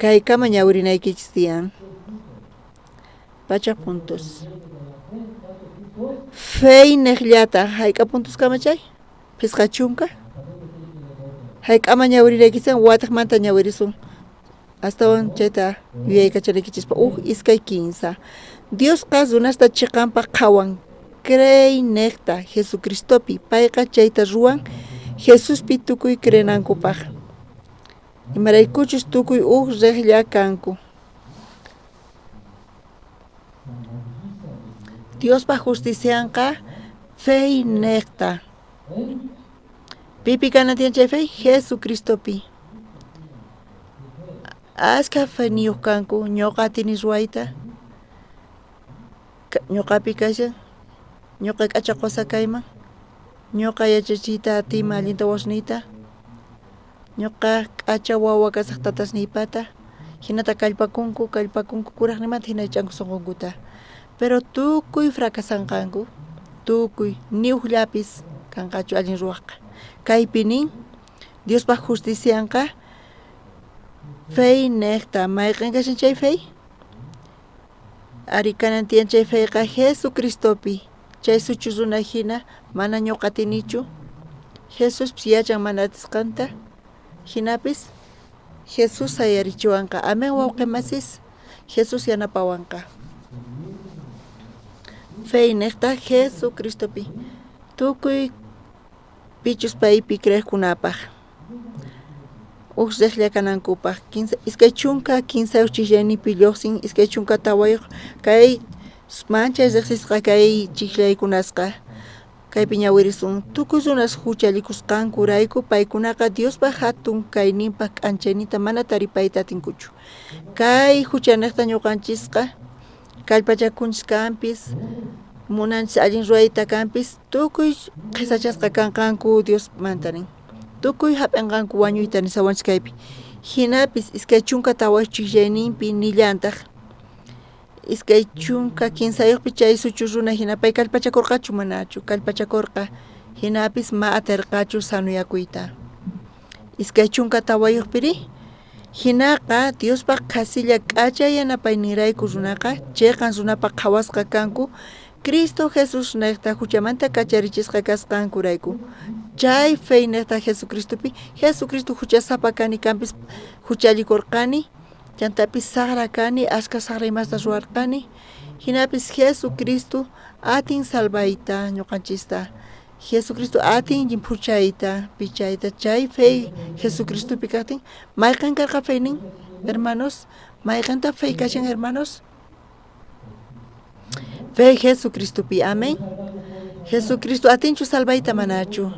L: Kaykama ñawrinaykichis tiyan. Pachaq puntos. Fey neqllata hayqa puntos kamachay? Pisqa chunka? Hayk'ama ñawrinaykichis wataqmanta ñawirisun. Astawan chayta yuyaykachariykichispa iskay kinsa. Diosqa runasta chiqanpa qhawan creyneqta Jesucristopi payqa chayta ruwan Jesuspi tukuy crenankupaq. Imaraykuchus tukuy riqlla kanku. Diospaq justicianqa fey neqta. Pipi kanan tiyan chay fey? Jesucristopi. Aska faniyuq kanku ñuqa atini ruwayta. Ñuqapi kashan ñuqa k'achaqusa kayman, ñuqa yachachiyta atima allinta washniyta, ñuqa k'acha wawa kasaq tatasniypata, hinata kallpakunku kuraqnimanta hina ch'anku sunqunkuta. Pero tukuy fracasanqanku, tukuy ni ukllapis kanqachu allin ruwaqqa. Kaypi nin Diospaq justicianqa fey niqta mayqin kashan chay fey? Ari kanan tiyan chay feyqa Jesucristopi chay suchu runa hina mana ñuqa tinichu, Jesuspis yachan mana atisqanta, hinapis Jesus sayarichiwanqa. Amen wawqi masis, Jesus yanapawanqa. Fey niqta Jesucristopi tukuy pichus paypi creqkunapaq uqsriqlla kanankupaq iskay chunka kinsay chiklaynipi lluqsin, iskay chunka tawayuq kay manchay riqsisqa kay chiklaykunasqa kaypi ñawirisun tukuy runas huchallikusqankurayku paykunaqa Diospaq hatun kayninpaq k'anchaynita mana taripayta atinkuchu. Kay huchaniqta ñuqanchisqa kallpachakunchis kanpis, munanchis allin ruwayta kanpis tukuy qhisachasqa kanqanku Diosmantanin, tukuy hap'inqanku wañuyta nisawanchis kaypi. Hinapis iskay chunka tawayuq chiklayninpi nillantaq, iskay chunka kinsayuqpi chay suchu runa hina pay kallpachakurqachu manachu, kallpachakurqa hinapis ma atirqachu sanuyakuyta. Iskay chunka tawayuqpiri hinaqa Diospaq qhasilla k'acha yanapayninrayku runaqa chayqan runapaq qhawasqa kanku Cristo Jesus niqta huchamanta kacharichisqa kasqankurayku. Chay fey niqta Jesucristopi, Jesucristo huchasapa kani kanpis huchallikurqani, chantapis saqra kani, ashka saqra imasta ruwarqani, hinapis Jesucristo atin salvayta ñuqanchista, Jesucristo atin llimpuchayta, pichayta, chay fey Jesucristopi kaqtin, mayqan karqa feynin, hermanos, mayqanta fey kashan hermanos? Fey Jesucristopi, amén. Jesucristo atinchu salvayta manachu.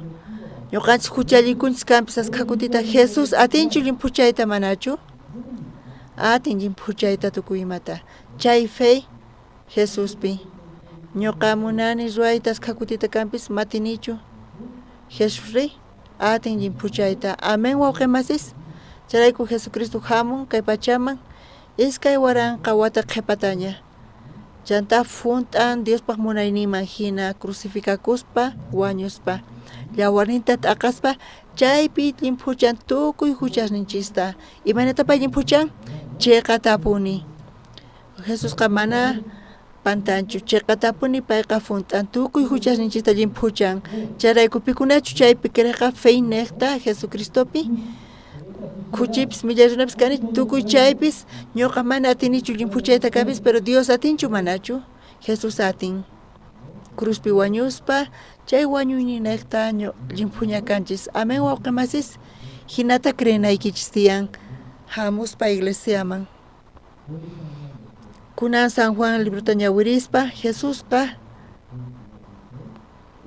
L: Ñuqanchis huchallikunchis kanpis asqhakutita Jesus atinchu llimpuchayta manachu? Atin llimpuchayta tukuy imata. Chay fey Jesuspi. Ñuqa munani ruwayta asqhakutita kanpis matinichu. Jesusri atin llimpuchayta. Amén wawqi masis. Charayku Jesucristo hamun kay pachaman iskay waranqa wata qhipataña. Chanta funt'an Diospaq munayninman hina crucificakuspa wañuspa, yawarninta t'aqaspa chaypi llimpuchan tukuy huchasninchista. Imanatapay llimpuchan? Chayqa tapuni. Jesusqa mana pantanchu, chayqa tapuni payqa funt'an tukuy huchasninchista llimpuchan. Charayku pikunachu chaypi creqqa fey niqta Jesucristopi? Kuchipis millarunapis kani tukuy chaypis ñuqa mana atinichu llimpuchayta kanpis, pero Dios atinchu manachu? Jesus atin. Cruzpi wañuspa chay wañuyni niqta llimpuña kanchis. Amén wawqi masis, hinata creenaykichis tiyan hamuspa iglesiaman. Kunan San Juan libruta ñawirispa Jesusqa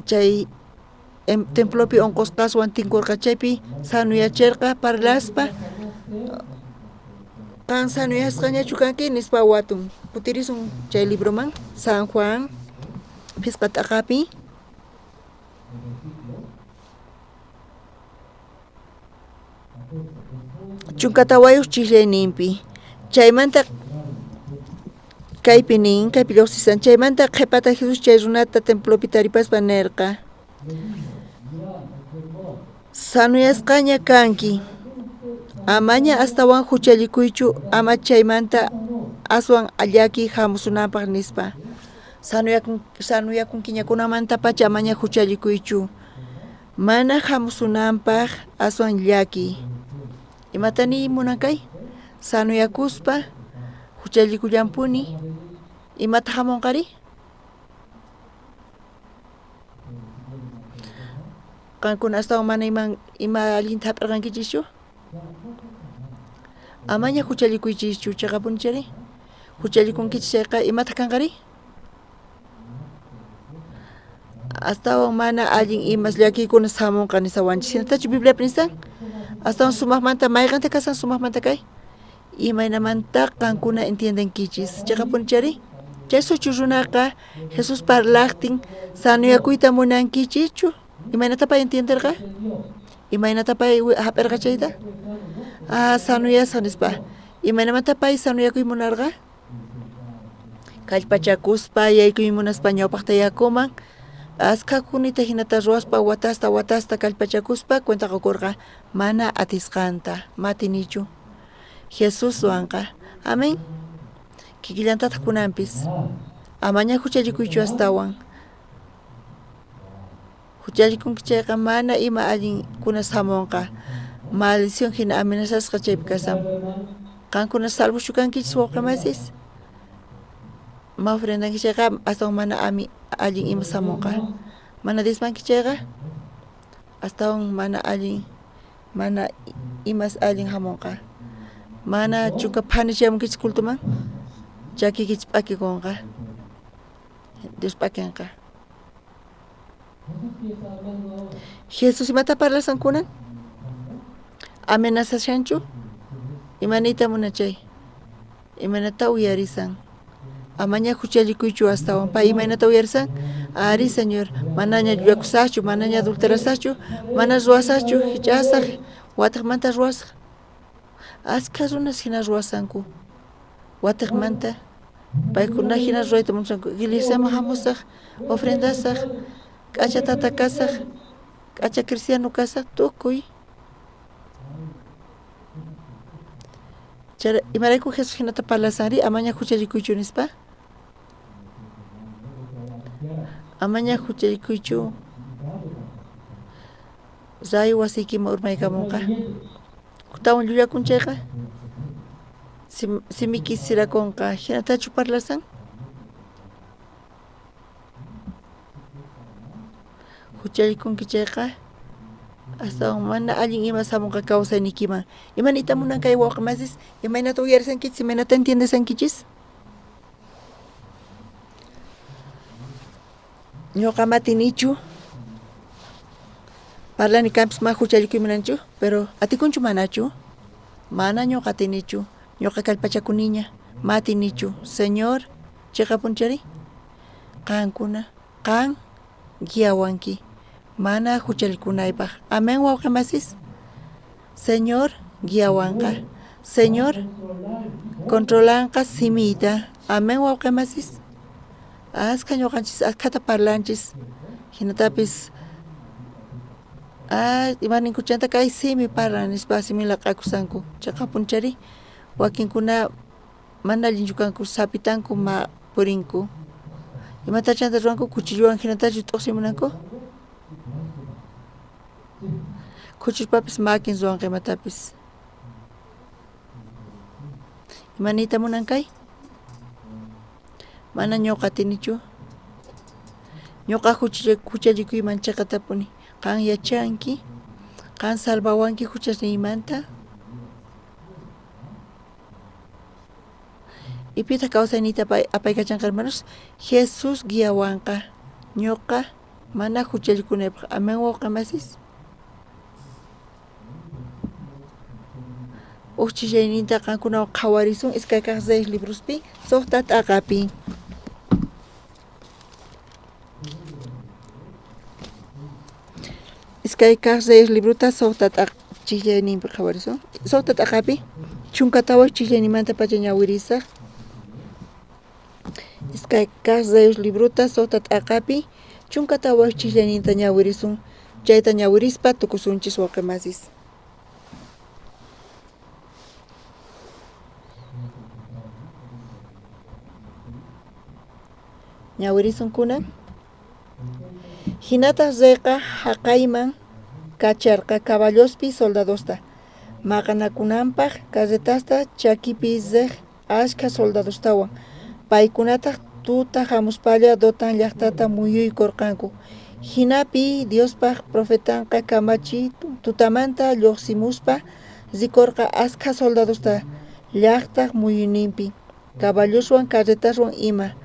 L: chay templopi onqusqaswan tinkurqa chaypi sanuyachirqa parlaspa kan sanuyasqañachu kanki nispa watun kutirisun chay libroman San Juan pisqa t'aqapi chunka tawayuq chiklayninpi chaymanta kaypi nin kaypi lluqsisan chaymanta qhipata Jesus chay runata templopi taripaspa nirqa sanuyasqaña kanki, amaña astawan huchallikuychu, ama chaymanta aswan allaki hamusunanpaq nispa. Sanuyakunkiñakunamanta pacha amaña huchallikuychu, mana hamusunanpaq aswan llaki. Imatani munankay? Sanuyakuspa huchallikullanpuni, imata hamunqari? Kankuna astawan mana ima allinta hap'irqankichischu? Amaña huchallikuychischu chayqa punchari? Huchallikunkichis chayqa imata kanqari? Astawan mana allin imas llakikuna hamunqa nisawanchis. Hinatachu Bibliapi nisan? Astawan sumaqmanta mayqanta kasan sumaqmanta kay? Imaynamanta qankuna entiendenkichis chayqa punchari? Chaysuchu runaqa Jesús parlaqtin sanuyakuyta munankichichu. Imaynatapay entenderqa? Imaynatapay hap'irqa chayta? Sanuyasqa nispa. Imaynamatapay sanuyakuy munarqa? Kallpachakuspa yaykuy munaspa ñawpaqta yakuman. Askha kunita hinata ruwaspa watasta kallpachakuspa cuenta qukurqa mana atisqanta matinichu. Jesús wanqa. Amén. Kikillantataq kunanpis. Amaña huchallikuychu astawan. Huchallikunkichayqa mana ima allin kunas hamunqa. Maldición hina amenazasqa chaypi kasam. Qankuna salvuschu kankichis wawqimasis. Ma ofrendankichayqa astawan mana allin ima samunqa. Mana dismankichayqa astawan mana allin mana imas allin hamunqa. Mana chunka phanichamunkichis kultuman. Chakikichis p'akikunqa. Dios p'akinqa. Jesus imata parlasan kunan? Amenazashanchu? Imanita munachay? Imanata uyarisan? Amaña huchallikuychu astawan pa imaynata uyarisan? Ari señor, manaña llullakusachu, manaña adulterasachu, mana ruwasachu, hich'asaq, wataqmanta ruwasaq. Askha runas hina ruwasanku. Wataqmanta paykuna hina ruwayta munsanku. Iglesiaman hamusaq, ofrendasaq, k'acha tata kasaq, k'acha cristiano kasaq, tukuy. Chara imarayku Jesus hinata parlasanri amaña huchallikuychu nispa? Amaña huchallikuychu rayu wasiykima urmaykamunqa. Kutawan llullakunchayqa simiki sirakunqa hinatachu parlasan? Huchallikunkichayqa astawan mana allin ima samunqa kawsaynikiman. Imanita munan kay wawqimasis? Imaynata uyarisankichis? Imaynata entiendesankichis? Ñuqa matinichu parlani kanpis ma huchallikuymi munanchu, pero atikunchu manachu? Mana ñuqa atinichu. Ñuqa kallpachakuniña matinichu. Señor, chayqa punchari? Qankuna, qan guiawanki. Mana huchallikunaypaq. Amén wawqimasis. Señor, guiawanqa. Señor, controlanqa simita. Amén wawqimasis. Askha ñuqanchis askhata parlanchis. Hinatapis imaninkuchanta kay simi parlan nispa simila q'akusanku. Chayqa punchari wakinkuna mana allinchu kanku sapitanku ma purinku. Imatachanta ruwanku kuchilluwan hinatachu tuqsimunanku? Kuchillpapis makin ruwanqa imatapis. Imanita munankay? Mana ñuqa atinichu. Ñuqa huchallikuyman chayqa tapuni. Qan yachanki? Qan salvawanki huchasniymanta? Ipita kawsaynita apaykachanqa hermanos? Jesus guiawanqa. Ñuqa mana huchallikunaypaq. Amén wawqimasis? Uchillayninta qankunawan qhawarisun iskay kaq 6 librospi suqta t'aqapi. Iskay kaq 6 libruta suqta chillayninpi qhawarisun. Suqta t'aqapi chunka tawa chillaynimanta pacha ñawirisaq. Iskay kaq 6 libruta suqta t'aqapi chunka tawa chillayninta ñawirisun. Chayta ñawirispa tukusunchis wawqimasis. Ñawirisunkuna hinata riqa haqayman kacharqa caballospi soldadosta maqanakunanpaq carretasta chakipi riq ashka soldadostawan paykunataq tuta hamuspalla dotan llaqtata muyuykurqanku hinapi Diospaq profetanqa kamachi tutamanta lluqsimuspa rikurqa ashka soldadosta llaqtaq muyuyninpi caballoswan carretaswan ima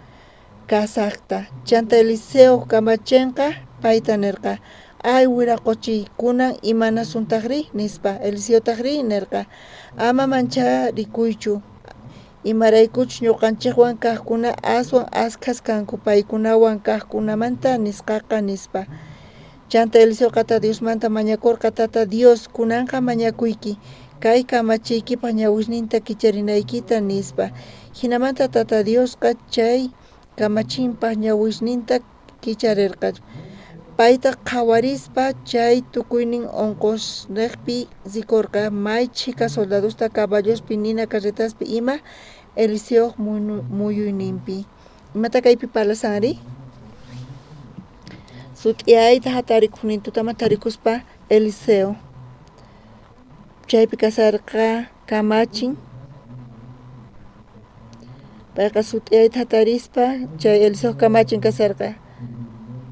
L: kasaqta chanta Eliseo kamachenqa payta nirqa ay wiraquchiy kunan imana suntaqri nispa Eliseo taqri nirqa ama mancharikuychu imaraykuchus ñuqanchikwan kaqkuna aswan askhas kanku paykunawan kaqkunamanta nisqaqa nispa. Chanta Eliseo kata Diosmanta mañakurqa tata Dios kunanqa mañakuyki kay kamachiykipa ñawishninta kicharinaykita nispa. Hinamanta tata Diosqa chay kamachinpa ñawishninta kicharirqa. Payta qhawarispa chay tukuynin onqusniqpi sikurqa may chika soldadusta caballospi nina carretaspi ima Eliseo muyuyninpi. Imata kaypi parlasanri? Sut'iyayta hatarikuqnin tutamanta tarikuspa Eliseo. Chaypi kasarqa kamachin. Payqa sut'iyayta hatarispa chay Eliseo kamachin kasarqa.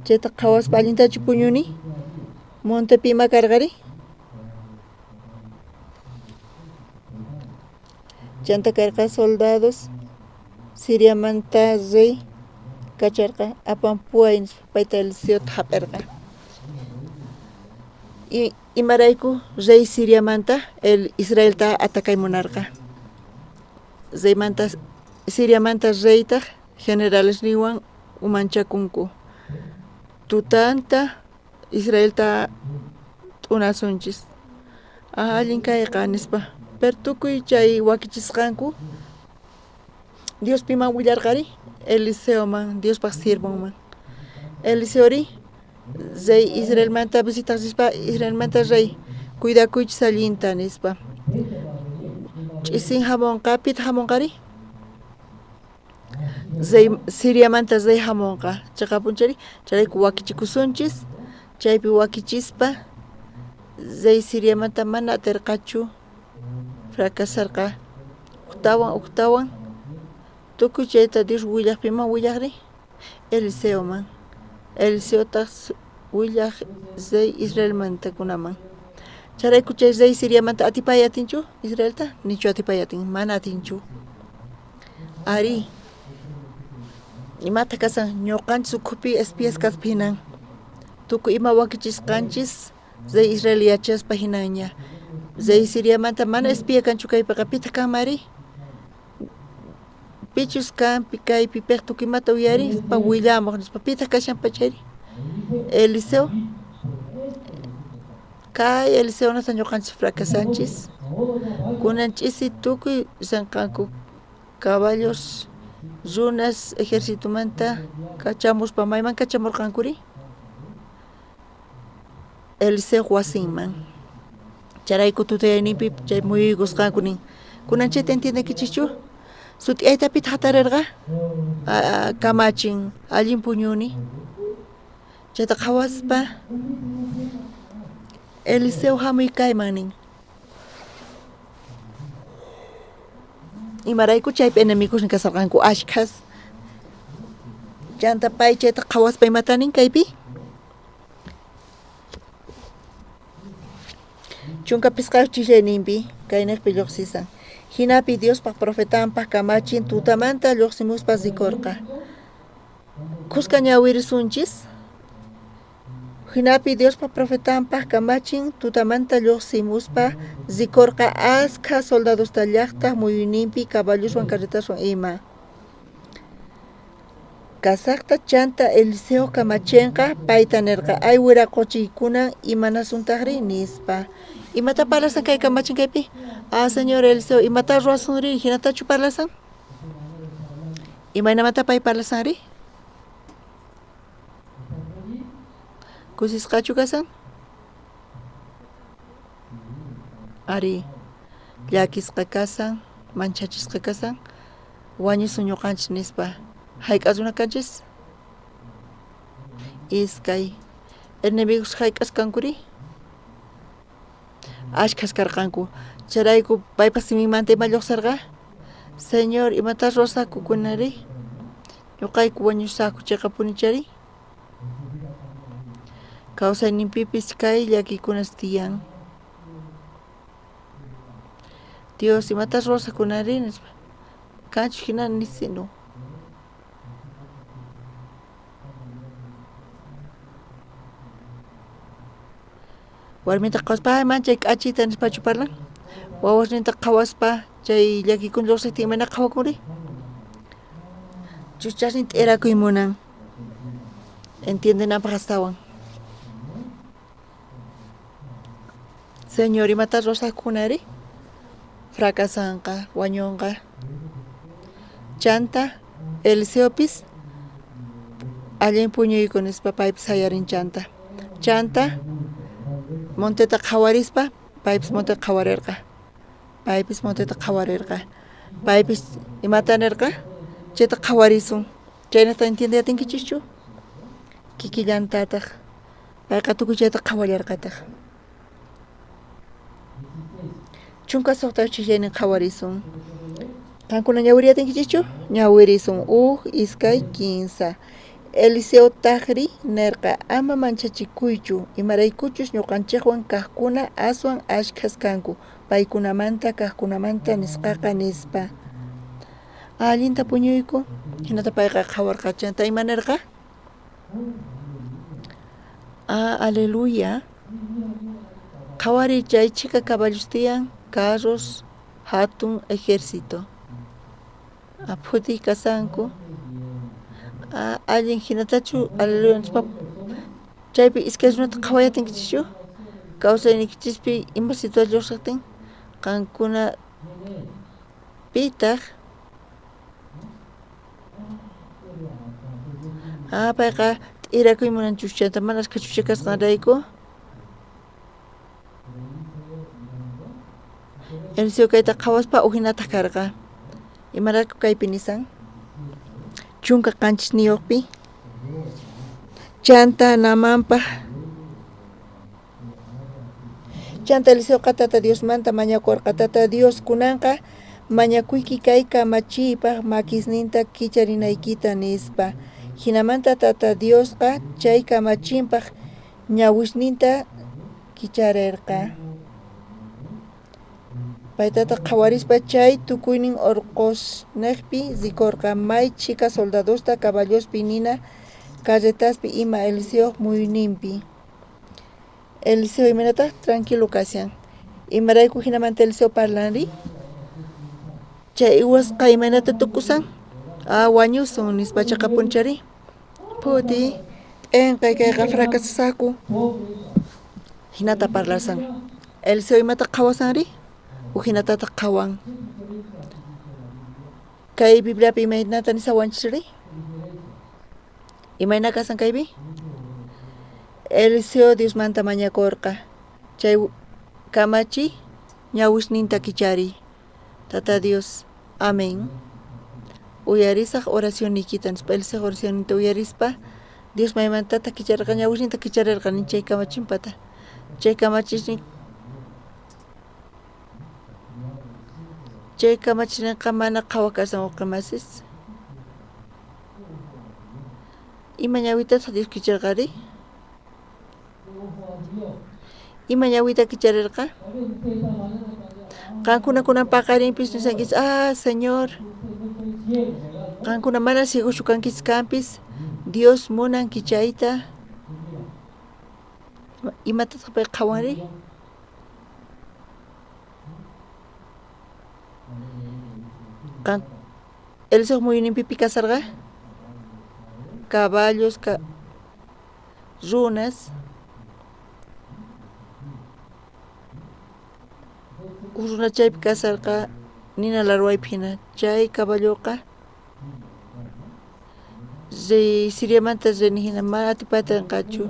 L: Chayta qhawaspa allintachu puñuni? Montepi ima karqari? Chanta karqa soldados Siriamanta rey kacharqa apampuay payta Eliseota hap'irqa. Imarayku rey Siriamanta el Israelta atacaymunarqa. Reymanta Siriamanta reyta generalesniwan umanchakunku. Tutanta Israelta t'unasunchis. Allin kayqa nispa. Per tukuy chay wakichisqanku Dios piman willarqari Eliseoman Diospaq sirvunman. Eliseori rey Israelmanta visitaqsispa Israelmanta rey cuidakuychis allinta nispa. Ch'isin hamunqa pita hamunqari? Siriamanta rey hamunqa. Chayqa punchari chayku wakichikusunchis chaypi wakichispa rey Siriamanta mana atirqachu fracasarqa. Uktawan tukuy chayta Dios willaqpiman willaqri Eliseoman. Eliseota willaq rey Israelmanta kunaman. Charayku chay rey Siriamanta atipay atinchu Israelta? Nichu atipay atin, mana atinchu. Ari, imata kasan ñuqanchis ukhupi espías kaspihinan. Tukuy ima wakichisqanchis rey Israel yachaspa hinaña. Rey Siriamanta mana espía kanchu kaypiqa pita kanmari? Pichus kanpi kaypi piq tukuymata uyarispa willamuq nispa pita kashanpa chayri? Eliseo. Kay Eliseonata ñuqanchis fracasanchis. Kunanchisi tukuy sanqanku caballos runas ejércitomanta kachamuspa mayman kachamurqankuri? Eliseo wasinman. Charayku tutayayninpi chay muyuygusqanku nin. Kunan chayta entiendenkichischu? Sut'iyayta pita hatarirqa? Kamachin allin puñuni. Chayta qhawaspa Eliseo hamuy kayman nin. Imarayku chaypi enemigos kasarqanku ashkhas. Chanta pay chayta qhawaspa imata nin kaypi? Chunka pisqachu chillayninpi kaynaqpi lluqsisan. Hinapi Diospaq profetanpaq kamachin tutamanta lluqsimuspa rikurqa. Qusqa ñawirisunchis? Hinapi Diospaq profetanpaq kamachin tutamanta lluqsimuspa rikurqa askha soldadusta llaqtaq muyuyninpi caballuswan carretaswan ima. Kasaqta chanta Eliseo kamachinqa payta nirqa ay wiraquchiykuna imanasuntaqri nispa. Imata parlasan kay kamachin kaypi? Señor Eliseo, imata ruasunri hinatachu parlasan? Imaynamanta pay parlasanri? Kusisqachu kasan? Ari, llakisqa kasan, manchachisqa kasan, wañusun ñuqanchis nispa. Hayk'asuna kanchis? Iskay, enemigos hayk'asqankuri? Ashkhas karqanku. Charayku paypas simimanta ima lluqsarqa? Señor, imata ruwasaqku kunari? Ñuqayku wañusaqku chayqa punichari? Kawsayninpipis kay llakikunas tiyan. Dios, imata ruwasaqkunari? Kanchu hina nisinu. Warminta qhawaspa, manchay k'achita nispachu parlan? Wawasninta qhawaspa chay llakikun lluqsiptin mana qhawakuri chuchasnin t'erakuymunan entiendenanpaq astawan. Señor, imata rosaqkunari fracasanqa, wañunqa. Chanta, Eliseopis, allin puñuykun nispa paypis hayarin chanta. Chanta, monteta qhawarispa, paypis monteta qhawarirqa. Paypis monteta qhawarirqa. Paypis imata nirqa, chayta qhawarisun. Chaynata entiendeyatinkichikchu? Kikillantataq, payqa tukuy chayta qhawarirqataq. Chunka suqta chillaynin qhawarisun. Qankuna ñawiriyatinkichikchu? Ñawirisun iskay, kinsa. Eliseo taqri nirqa ama manchachikuychu, imaraykuchus ñuqanchikwan kaqkuna aswan ashkhas kanku, paykunamanta kaqkunamanta nisqaqa nispa. Allinta puñuyku, hinata payqa qhawarqachanta ima nirqa? Aleluya. Qhawari chay chika caballos tiyan, carros, hatun ejército. Aphuti kasanku. Allin hinatachu aleluya nispa chaypi iskay runata qhawayatinkichikchu? Kawsaynikichispi ima situación lluqsiptin qankuna pitaq? Payqa t'irakuymuna chuchanta manas kachucha kasqanrayku. Eliseo kayta qhawaspa uhinata karqa. Imarayku kaypi nisan? Chunka qanchis niyuqpi. Chanta namanpaq. Chanta Eliseo qatata Dios manta mañakurqatata Dios kunanqa mañakuyki kay kamachiypaq makisninta kicharinaykita nispa. Hinamanta tata Diosqa chay kamachinpaq ñawishninta kicharirqa. Paytata qhawarispa chay tukuynin urqusniqpi rikurqa may chika soldadosta caballospi nina carretaspi ima Eliseo muyninpi. Eliseo imanata tranquilo kasyan. Imarayku hinamanta Eliseo parlanri? Chay iwasqa imanata tukusan? Wañusun nispachaqa punchari. Puti, t'enqay kayqa fracasasaku. Hinata parlasan. Eliseo imata qhawasanri? Hinatata qhawan. Kay Bibliapi imaynata nisawanchisri? Imayna kasan kaypi? Eliseo Dios manta mañakurqa. Chay kamachi ñawishninta kichari. Tata Dios. Amén. Uyarisaq oración nikita nispa Eliseo oración ninta uyarispa Dios maymantata kicharqa ñawishninta kicharirqa nin chay kamachinpata. Chay kamachishnin chay kamachishninqa mana qhawakasan uqimasis. Ima ñawitataq Dios kicharqari? Ima ñawita kicharirqa? Qankuna kunan paqarinpis nisankis, Señor, qankuna mana sigushu kankis kanpis, Dios munan kichayta. Imatataq pay qhawanri? Eliseo muyninpipi kasarqa? Caballos, runas, runa chaypi kasarqa nina larwaypi hina chay caballoqa Siriamanta rini hina mana atipatinqachu.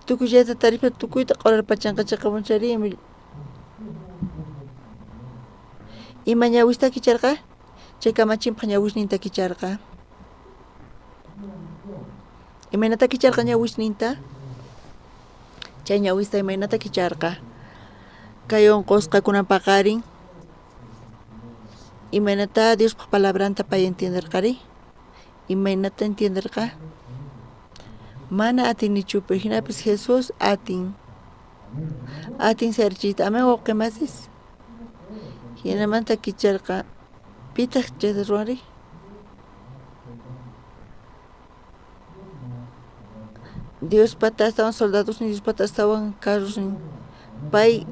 L: Tukuyllata tarishpa tukuyta qhawrarpachanqa chaqamunchari. Ima ñawista kicharqa? Chay kamachinpaq ñawishninta kicharqa. Imaynata kicharqa ñawishninta? Chay ñawista imaynata kicharqa? Kay unqusqa kunan paqarin. Imaynata Diospaq palabranta pay entenderqari? Imaynata entenderqa? Mana atinichu, pero hinapis Jesús atin. Atin serchita, amén wawqimasis. Hinamanta kicharqa. Pitaq chayta ruwari? Dios pata estaban soldados ni Dios pata estaban carros ni pay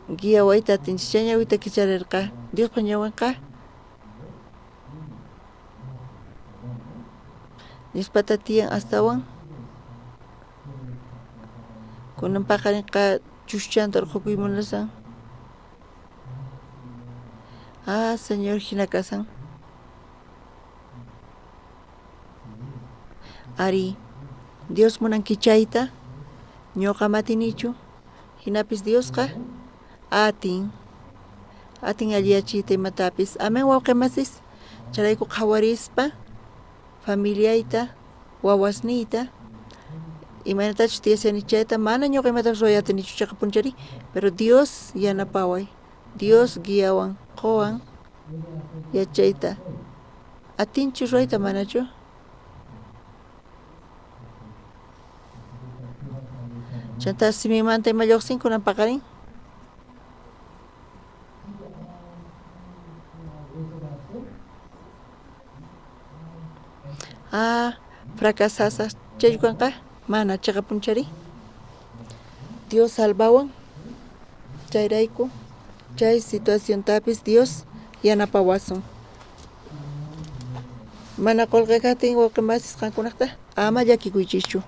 L: guía waita tinchichaña wita kicharerqa Dios pañawanqa nispata tiyan astawan kunan paqarinqa chushchanta urqupuymunasan Señor hinakasan ari Dios munan kichayta ñuqa matinichu hinapis Diosqa atin alliyachiyta imatapis amen wawqimasis charayku qhawarispa familiayta wawasniyta imanatachus tiyasanichayta mana ñuqa imatapis rurayatinichu chayqa punchari pero Dios yanapaway Dios guiawan qowan yachayta atinchu rurayta manachu chanta simimanta ima lluqsin kunan paqarin fracasasa chayukanqa mana chayqa punchari Dios salvawan chayrayku chay situaciontapis Dios yanapawasun mana qullqi katin wawqimasis qankunaqta ama llakikuychischu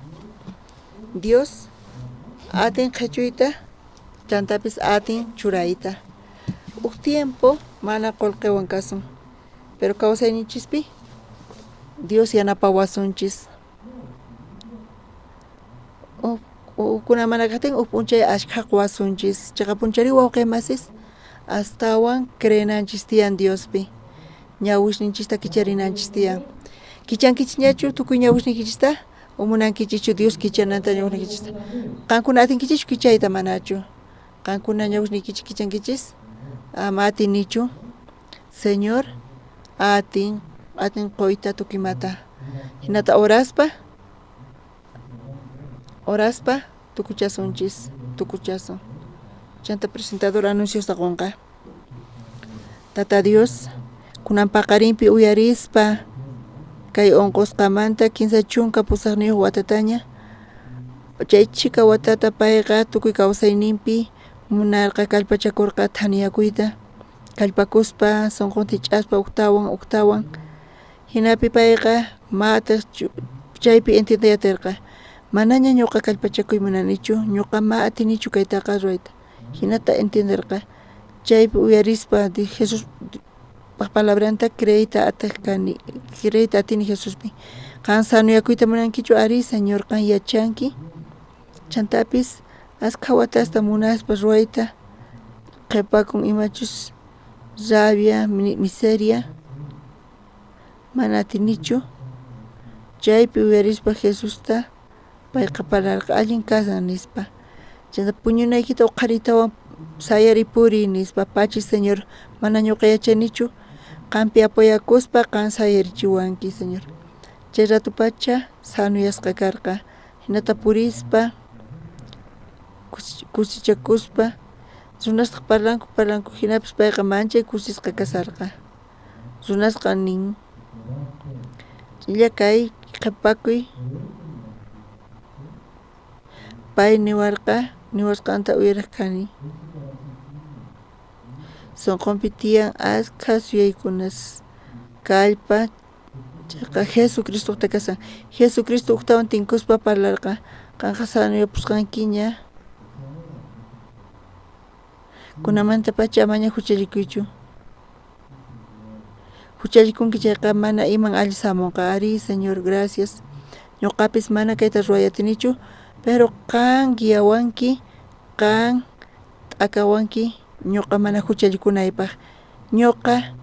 L: Dios atin qhechuyta chantapis atin churayta uk tiempo mana qullqiwan kasun pero kawsayninchispi Dios yanapawasunchis ukuna mana katin uk p'unchay ashkhaq wasunchis chayqa punchari wawqimasis astawan creenanchis tiyan Diospi ñawishninchista kicharinanchis tiyan kichankichñachu tukuy ñawishnikichista o munankichichu Dios kichananta ñawishnikichista qankuna atinkichis kichayta manachu qankuna ñawishnikichis kichankichis ama atinichu Señor atin qoyta tukimata hinata oraspa tukuchasunchis chanta presentador anuncios taqonqa Tata Dios kunan paqarinpi uyarispa kay onqusqamanta kinsa chunka pusaqniyuq watataña chay chika watata payqa tukuy kawsayninpi munarqa kallpachakurqa thaniyakuyta kallpakuspa sunqunta hich'aspa uktawan hinapi payqa mataq chaypi entendiyatirqa manaña ñuqa kallpachakuy munanichu ñuqa ma atinichu kaytaqa rurayta hinata entenderqa chaypi uyarispa de Jesus palabranta creita atini Jesuspi qan sanuyakuyta munankichu ari Señor qan yachanki chantapis asqa watasta munaspa rurayta qhipakun imachus rabia miseria mana atinichu chaypi uyarispa Jesusta payqa parlarqa allin kasan nispa chanta puñunaykita uqharitawan sayaripuri nispa pachis Señor mana ñuqa yachanichu qanpi apoyakuspa qan sayarichiwanki Señor chay ratu pacha sanuyasqa karqa hinata purispa kusichakuspa runasqa parlanku hinapis payqa manchay kusisqa kasarqa runasqa nin illakay qhipakuy pay niwarqanta uyaraq kani sunqunpi tiyan asqa suyaykunas kallpa chayqa Jesucristoqta kasan Jesucristo uktawan tinkuspa parlarqa qanqa sanuyapusqankiña kunamanta pacha amaña huchallikuychu huchallikunki chayqa mana iman alli samunqa ari Señor gracias ñuqapis mana kayta rurayatinichu pero qan guiawanki qan t'akawanki ñuqa mana huchallikunaypaq ñuqa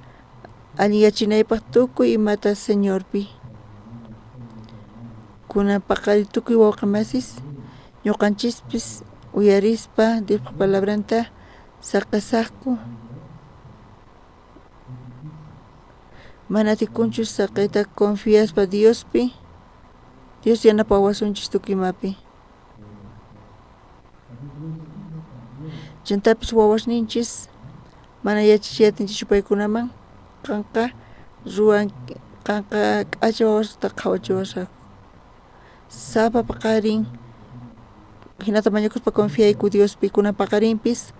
L: alliyachinaypaq tukuy imata Señorpi kunan paqari tukuy wawqimasis ñuqanchispis uyarispa Diospa palabranta saqasaqku mana atikunchu saqayta confiaspa Diospi Dios yanapawasunchis tukuymapi chantapis wawasninchis mana yachachiyatinchis paykunaman qanqa k'acha wawasqa qhawachiwasqaku sapa paqarin hinata mañakuspa confiayku Diospi kunan paqarinpis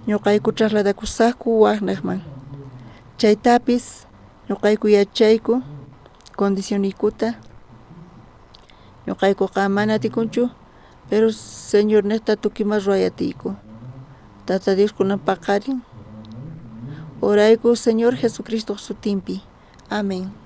L: ñuqayku trasladakusaqku waqnaqman. Chaytapis ñuqayku yachayku condicionikuta ñuqaykuqa mana atikunchu, pero Señor nesta tukima ruayatiku. Tata Dios kunan paqarin. Orayku Señor Jesucristo sutimpi. Amén.